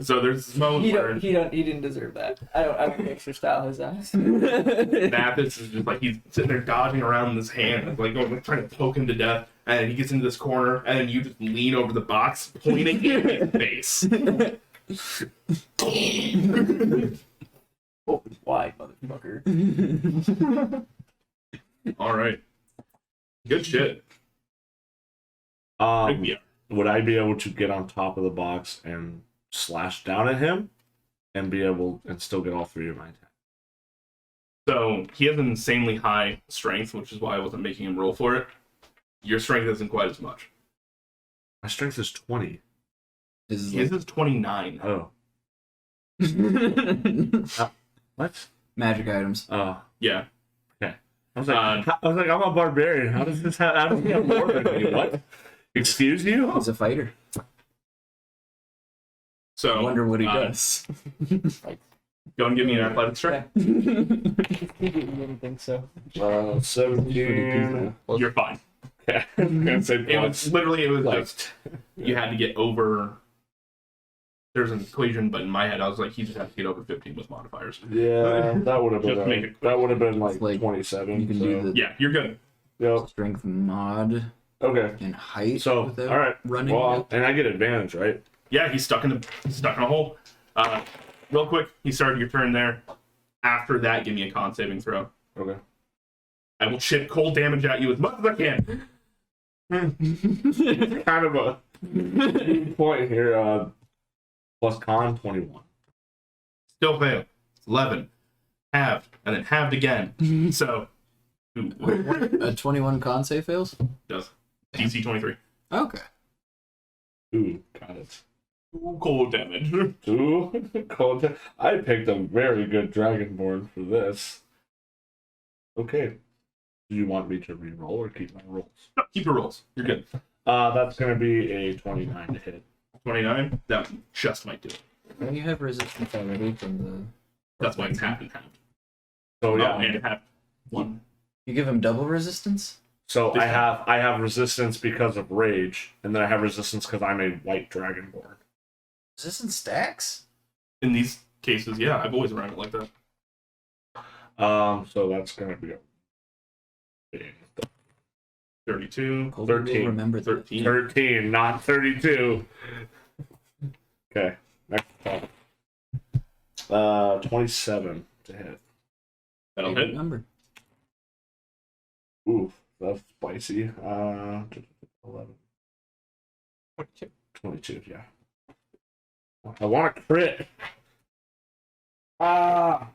So there's this moment where He didn't deserve that. I don't extra style his ass. Vathis is just like he's sitting there dodging around this hand, like going like trying to poke him to death, and he gets into this corner, and then you just lean over the box, pointing in his face. Open wide, motherfucker. All right, good shit. Yeah. Would I be able to get on top of the box and slash down at him, and be able and still get all 3 of my attacks? So he has an insanely high strength, which is why I wasn't making him roll for it. Your strength isn't quite as much. My strength is 20. This is His is 29. Oh, what? magic items. Oh, Yeah. I was like, I'm a barbarian. How does this have? How does he have more than me? What? Excuse you? He's a fighter. So I wonder what he does. Go and give me an athletics check. He didn't think so. 17. You're fine. Yeah. I'm gonna say It was literally like, just you had to get over. There's an equation, but in my head I was like, he just had to get over 15 with modifiers. yeah, that would have Just make been it quick. that would have been It's like, 27. you can so. do the Yeah, you're good. Yep. strength mod Okay. and height. So without all right. running. Well, and I get advantage, right? Yeah, he's stuck in a hole. Real quick, he started your turn there. After that, give me a con saving throw. Okay. I will chip cold damage at you as much as I can. Kind of a point here. Plus con 21. Still fail. 11. Halved. And then halved again. So, A 21 con save fails. does DC 23. Okay. Ooh, got it. Cold damage. 2 cold. I picked a very good dragonborn for this. Okay. Do you want me to re-roll or keep my rolls? No, keep your rolls. You're good. That's gonna be a 29 to hit. 29. That just might do it. Well, you have resistance already from the. That's why it's half and half. So yeah. And half one. You give him double resistance? So I have resistance because of rage, and then I have resistance because I'm a white dragonborn. Resistance stacks? In these cases, yeah, I've always run it like that. So that's gonna be a big 32. Colby will 13. remember that. 13. 13, not 32. Okay, next one. 27 to hit. That'll Good hit. number. Oof, that's spicy. 11. 22, yeah. I want a crit. I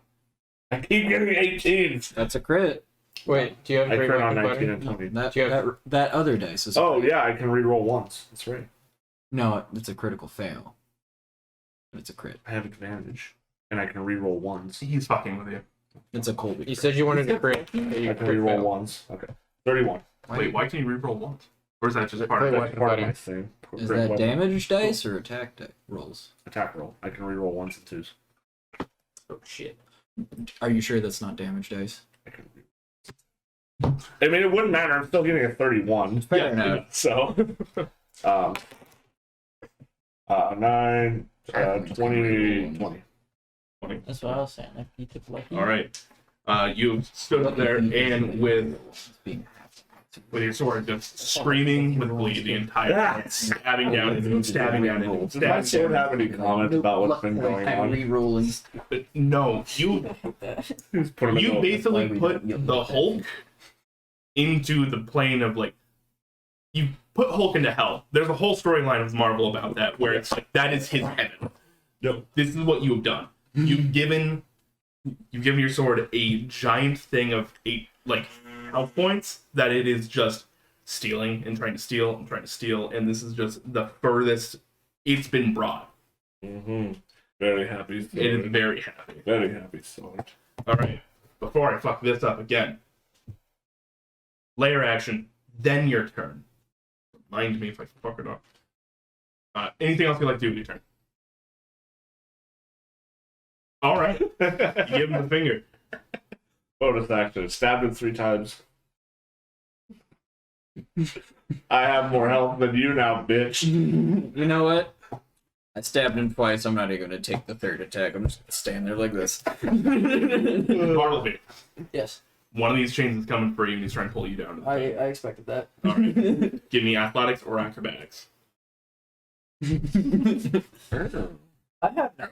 keep getting 18s. That's a crit. Wait, do you have I great crit on weapon 19 fighting? and 20. That, Do you have- that other dice is. Oh, yeah, I can reroll once. That's right. No, it's a critical fail. But it's a crit. I have advantage. And I can reroll ones. He's fucking with you. It's a Colby. You crit. said you wanted to crit. but you I can crit reroll failed. ones. Okay. 31. Wait, why can you reroll once? Or is that just Is it part of crit it? weapon That's part of fighting? my thing. Is Crit that weapon. damage dice or attack rolls? Attack roll. I can reroll ones and twos. Oh shit. Are you sure that's not damage dice? I can I mean, it wouldn't matter. I'm still getting a 31. Fair enough. So, 9, 20, 20. That's what I was saying. If you took lucky. All right. You stood up there and with your sword just screaming with bleed the entire time, stabbing down into him, stabbing down into him, Does my stabbing sword down. have any comments about what's been going I'm on? re-rolling. But no, you Just put him in you the- basically why we put don't- the Hulk into the plane of like you put Hulk into hell. There's a whole storyline of Marvel about that where it's like that is his heaven. Yep. This is what you have done. You've given your sword a giant thing of 8 like health points that it is just stealing and trying to steal and trying to steal, and this is just the furthest it's been brought. Mm-hmm. Very happy sword. It is very happy. Very happy sword. All right, before I fuck this up again, layer action, then your turn. Remind me if I fuck it up. Anything else you'd like to do with your turn? All right, you give him the finger. Bonus action. Stabbed him 3 times. I have more health than you now, bitch. You know what? I stabbed him twice. I'm not even gonna take the third attack. I'm just gonna stand there like this. Bartleby, Yes, one of these chains is coming for you, and he's trying to pull you down. I expected that. All right, give me athletics or acrobatics. I have no.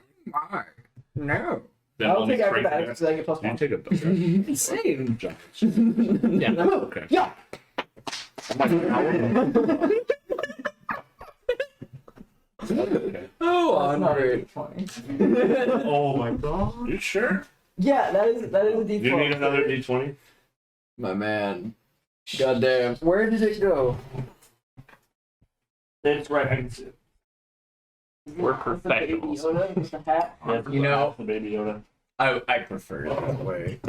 No. Then I'll only take strength acrobatics because I get plus You 1. take a double Same. jump. Yeah. Okay. Yeah. Okay. Oh, That's not a Andre. D20. Oh my god. You sure? Yeah, that is a D12. You need another D20? My man. Goddamn. Where did it go? It's right. I can see it. We're With the baby professionals. Yoda with the hat. You know, the baby Yoda. I prefer it that way.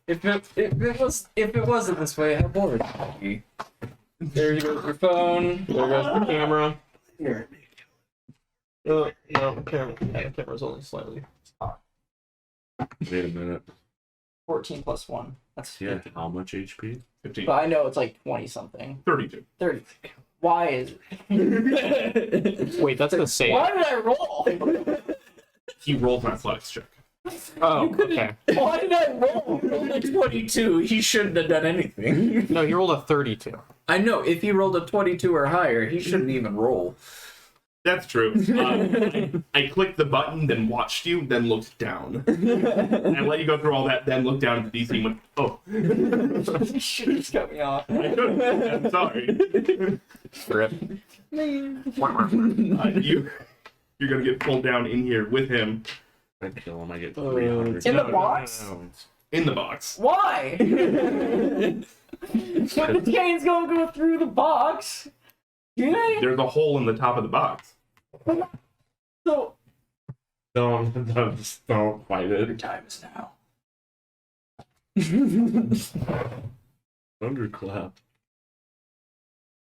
if it wasn't this way, how bored would be? There you go, your phone. There goes the camera. Here. No, the camera's only slightly. Wait a minute. 14 plus 1. That's Yeah. 50. How much HP? 15. But I know it's like 20 something. 32. 30. Why is it? Wait, that's the same. Why did I roll? He rolled an athletics check. Oh, okay. Why did I roll? Rolled a 22. He shouldn't have done anything. No, he rolled a 32. I know. If he rolled a 22 or higher, he shouldn't even roll. That's true. I clicked the button, then watched you, then looked down. I let you go through all that, then looked down at the DC and went, oh, You should have just cut me off. I could have. I'm sorry. Rip. You're going to get pulled down in here with him I kill him. I get Oh, 300. In the box? in the box. Why? But the chains don't go through the box. Do they? There's a hole in the top of the box. So Don't fight Your it. time is now. Thunderclap.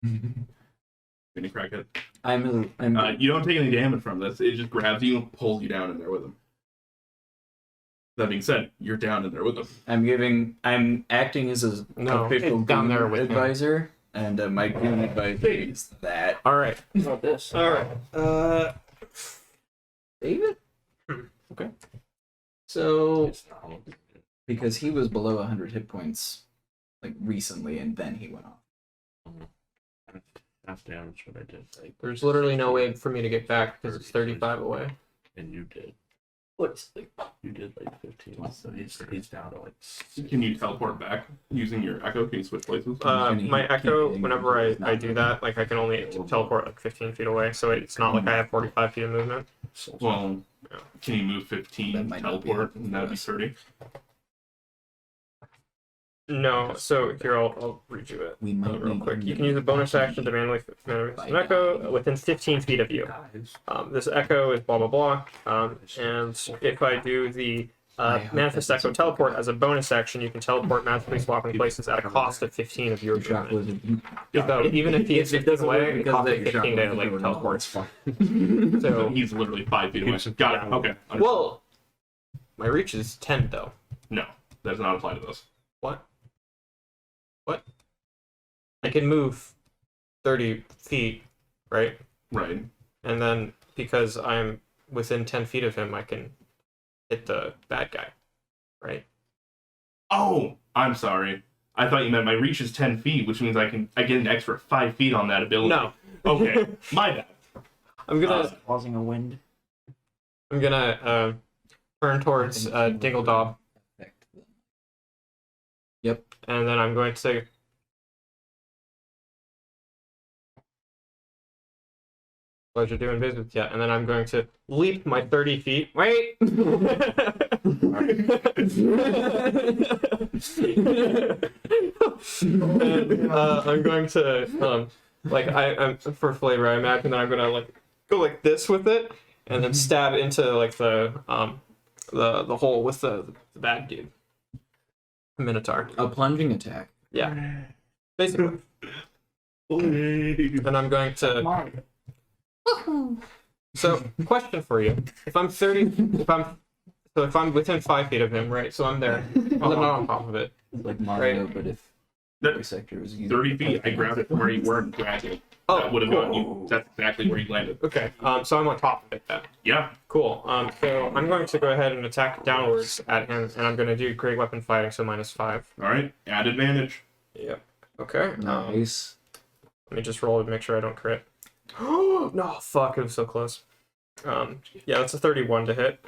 Mini crack it. I'm You don't take any damage from this. It just grabs you and pulls you down in there with him. That being said, you're down in there with him. I'm acting as a No, official it's down there goon with him. advisor, and my goon advisor is that. All right. What about this? All right. David? Okay. So, It's not. because he was below 100 hit points, like, recently, and then he went off. Half damage what I did. Like, There's literally no way for me to get back because it's 35 away. and you did. What's the You did like 15. So he's down to like. Can you teleport back using your echo? Can you switch places? My echo, whenever I do that, like I can only teleport like 15 feet away, so it's not like I have 45 feet of movement. Well, can you move 15, That might not be teleport, helpful and that'd be for us. 30? No, so here I'll read you it We might real need quick. him You to can use a bonus be action to manually by an echo now. within 15 feet of you. Guys. This echo is blah blah blah. And if I do the I hope manifest that echo doesn't teleport pick up. as a bonus action, you can teleport magically swapping places at a cost of 15 of your Shock movement. wizard. So even if he is If it 15 doesn't work away, it because costs of me that, your 15 shock to wizard like would teleport. it's fine. So So he's literally 5 feet away. Got it. Okay. Understood. well, my reach is 10 though. No, that does not apply to this. What? I can move 30 feet, right? Right. And then because I'm within 10 feet of him, I can hit the bad guy, right? Oh, I'm sorry. I thought you meant my reach is 10 feet, which means I get an extra 5 feet on that ability. No. Okay, my bad. I'm gonna causing a wind? turn towards Dingle Dob, Yep. and then I'm going to pleasure doing business yet, and then I'm going to leap my 30 feet. Wait. And, I'm going to I'm for flavor. I imagine that I'm gonna like go like this with it, and then stab into like the hole with the bad dude, Minotaur. A plunging attack. Yeah, basically. And I'm going to. Mine. So, question for you: if I'm within 5 feet of him, right? So I'm there. Well, I'm not on top of it. It's like Mario, Right. but if That- every sector was used. 30 feet, I grabbed it from where you were and dragged it. Oh, That would have cool. gotten you. That's exactly where you landed. Okay. So I'm on top of it then. Yeah. Cool. So I'm going to go ahead and attack downwards at him, and I'm going to do great weapon fighting, so -5. All right. Add advantage. Yep. Okay. Nice. Let me just roll to make sure I don't crit. No, fuck, it was so close. Yeah, that's a 31 to hit.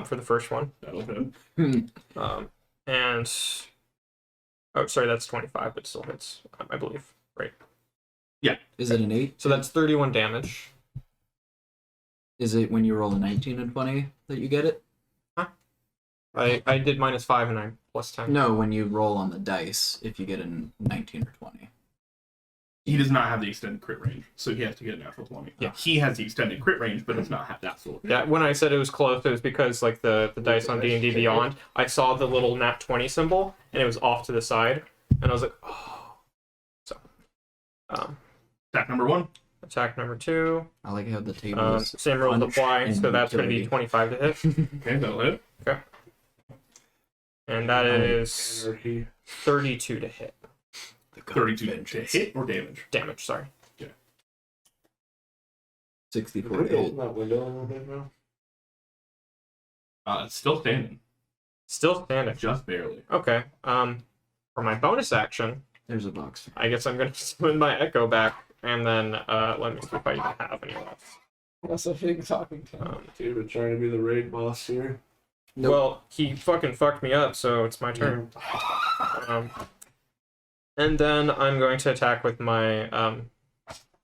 For the first one. That'll hit. And oh, sorry, that's 25, but still hits, I believe. Right. Is it an 8? So that's 31 damage. Is it when you roll a 19 and 20 that you get it? I did -5 and I +10. No, when you roll on the dice, if you get a 19 or 20. He does not have the extended crit range, so he has to get a natural 20. Yeah. He has the extended crit range, but does not have that sort. Yeah, when I said it was close, it was because like the dice on D&D Beyond, I saw the little nat 20 symbol and it was off to the side, and I was like, oh. So, Attack number 1. attack number 2. I like how the table is. Same rules punch apply, and so that's going to be utility. 25 to hit, Okay, that'll hit. and that is Anarchy. 32 to hit. 32 to hit or damage. Damage, sorry. 64 Can to we hit. open that window a little bit now? It's still standing, Still standing. just barely. Okay. For my bonus action, There's a box. I guess I'm going to spin my echo back, and then let me see if I even have any left. That's a big talking to. David trying to be the raid boss here. Nope. Well, he fucking fucked me up, so it's my turn. And then I'm going to attack with my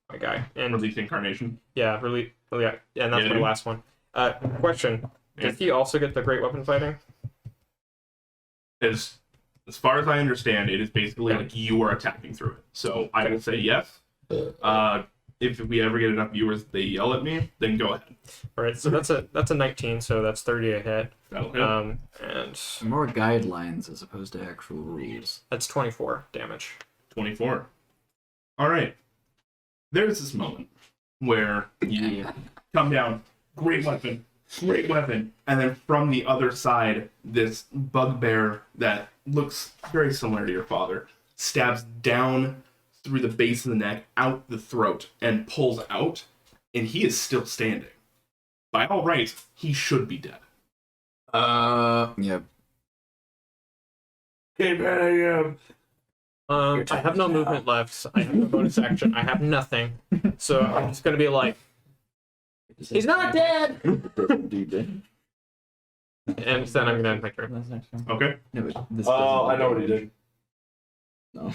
my guy. And Release incarnation. yeah, really, yeah, and that's Yeah, my dude. last one. Question: Yeah. Does he also get the great weapon fighting? As far as I understand, it is basically Okay. like you are attacking through it. So I Okay. will say yes. if we ever get enough viewers, they yell at me, then go ahead. All right, so that's a 19, so that's 30 a hit. That'll hit. And More guidelines as opposed to actual rules. that's 24 damage. 24. All right. There's this moment where you come down, great weapon, and then from the other side, this bugbear that looks very similar to your father stabs down through the base of the neck, out the throat, and pulls out, and he is still standing. By all rights, he should be dead. Yeah. Okay, man, I am. I have no movement left. I have no bonus action. I have nothing. So I'm just gonna be like, he's not dead. And then I'm gonna end my turn. That's next one. Okay? No, but this Oh, doesn't- I know what he did. No.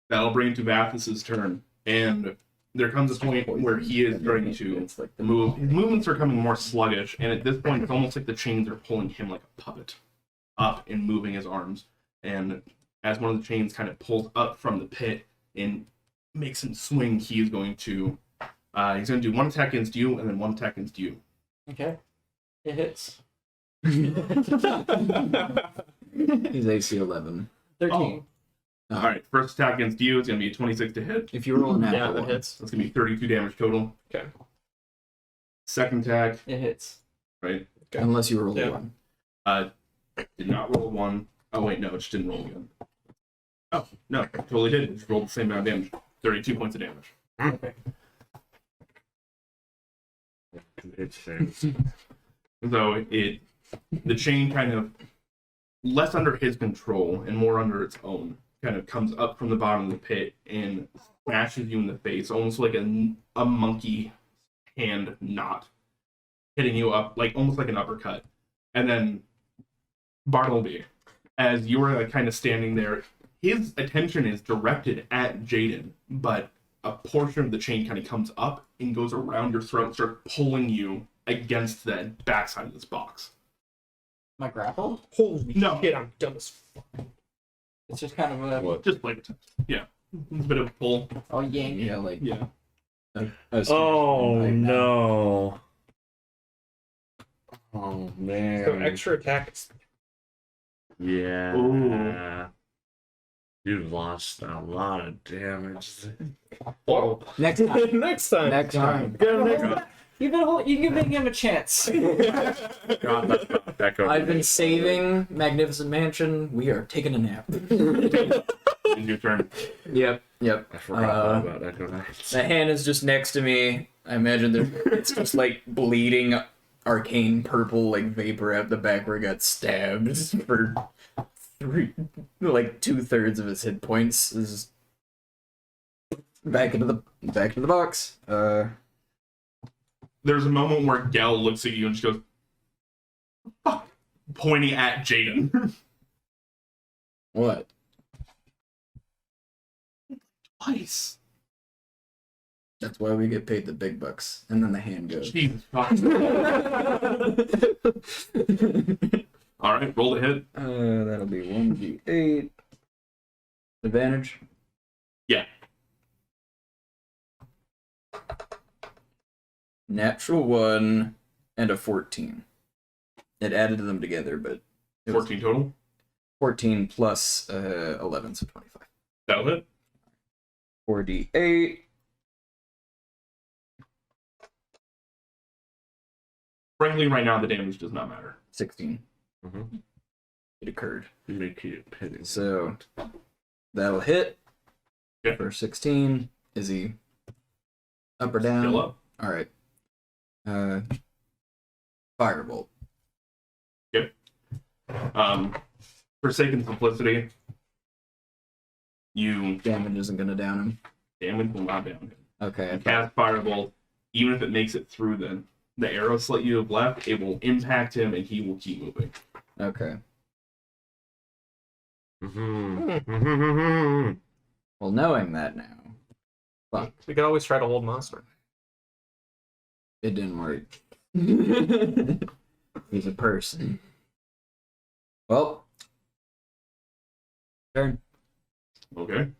That'll bring to Vathis' turn, and there comes a point where he is starting to It's like the move. His movements are becoming more sluggish, and at this point, it's almost like the chains are pulling him like a puppet up and moving his arms. And as one of the chains kind of pulls up from the pit and makes him swing, he is going to he's going to do one attack against you and then one attack against you. Okay. It hits. He's AC 11. 13. All right, first attack against you is going to be a 26 to hit. If you roll an Yeah, natural that one, hits. That's going to be 32 damage total. Okay. Second attack, It hits. right? Okay. unless you roll Yeah. a one. Did not roll one. Oh wait, no, it just didn't roll again. Oh no, totally did. It just rolled the same amount of damage. 32 points of damage. Okay. So the chain kind of less under his control and more under its own kind of comes up from the bottom of the pit and smashes you in the face, almost like a monkey hand knot, hitting you up like almost like an uppercut. And then Bartleby, as you're kind of standing there, his attention is directed at Jaden, but a portion of the chain kind of comes up and goes around your throat and starts pulling you against the backside of this box. My grapple? Holy No. shit, I'm dumb as fuck. It's just kind of a. What? Just like, yeah, it's a bit of a pull. Oh, yank. Yeah, like Yeah. Oh like that. no. Oh man. So extra attack. Yeah. Ooh. You lost a lot of damage. Well, Next time. next time. Next time. You've been giving him a chance. That goes. I've been saving Magnificent Mansion. We are taking a nap. In your turn. Yep. I forgot about Echo Knights. The hand is just next to me. I imagine it's just like bleeding arcane purple like vapor out the back where it got stabbed for 2/3 of his hit points. Is back into the box. There's a moment where Gel looks at you and she goes, "Fuck," pointing at Jaden. What? Twice. That's why we get paid the big bucks. And then the hand goes. Jesus fuck. All right, roll the hit. That'll be 1d8. Advantage? Yeah. Natural 1 and a 14. It added them together, but it was 14 total. 14 plus 11, so 25. That'll hit. 4d8. Frankly, right now the damage does not matter. 16. Mhm. It occurred. Make it pitting. So that'll hit Yeah. for 16. Is he up or down? Still up. All right. Firebolt. For sake of simplicity, you Damage isn't gonna down him. damage will not down him. Okay. You cast Firebolt, even if it makes it through the arrow slit you have left, it will impact him and he will keep moving. Okay. Mm-hmm. Well, knowing that now, fuck, We could always try to hold monster. it didn't work. He's a person. Well, turn. Okay.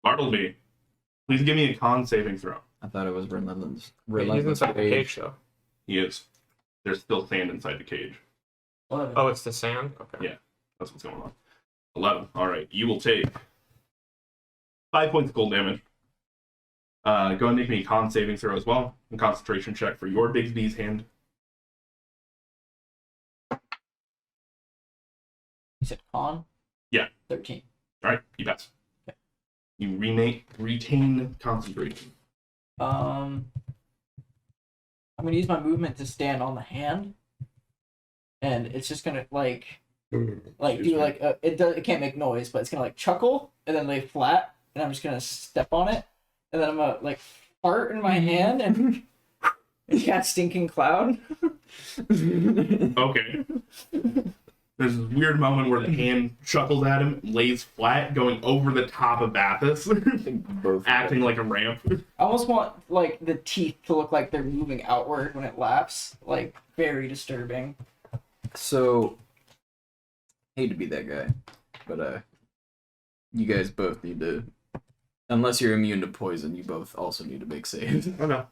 Bartleby, please give me a con saving throw. I thought it was relentless. Wait, he's inside the cage, though. He is. There's still sand inside the cage. 11. Oh, it's the sand? Okay. Yeah. That's what's going on. 11. All right. You will take 5 points of cold damage. Go ahead and make me a con saving throw as well. A concentration check for your Bigsby's hand. You said con? Yeah. 13. All right. You pass. You retain concentration. I'm gonna use my movement to stand on the hand, and it's just gonna like do like it can't make noise, but it's gonna like chuckle and then lay flat, and I'm just gonna step on it, and then I'm gonna like fart in my hand and it's got stinking cloud. Okay. There's this weird moment where the hand chuckles at him, lays flat, going over the top of Vathis, Both acting like a ramp. I almost want like the teeth to look like they're moving outward when it laughs, like very disturbing. So, hate to be that guy, but you guys both need to, unless you're immune to poison, you both also need to make saves. I know.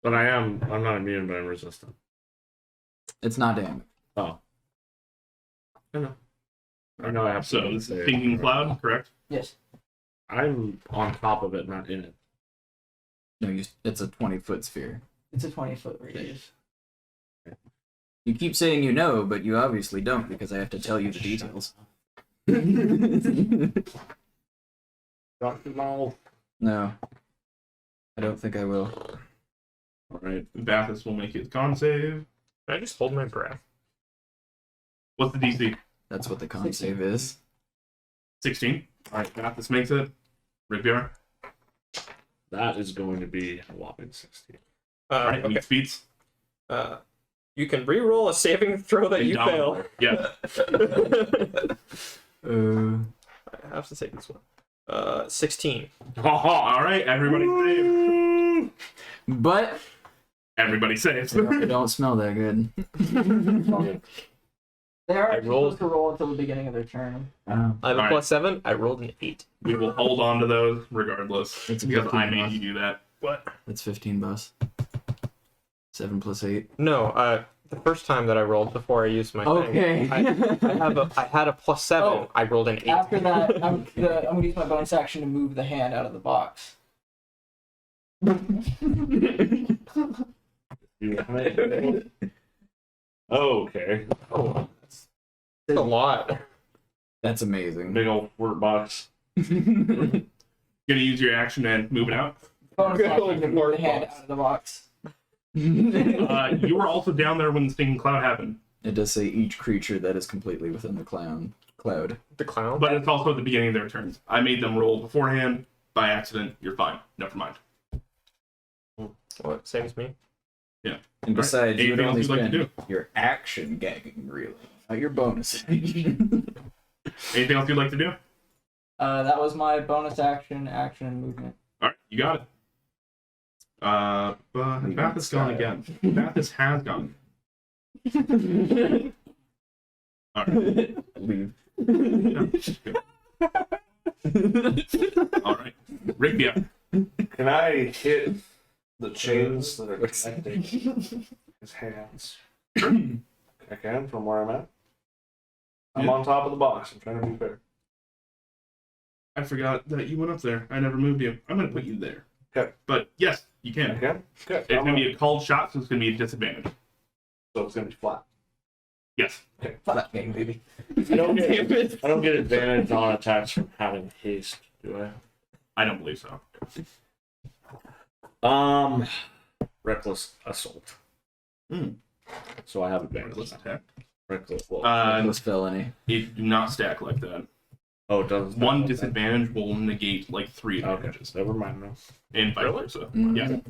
But I'm not immune, but I'm resistant. It's not damage. Oh. I know. I know I have So, to this say is it. Thinking Cloud, correct? Yes. I'm on top of it, not in it. No, it's a 20-foot sphere. It's a 20-foot radius. You keep saying you know, but you obviously don't because I have to tell you the details. Dr. Mouth. No, I don't think I will. Alright, Vathis will make his con save. Can I just hold my breath? What's the DC? That's what the con save is. 16. Alright, Vathis makes it. Ripiar. That is going to be a whopping 16. Alright, Okay. meets beats. You can re-roll a saving throw that you fail. Yeah. I have to take this one. 16. Alright, everybody save. But Everybody saves. it don't smell that good. They are I rolled- supposed to roll until the beginning of their turn. I have a Alright. +7. I rolled an 8. We will hold on to those regardless. It's because I 15 made bucks. you do that. What? That's 15 bucks. 7 plus 8. No, the first time that I rolled before I used my Okay. thing, I had a +7. Oh. I rolled an 8. After that, I'm gonna use my bonus action to move the hand out of the box. Okay. Oh, that's a lot. That's amazing. Big old word box. Gonna use your action and move it out. Bonus Good action to move lord, the hand box. out of the box. You were also down there when the stinging cloud happened. It does say each creature that is completely within the cloud. The clown? But it's also at the beginning of their turns. I made them roll beforehand. By accident, you're fine. Never mind. What saves me? And besides, you would Anything only else you'd like to spend your action gagging, really, not your bonus action. Anything else you'd like to do? That was my bonus action, and movement. Alright, you got it. But Vathis has gone again. Vathis has gone. Alright. Leave. Alright. Rigby. Can I hit the chains that are connecting his hands? I can from where I'm at. I'm Yeah. on top of the box. I'm trying to be fair. I forgot that you went up there. I never moved you. I'm gonna put you there. Okay. But yes, you I can. can? Good. It's gonna be a called shot, so it's gonna be a disadvantage. So it's gonna be flat. Yes. Flat game, baby. I don't get advantage on attacks from having haste, do I? I don't believe so. Reckless assault. Hmm. So I have advantage. Let's attack. Reckless. Well, Reckless felony. It do not stack like that. oh, it doesn't. One disadvantage will negate like 3 Okay, advantages. never mind now. And vice Really? versa. Mhm. Yeah.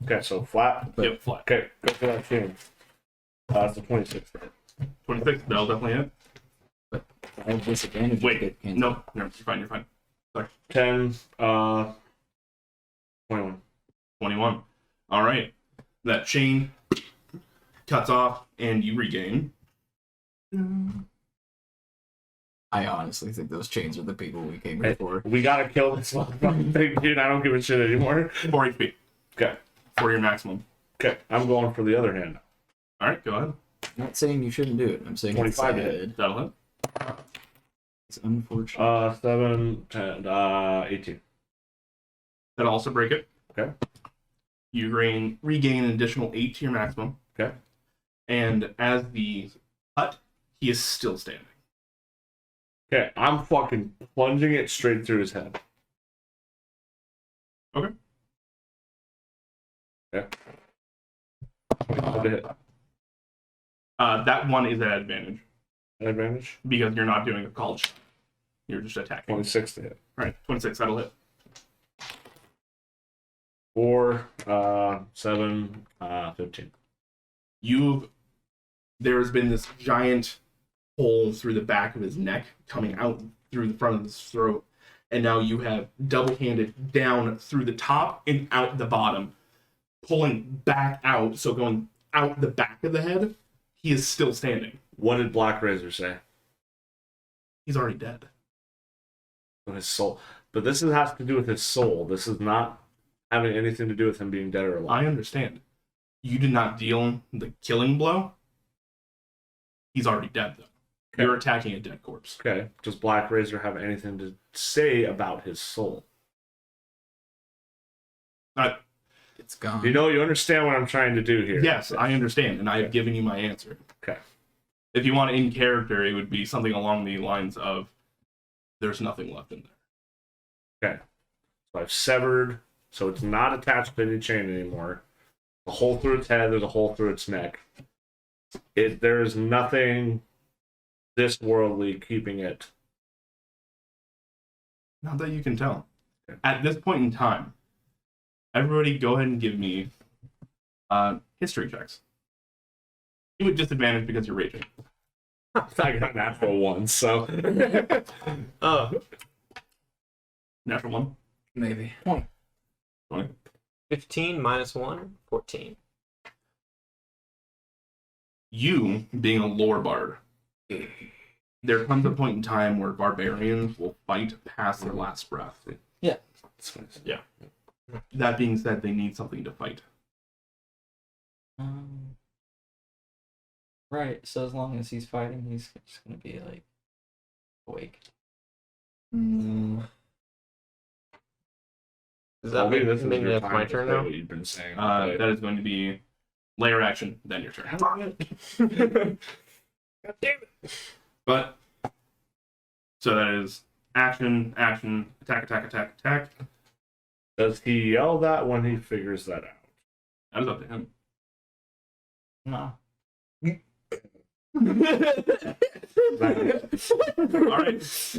Okay, so flat. But- Yep, flat. Okay, go for that chain. It's a 26. 26, that'll definitely hit. I have disadvantage. Wait, to get canceled. no, you're fine, you're fine. 10, 21. 21. Alright. That chain cuts off, and you regain. I honestly think those chains are the people we came here for. We gotta kill this motherfucking thing, dude. I don't give a shit anymore. 4 HP Okay. for your maximum. Okay. I'm going for the other hand. All right, go ahead. I'm not saying you shouldn't do it. I'm saying it's 25 to hit. sad. That'll hit. It's unfortunate. 7, 10, 18. That'll also break it. Okay. You regain an additional 8 to your maximum. Okay. And as the cut, he is still standing. Okay, I'm fucking plunging it straight through his head. Okay. Okay. How to hit? That one is at advantage Advantage? because you're not doing a call shot. You're just attacking. 26 to hit. All right, 26. That'll hit. 4, 7, 15. There has been this giant hole through the back of his neck coming out through the front of his throat, and now you have double-handed down through the top and out the bottom, pulling back out, so going out the back of the head. He is still standing. What did Black Razor say? He's already dead. His soul. But this has to do with his soul. This is not having anything to do with him being dead or alive. I understand. You did not deal the killing blow. He's already dead, though. Okay. You're attacking a dead corpse. Okay. Does Black Razor have anything to say about his soul? It's gone. You understand what I'm trying to do here. Yes, I understand, and I have given you my answer. Okay. If you want in character, it would be something along the lines of, there's nothing left in there. Okay. So I've severed, so it's not attached to any chain anymore. A hole through its head, there's a hole through its neck. There is nothing this worldly keeping it. Not that you can tell. Okay. At this point in time, everybody go ahead and give me history checks. You would disadvantage because you're raging. I got natural one, so. Oh, Natural 1. Maybe. 20. 15 minus 1, 14. You, being a lore bard, there comes a point in time where barbarians will fight past their last breath. Yeah. That being said, they need something to fight. Right. So as long as he's fighting, he's just gonna be like awake. Does that mean this is maybe your that's time my to turn say now? what you've been saying. That is going to be layer action, then your turn. God damn it. But, so that is action, action, attack, attack, attack, attack. Does he yell that when he figures that out? That is up to him. No. Alright.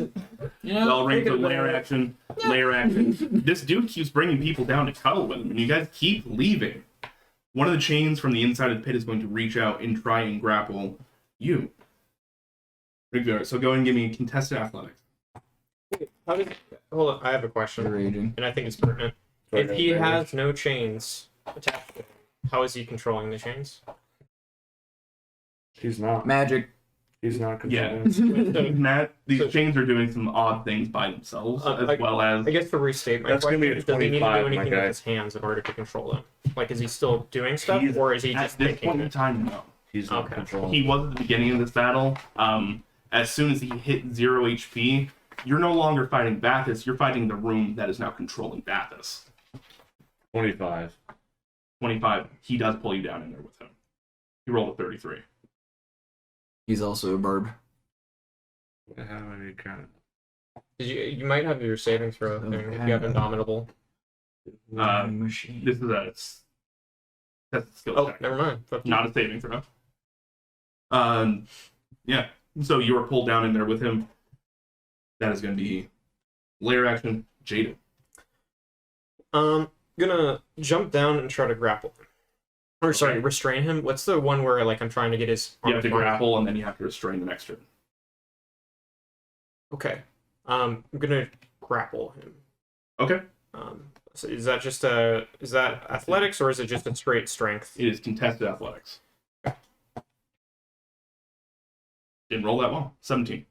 I'll rank the layer action, layer action. This dude keeps bringing people down to cuddle with him, and you guys keep leaving. One of the chains from the inside of the pit is going to reach out and try and grapple you. So go ahead and give me contested athletics. Hold on, I have a question, Raging. and I think it's pertinent. If he has no chains attached to him, how is he controlling the chains? He's not. Magic. He's not Yeah. controlling. Matt, these chains are doing some odd things by themselves, as well as... I guess to restate my That's gonna question, be a does he need to 25, do my anything guy. with his hands in order to control them? Like, is he still doing stuff, or is he At just this thinking point in it? time, no. He's not Okay. controlling. He was at the beginning of this battle. As soon as he hit 0 HP, you're no longer fighting Vathis, you're fighting the room that is now controlling Vathis. 25. 25, he does pull you down in there with him. He rolled a 33. He's also a barb. How many kind You might have your saving throw thing if you have Okay. Indomitable. Machine. This is that's a skill Oh, check, never mind. Fuck you. not a saving throw. Yeah. So you were pulled down in there with him. That is going to be layer action, Jaden. Gonna jump down and try to grapple him. Or sorry, restrain him. What's the one where like I'm trying to get his You have to arms- grapple, and then you have to restrain the next turn. Okay. I'm gonna grapple him. Okay. So is that athletics or is it just a straight strength? It is contested athletics. Didn't roll that well. 17.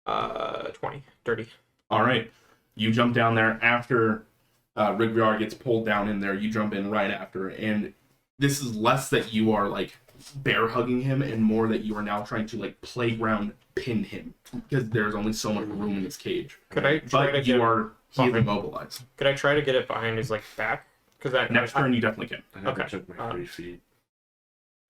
20. Dirty. All right. You jump down there after Rigviar gets pulled down in there. You jump in right after. And this is less that you are like bear hugging him and more that you are now trying to like playground pin him because there's only so much room in this cage. Could I try to But get? he's immobilized. Could I try to get it behind his like back? Because that Next turn, you definitely can. I haven't Okay. took my 3 feet.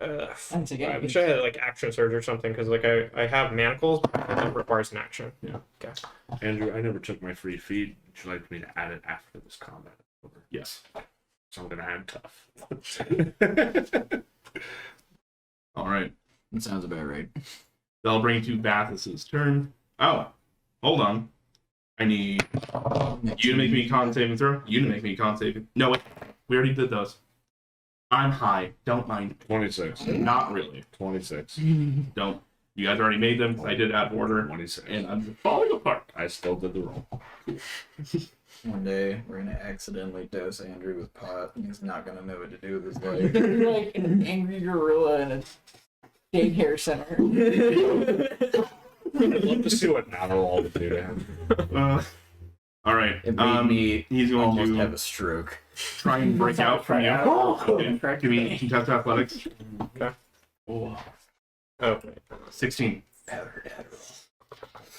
And to get I wish I had like action surge or something because like I have manacles, but that requires an action. Yeah. Okay. Andrew, I never took my free feed. Would you like me to add it after this combat? Yes. So I'm gonna add tough. All right. That sounds about right. That'll bring to Vathis' turn. Oh, hold on. I need you to make me a con saving throw. You to make me a con saving. No, wait. We already did those. I'm high. Don't mind. 26. Not really. 26. Don't. You guys already made them. I did out of order. 26. And I'm just falling apart. I still did the roll. One day we're gonna accidentally dose Andrew with pot, and he's not gonna know what to do with his life. You're like an angry gorilla in a daycare center. I'd love to see what Navarol would do to him. All right. It made me He's going almost to have a stroke. try and break out from you. Okay. Give me contest athletics. Oh, Oh. 16.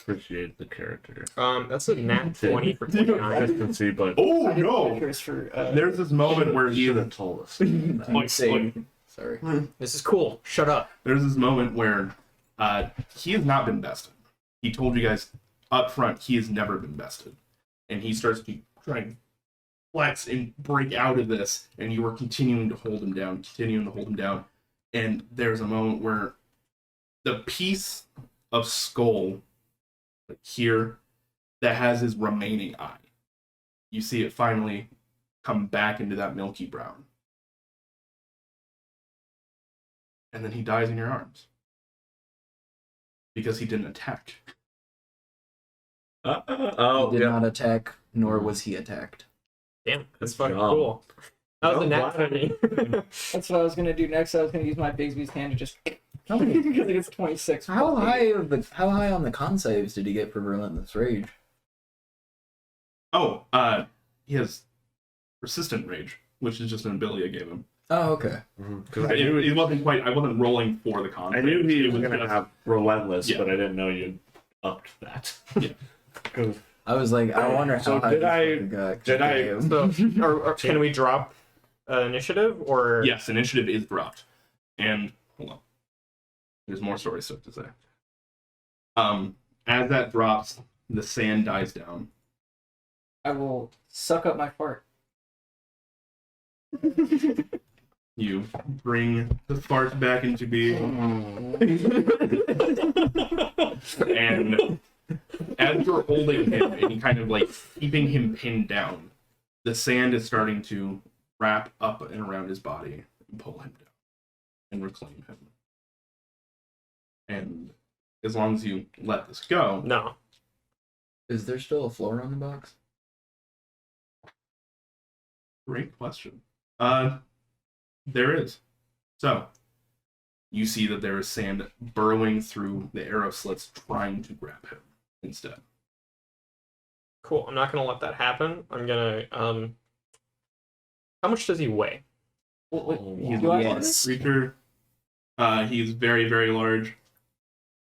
appreciate the character. That's a nat 20 for 29. Consistency, but Oh I did no! pictures for, There's this moment where he should have told us. I'm Look, saying, sorry. This is cool. Shut up. There's this moment where he has not been bested. He told you guys up front he has never been bested. And he starts to try and flex and break out of this, and you are continuing to hold him down, And there's a moment where the piece of skull like here that has his remaining eye, you see it finally come back into that milky brown. And then he dies in your arms. Because he didn't attack. He did not attack, nor was he attacked. Damn, that's fucking job. cool. That was a nat glad 20. That's what I was gonna do next. I was gonna use my Bigsby's hand to just because it gets 26. How high on the con saves did he get for Relentless Rage? Oh, he has persistent rage, which is just an ability I gave him. Oh, okay. Because I knew It wasn't quite. I wasn't rolling for the con. I knew saves. he It was gonna just- have relentless, Yeah. but I didn't know you upped that. Yeah. 'Cause I was like, I wonder how So high did this I- fucking got. did I- Damn. So, or can we drop initiative or? Yes, initiative is dropped. And hold on. There's more story stuff to say. As that drops, the sand dies down. I will suck up my fart. You bring the fart back into being. And as you're holding him and kind of like keeping him pinned down, the sand is starting to wrap up and around his body and pull him down and reclaim him. And as long as you let this go, No. Is there still a floor on the box? great question. There is. So, you see that there is sand burrowing through the arrow slits trying to grab him instead. Cool. I'm not gonna let that happen. I'm gonna How much does he weigh? He's Do I a have large this? creature. He's very, very large.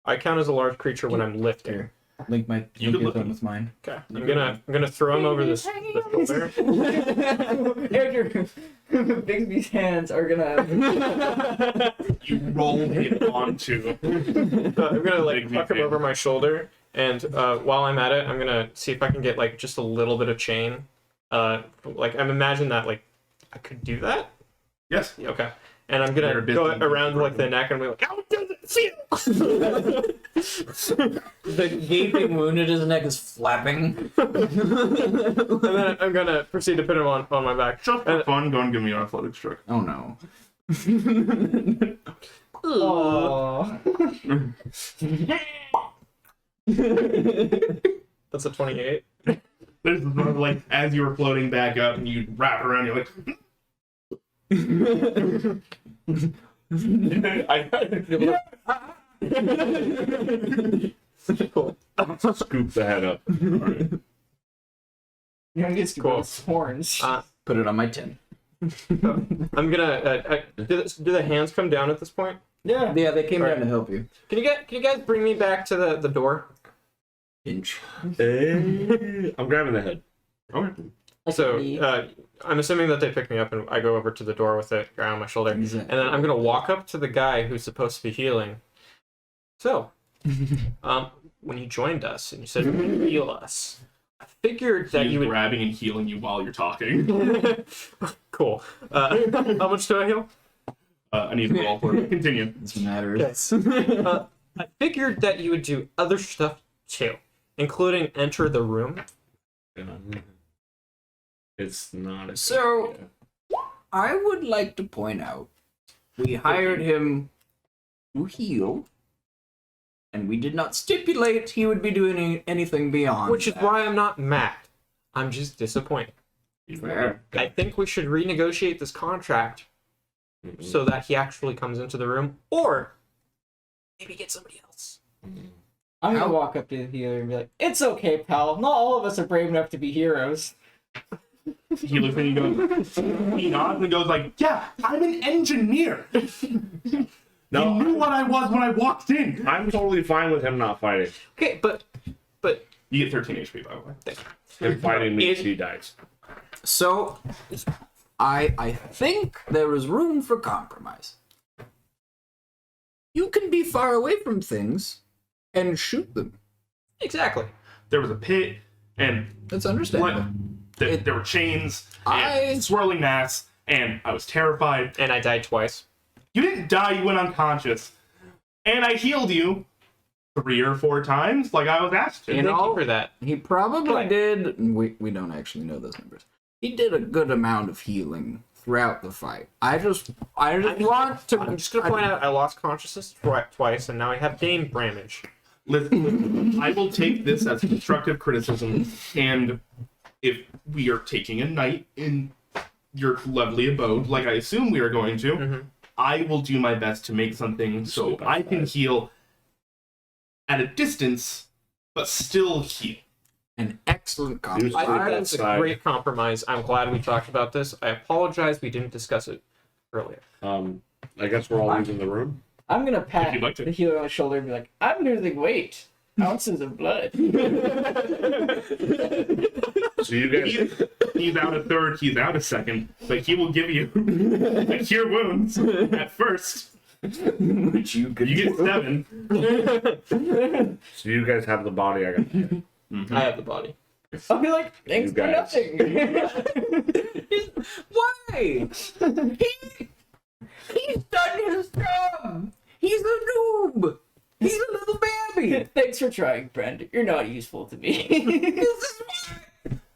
I count as a large creature when I'm lifting. Here, link my You could link look his at- one with mine. Okay. I'm gonna throw him over the shoulder. Andrew, Bigsby's hands are gonna. You roll him onto. I'm gonna like Big tuck him meat. over my shoulder, and while I'm at it, I'm gonna see if I can get like just a little bit of chain. Like I'm imagine that like I could do that. Yes. Okay. And I'm They're gonna busy go around working. like the neck and be like, how does it feel? The gaping wound in his neck is flapping. And then I'm gonna proceed to put him on my back. Just for fun, go and give me an athletics check. Oh no. Oh. That's a 28. There's this moment like as you were floating back up and you wrap around, you're like, Cool. Scoop the head up. Alright. You're gonna get scooped Cool. with horns. Put it on my tin. I'm gonna. Do the hands come down at this point? Yeah. Yeah, they came Alright. down to help you. Can you guys bring me back to the door? Inch. I'm grabbing the head. Okay. So I'm assuming that they pick me up and I go over to the door with it around my shoulder, and then I'm gonna walk up to the guy who's supposed to be healing. So, when you joined us and you said you would heal us, I figured that He's you would. grabbing and healing you while you're talking. Cool. How much do I heal? I need to roll for it. Continue. Doesn't matter. I figured that you would do other stuff too, including enter the room. It's not a So- I would like to point out, we hired him to heal, and we did not stipulate he would be doing anything beyond Which is that. why I'm not mad. I'm just disappointed. Fair. I think we should renegotiate this contract so that he actually comes into the room, or maybe get somebody else. I'm gonna How- walk up to the healer and be like, "It's okay, pal. Not all of us are brave enough to be heroes." He looks and he goes, he nods and goes like, yeah, I'm an engineer. No, You knew what I was when I walked in. I'm totally fine with him not fighting. Okay, but You get 13 HP, by the way. Him fighting means It- he dies. So, I think there is room for compromise. You can be far away from things and shoot them. exactly. There was a pit, and That's understandable. there were chains, I- and swirling mass, and I was terrified. And I died twice. You didn't die, you went unconscious. And I healed you 3 or 4 times, like I was asked to. You Thank know- you for that. He probably Right. did. We don't actually know those numbers. He did a good amount of healing throughout the fight. I just want to. I'm just gonna point out I lost consciousness twice, and now I have game damage. Listen, I will take this as constructive criticism, and if we are taking a night in your lovely abode, like I assume we are going to, Mhm. I will do my best to make something so I can heal at a distance, but still heal. An excellent You compromise. sleep That is a outside. great compromise. I'm glad we talked about this. I apologize we didn't discuss it earlier. I guess we're all leaving the room. I'm gonna pat you'd like to. the healer on the shoulder and be like, "I'm losing weight. Ounces of blood." So you guys, He's out a third, he's out a second, but he will give you a cure wounds at first. Which you could. You get 7. so you guys have the body. I got. The head. I have the body. I'll be like, "Thanks You for guys. nothing." Why? He's done his job. He's a noob. He's a little baby. Thanks for trying, Brent. You're not useful to me.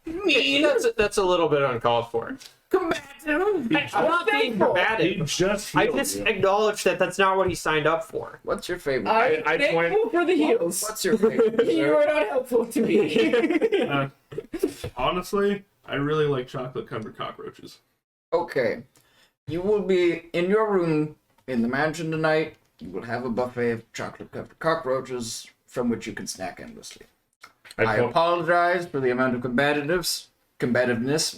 Me. That's a little bit uncalled for. Combative. I'm not being He combative. just I healed just you. acknowledge that that's not what he signed up for. What's your favorite? I'm I thankful for the heals. What's your favorite? You dessert? are not helpful to me. Honestly, I really like chocolate covered cockroaches. Okay. You will be in your room in the mansion tonight. You will have a buffet of chocolate covered cockroaches from which you can snack endlessly. I told- apologize for the amount of combativeness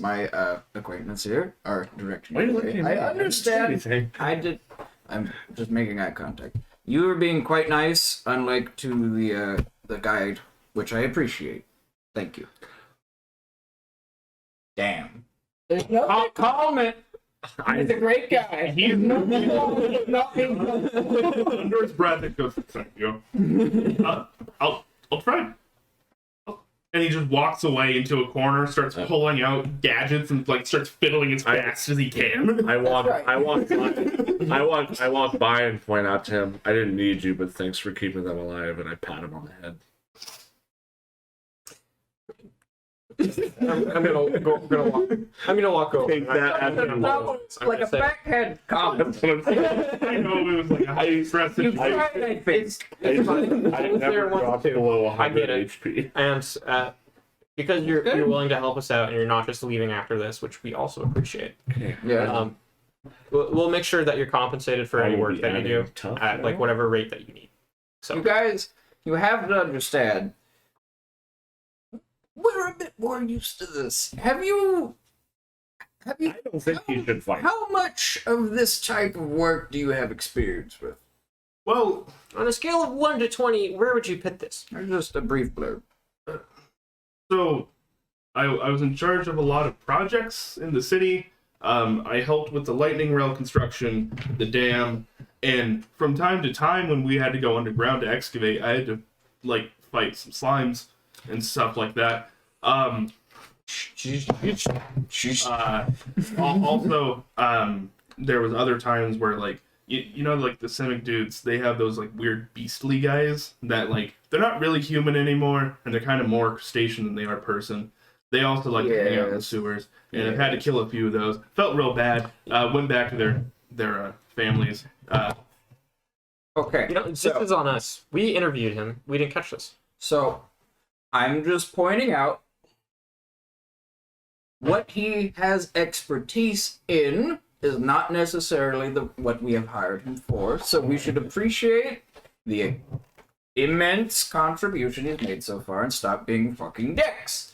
my acquaintance here are directing. Why are you me. looking at me? I understand. Anything. I'm just making eye contact. You are being quite nice, unlike to the guide, which I appreciate. Thank you. Damn. There's no Calm it. He's a great guy. He's not being under his breath, it goes, thank you. I'll try. And he just walks away into a corner, starts pulling out gadgets, and like starts fiddling as fast as he can. I walk. right. I walk by. I walk by and point out to him. I didn't need you, but thanks for keeping them alive. And I pat him on the head. I'm gonna walk over. Take that as an Like a backhand comment. I know it was like a high stress You situation. tried, I think. I was there never once dropped too. below I get 100 it. HP. And because you're willing to help us out and you're not just leaving after this, which we also appreciate. Yeah. We'll make sure that you're compensated for I any will work be that you adding do tough, at like right? whatever rate that you need. So You guys, you have to understand, we're a bit more used to this. Have you? I don't think he should fight. How much of this type of work do you have experience with? Well, On a scale of 1 to 20, where would you put this? Or just a brief blurb. so I was in charge of a lot of projects in the city. I helped with the lightning rail construction, the dam, and from time to time when we had to go underground to excavate, I had to like fight some slimes and stuff like that. Also, there was other times where like you know like the Simic dudes, they have those like weird beastly guys that like they're not really human anymore, and they're kind of more crustacean than they are person. They also like to hang out in the sewers, and I've had to kill a few of those. Felt real bad. Went back to their families. Okay. You know, this is on us. We interviewed him. We didn't catch this. So, I'm just pointing out what he has expertise in is not necessarily what we have hired him for. So we should appreciate the immense contribution he's made so far and stop being fucking dicks.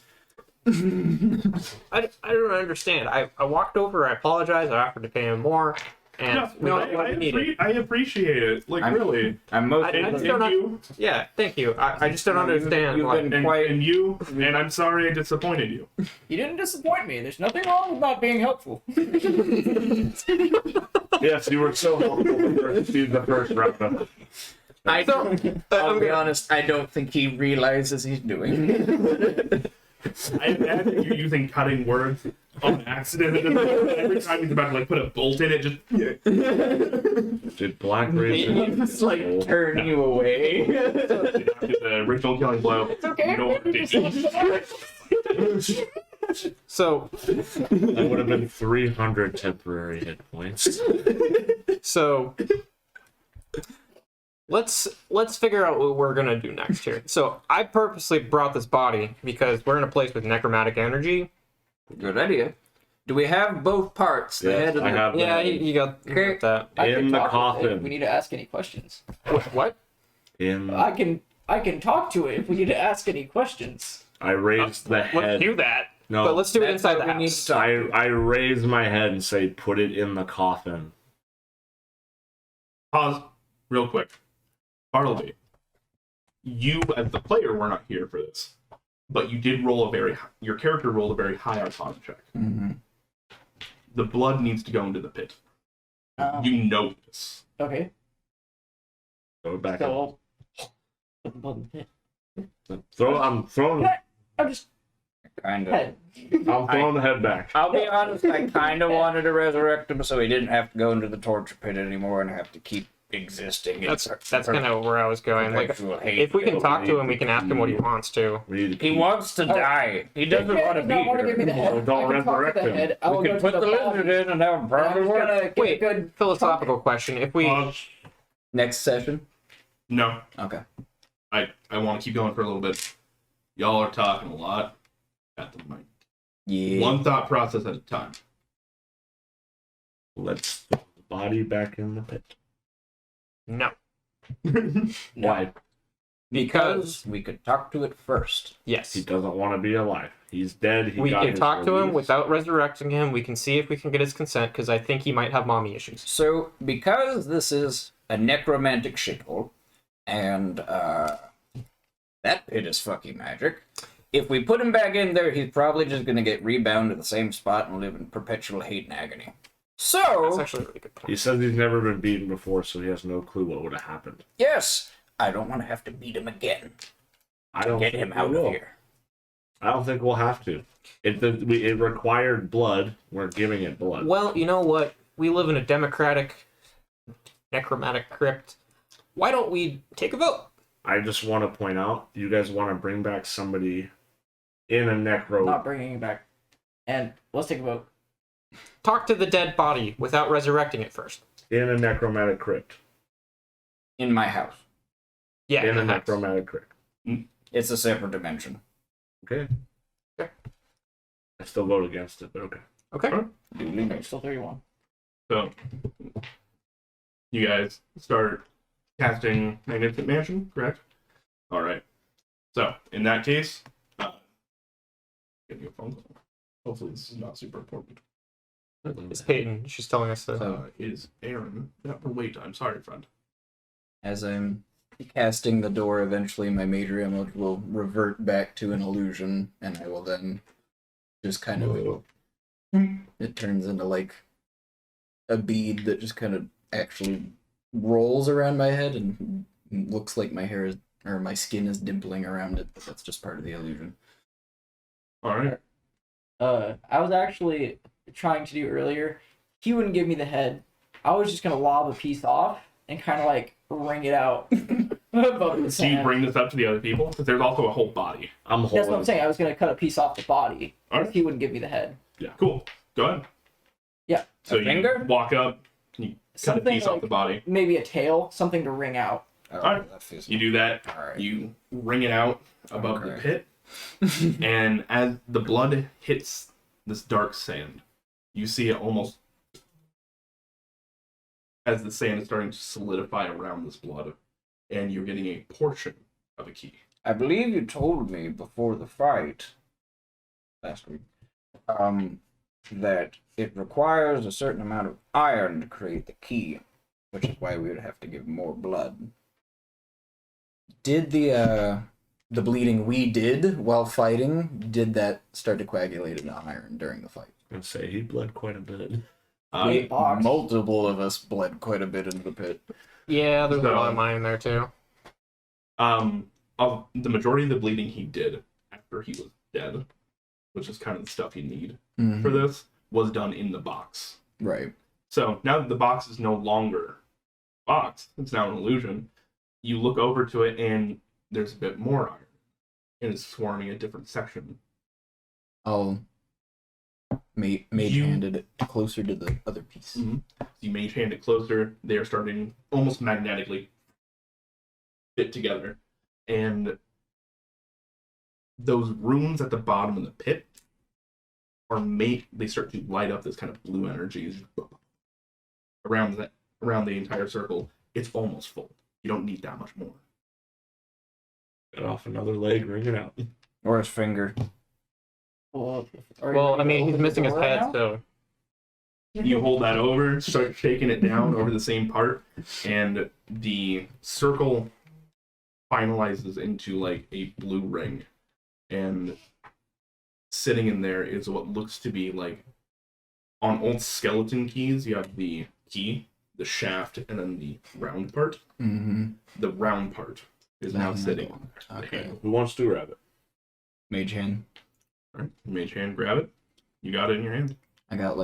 I don't understand. I walked over, I apologized, I offered to pay him more, and we got what we needed. I appreciate it. Like really. I'm most I just don't you, Yeah, thank you. I just don't understand. you've why- been- and you, and I'm sorry I disappointed you. You didn't disappoint me. There's nothing wrong with not being helpful. Yes, you were so helpful the first round. I'll be honest, I don't think he realizes he's doing it. I imagine you're using cutting words on accident. Every time he's about to like put a bolt in it, just Did Black Razor Just like turn you away. the original killing blow. It's okay. So, that would have been 300 temporary hit points. so let's figure out what we're gonna do next here. So I purposely brought this body because we're in a place with necromantic energy. Good idea. Do we have both parts? The Yes, head and I the... have Yeah, that. you got that. I In can the talk with it. coffin. We need to ask any questions. What? In I can talk to it if we need to ask any questions. I raised the Let's head. do that. No, But let's do it That's inside what the we need house. to talk. I raise my head and say, put it in the coffin. Pause real quick. Bartleby, you as the player were not here for this, but you did roll your character rolled a very high Arcana check. Mm-hmm. The blood needs to go into the pit. Oh. You know this. Okay. Throw it back. So put the blood in the pit. I'm throwing I'm just Kind of. head. the head back. I'll be honest, I kind of wanted to resurrect him so he didn't have to go into the torture pit anymore and have to keep existing. That's kind of where I was going. Like, Perpetual hate. if we can talk to him, we can ask him what he wants to. We need to He keep- wants to die. He doesn't want to be not want to give me the here. head. Well, don't I can talk to resurrect the him. head. I will We go can to put the body, lizard in and have and I'm probably just work. gonna get Wait, a good philosophical question. If we Next session? No, Okay. I want to keep going for a little bit. Y'all are talking a lot at the mic. Yeah. One thought process at a time. Let's throw the body back in the pit. no, Why? Because we could talk to it first. yes, He doesn't want to be alive. He's dead. we got can his talk to him release. without resurrecting him. We can see if we can get his consent because I think he might have mommy issues. So, because this is a necromantic shithole, and that pit is fucking magic, if we put him back in there, he's probably just gonna get rebound to the same spot and live in perpetual hate and agony. That's So, actually a really good point. He says he's never been beaten before, so he has no clue what would have happened. yes, I don't want to have to beat him again. I don't Get think him we out of will. here. I don't think we'll have to. It required blood. We're giving it blood. Well, you know what? We live in a democratic, necromantic crypt. Why don't we take a vote? I just want to point out, you guys want to bring back somebody in a necro. not bringing it back. And let's take a vote. Talk to the dead body without resurrecting it first. In a necromantic crypt. In my house. Yeah, In a the house. necromantic crypt. It's a separate dimension. Okay. Okay. I still vote against it, but okay. Okay. Okay, still 31. So, you guys start casting Magnificent Mansion, correct? All right. So in that case, give me a phone call. Hopefully this is not super important. It's Peyton. She's telling us that. Is Aaron? No, wait, I'm sorry, friend. As I'm casting the door, eventually my major amulet will revert back to an illusion, and I will then just kind of... It turns into like a bead that just kind of actually rolls around my head and looks like my hair is, or my skin is dimpling around it, but that's just part of the illusion. All right. I was actually trying to do earlier. He wouldn't give me the head. I was just gonna lob a piece off and kind of like wring it out above his So you hand. bring this up to the other people? Because there's also a whole body. I'm That's what I'm holding. saying. I was gonna cut a piece off the body. Alright. He wouldn't give me the head. Yeah, cool. Go ahead. Yeah. So A you finger? walk up, you cut a Something piece off like- the body. Maybe a tail, something to wring out. Alright, that feels You do that. Alright. You wring it out above the Okay. pit, and as the blood hits this dark sand, you see it almost as the sand is starting to solidify around this blood, and you're getting a portion of a key. I believe you told me before the fight last week that it requires a certain amount of iron to create the key, which is why we would have to give more blood. Did the bleeding we did while fighting, did that start to coagulate into iron during the fight? And say he bled quite a bit. Wait, box. Multiple of us bled quite a bit into the pit. Yeah, there's a So- lot of mine in there too. Of the majority of the bleeding he did after he was dead, which is kind of the stuff you need for this, was done in the box. Right. So now that the box is no longer a box, it's now an illusion, you look over to it and there's a bit more iron. And it's swarming a different section. I'll mage handed it closer to the other piece. Mhm. You mage hand it closer, they are starting almost magnetically fit together. And those rooms at the bottom of the pit they start to light up this kind of blue energy around the entire circle. It's almost full. You don't need that much more. Cut off another leg, wring it out. Or his finger. Well, Well, I mean, he's missing his head, so. You hold that over, start shaking it down over the same part, and the circle finalizes into like a blue ring. And sitting in there is what looks to be like, on old skeleton keys, you have the key, the shaft, and then the round part. Mm-hmm. The round part is now sitting on the Okay. handle. Who wants to grab it? Mage hand. All right, mage hand, grab it. You got it in your hand. I got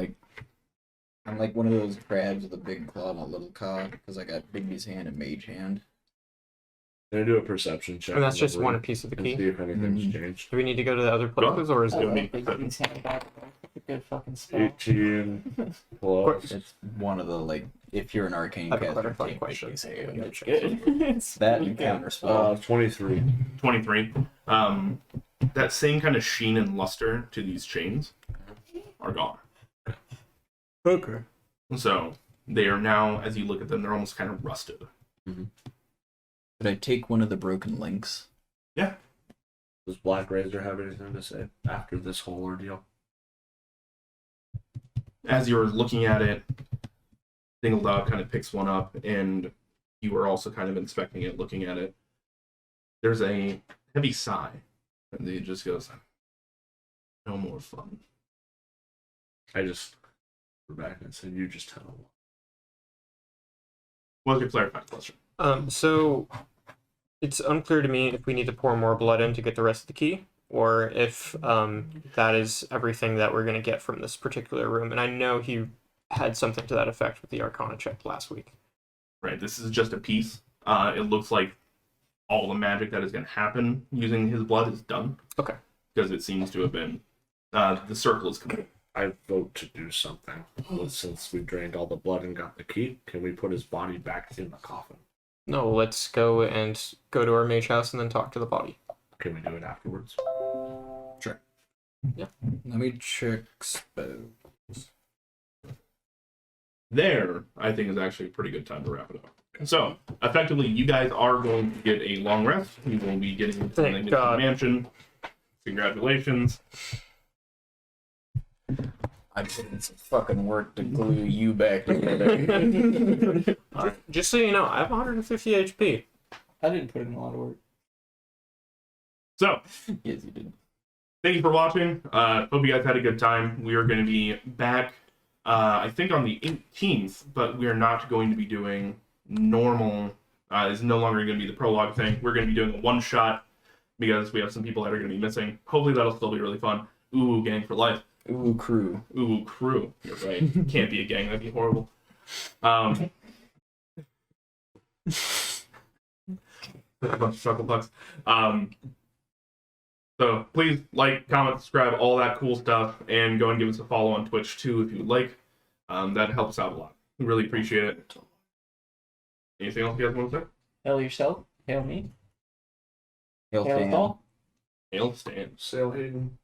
I'm like one of those crabs with a big claw and a little cog because I got Bigby's hand and mage hand. Gonna do a perception check. And that's on the just room one piece of the and key. see if anything's Mhm. changed. Do we need to go to the other places, or is I it? love Bigby's hand back. That's a good fucking spell. 18 plus. It's one of the if you're an arcane I have a caster, clarifying take question. Bigby's hand. That's good. It's That really and good. counter spell. 23. 23. That same kind of sheen and luster to these chains are gone. Okay. So they are now, as you look at them, they're almost kind of rusted. Could I take one of the broken links? Does Black Razor have anything to say after this whole ordeal? As you're looking at it, Dingle Dog kind of picks one up, and you are also kind of inspecting it, looking at it. There's a heavy sigh, and he just goes, "No more fun." I just go back and said, you just tell him. What's your clarifying question? So it's unclear to me if we need to pour more blood in to get the rest of the key, or if that is everything that we're going to get from this particular room. And I know he had something to that effect with the Arcana check last week. Right, this is just a piece. It looks like all the magic that is going to happen using his blood is done. Okay. Because it seems to have been, the circle is complete. I vote to do something. Since we drained all the blood and got the key, can we put his body back in the coffin? No, let's go to our mage house and then talk to the body. Can we do it afterwards? Let me check spells. There, I think, is actually a pretty good time to wrap it up. So, effectively, you guys are going to get a long rest. You will be getting into the Thank God. mansion. Congratulations. I put in some fucking work to glue you back together. Just so you know, I have 150 HP. I didn't put in a lot of work. So, Yes, you did. thank you for watching. Hope you guys had a good time. We are going to be back, I think, on the 18th, but we are not going to be doing normal. It's no longer going to be the prologue thing. We're going to be doing a one-shot because we have some people that are going to be missing. Hopefully, that'll still be really fun. Ooh, gang for life. Ooh, crew. Ooh, crew. You're right. Can't be a gang. That'd be horrible. A bunch of chuckle pucks. So please like, comment, subscribe, all that cool stuff, and go and give us a follow on Twitch too if you would like. That helps out a lot. We really appreciate it. Anything else you guys want to say? Hail yourself. Hail me. Hail Hail Stan. us all. Hail Stan. Sail Hayden.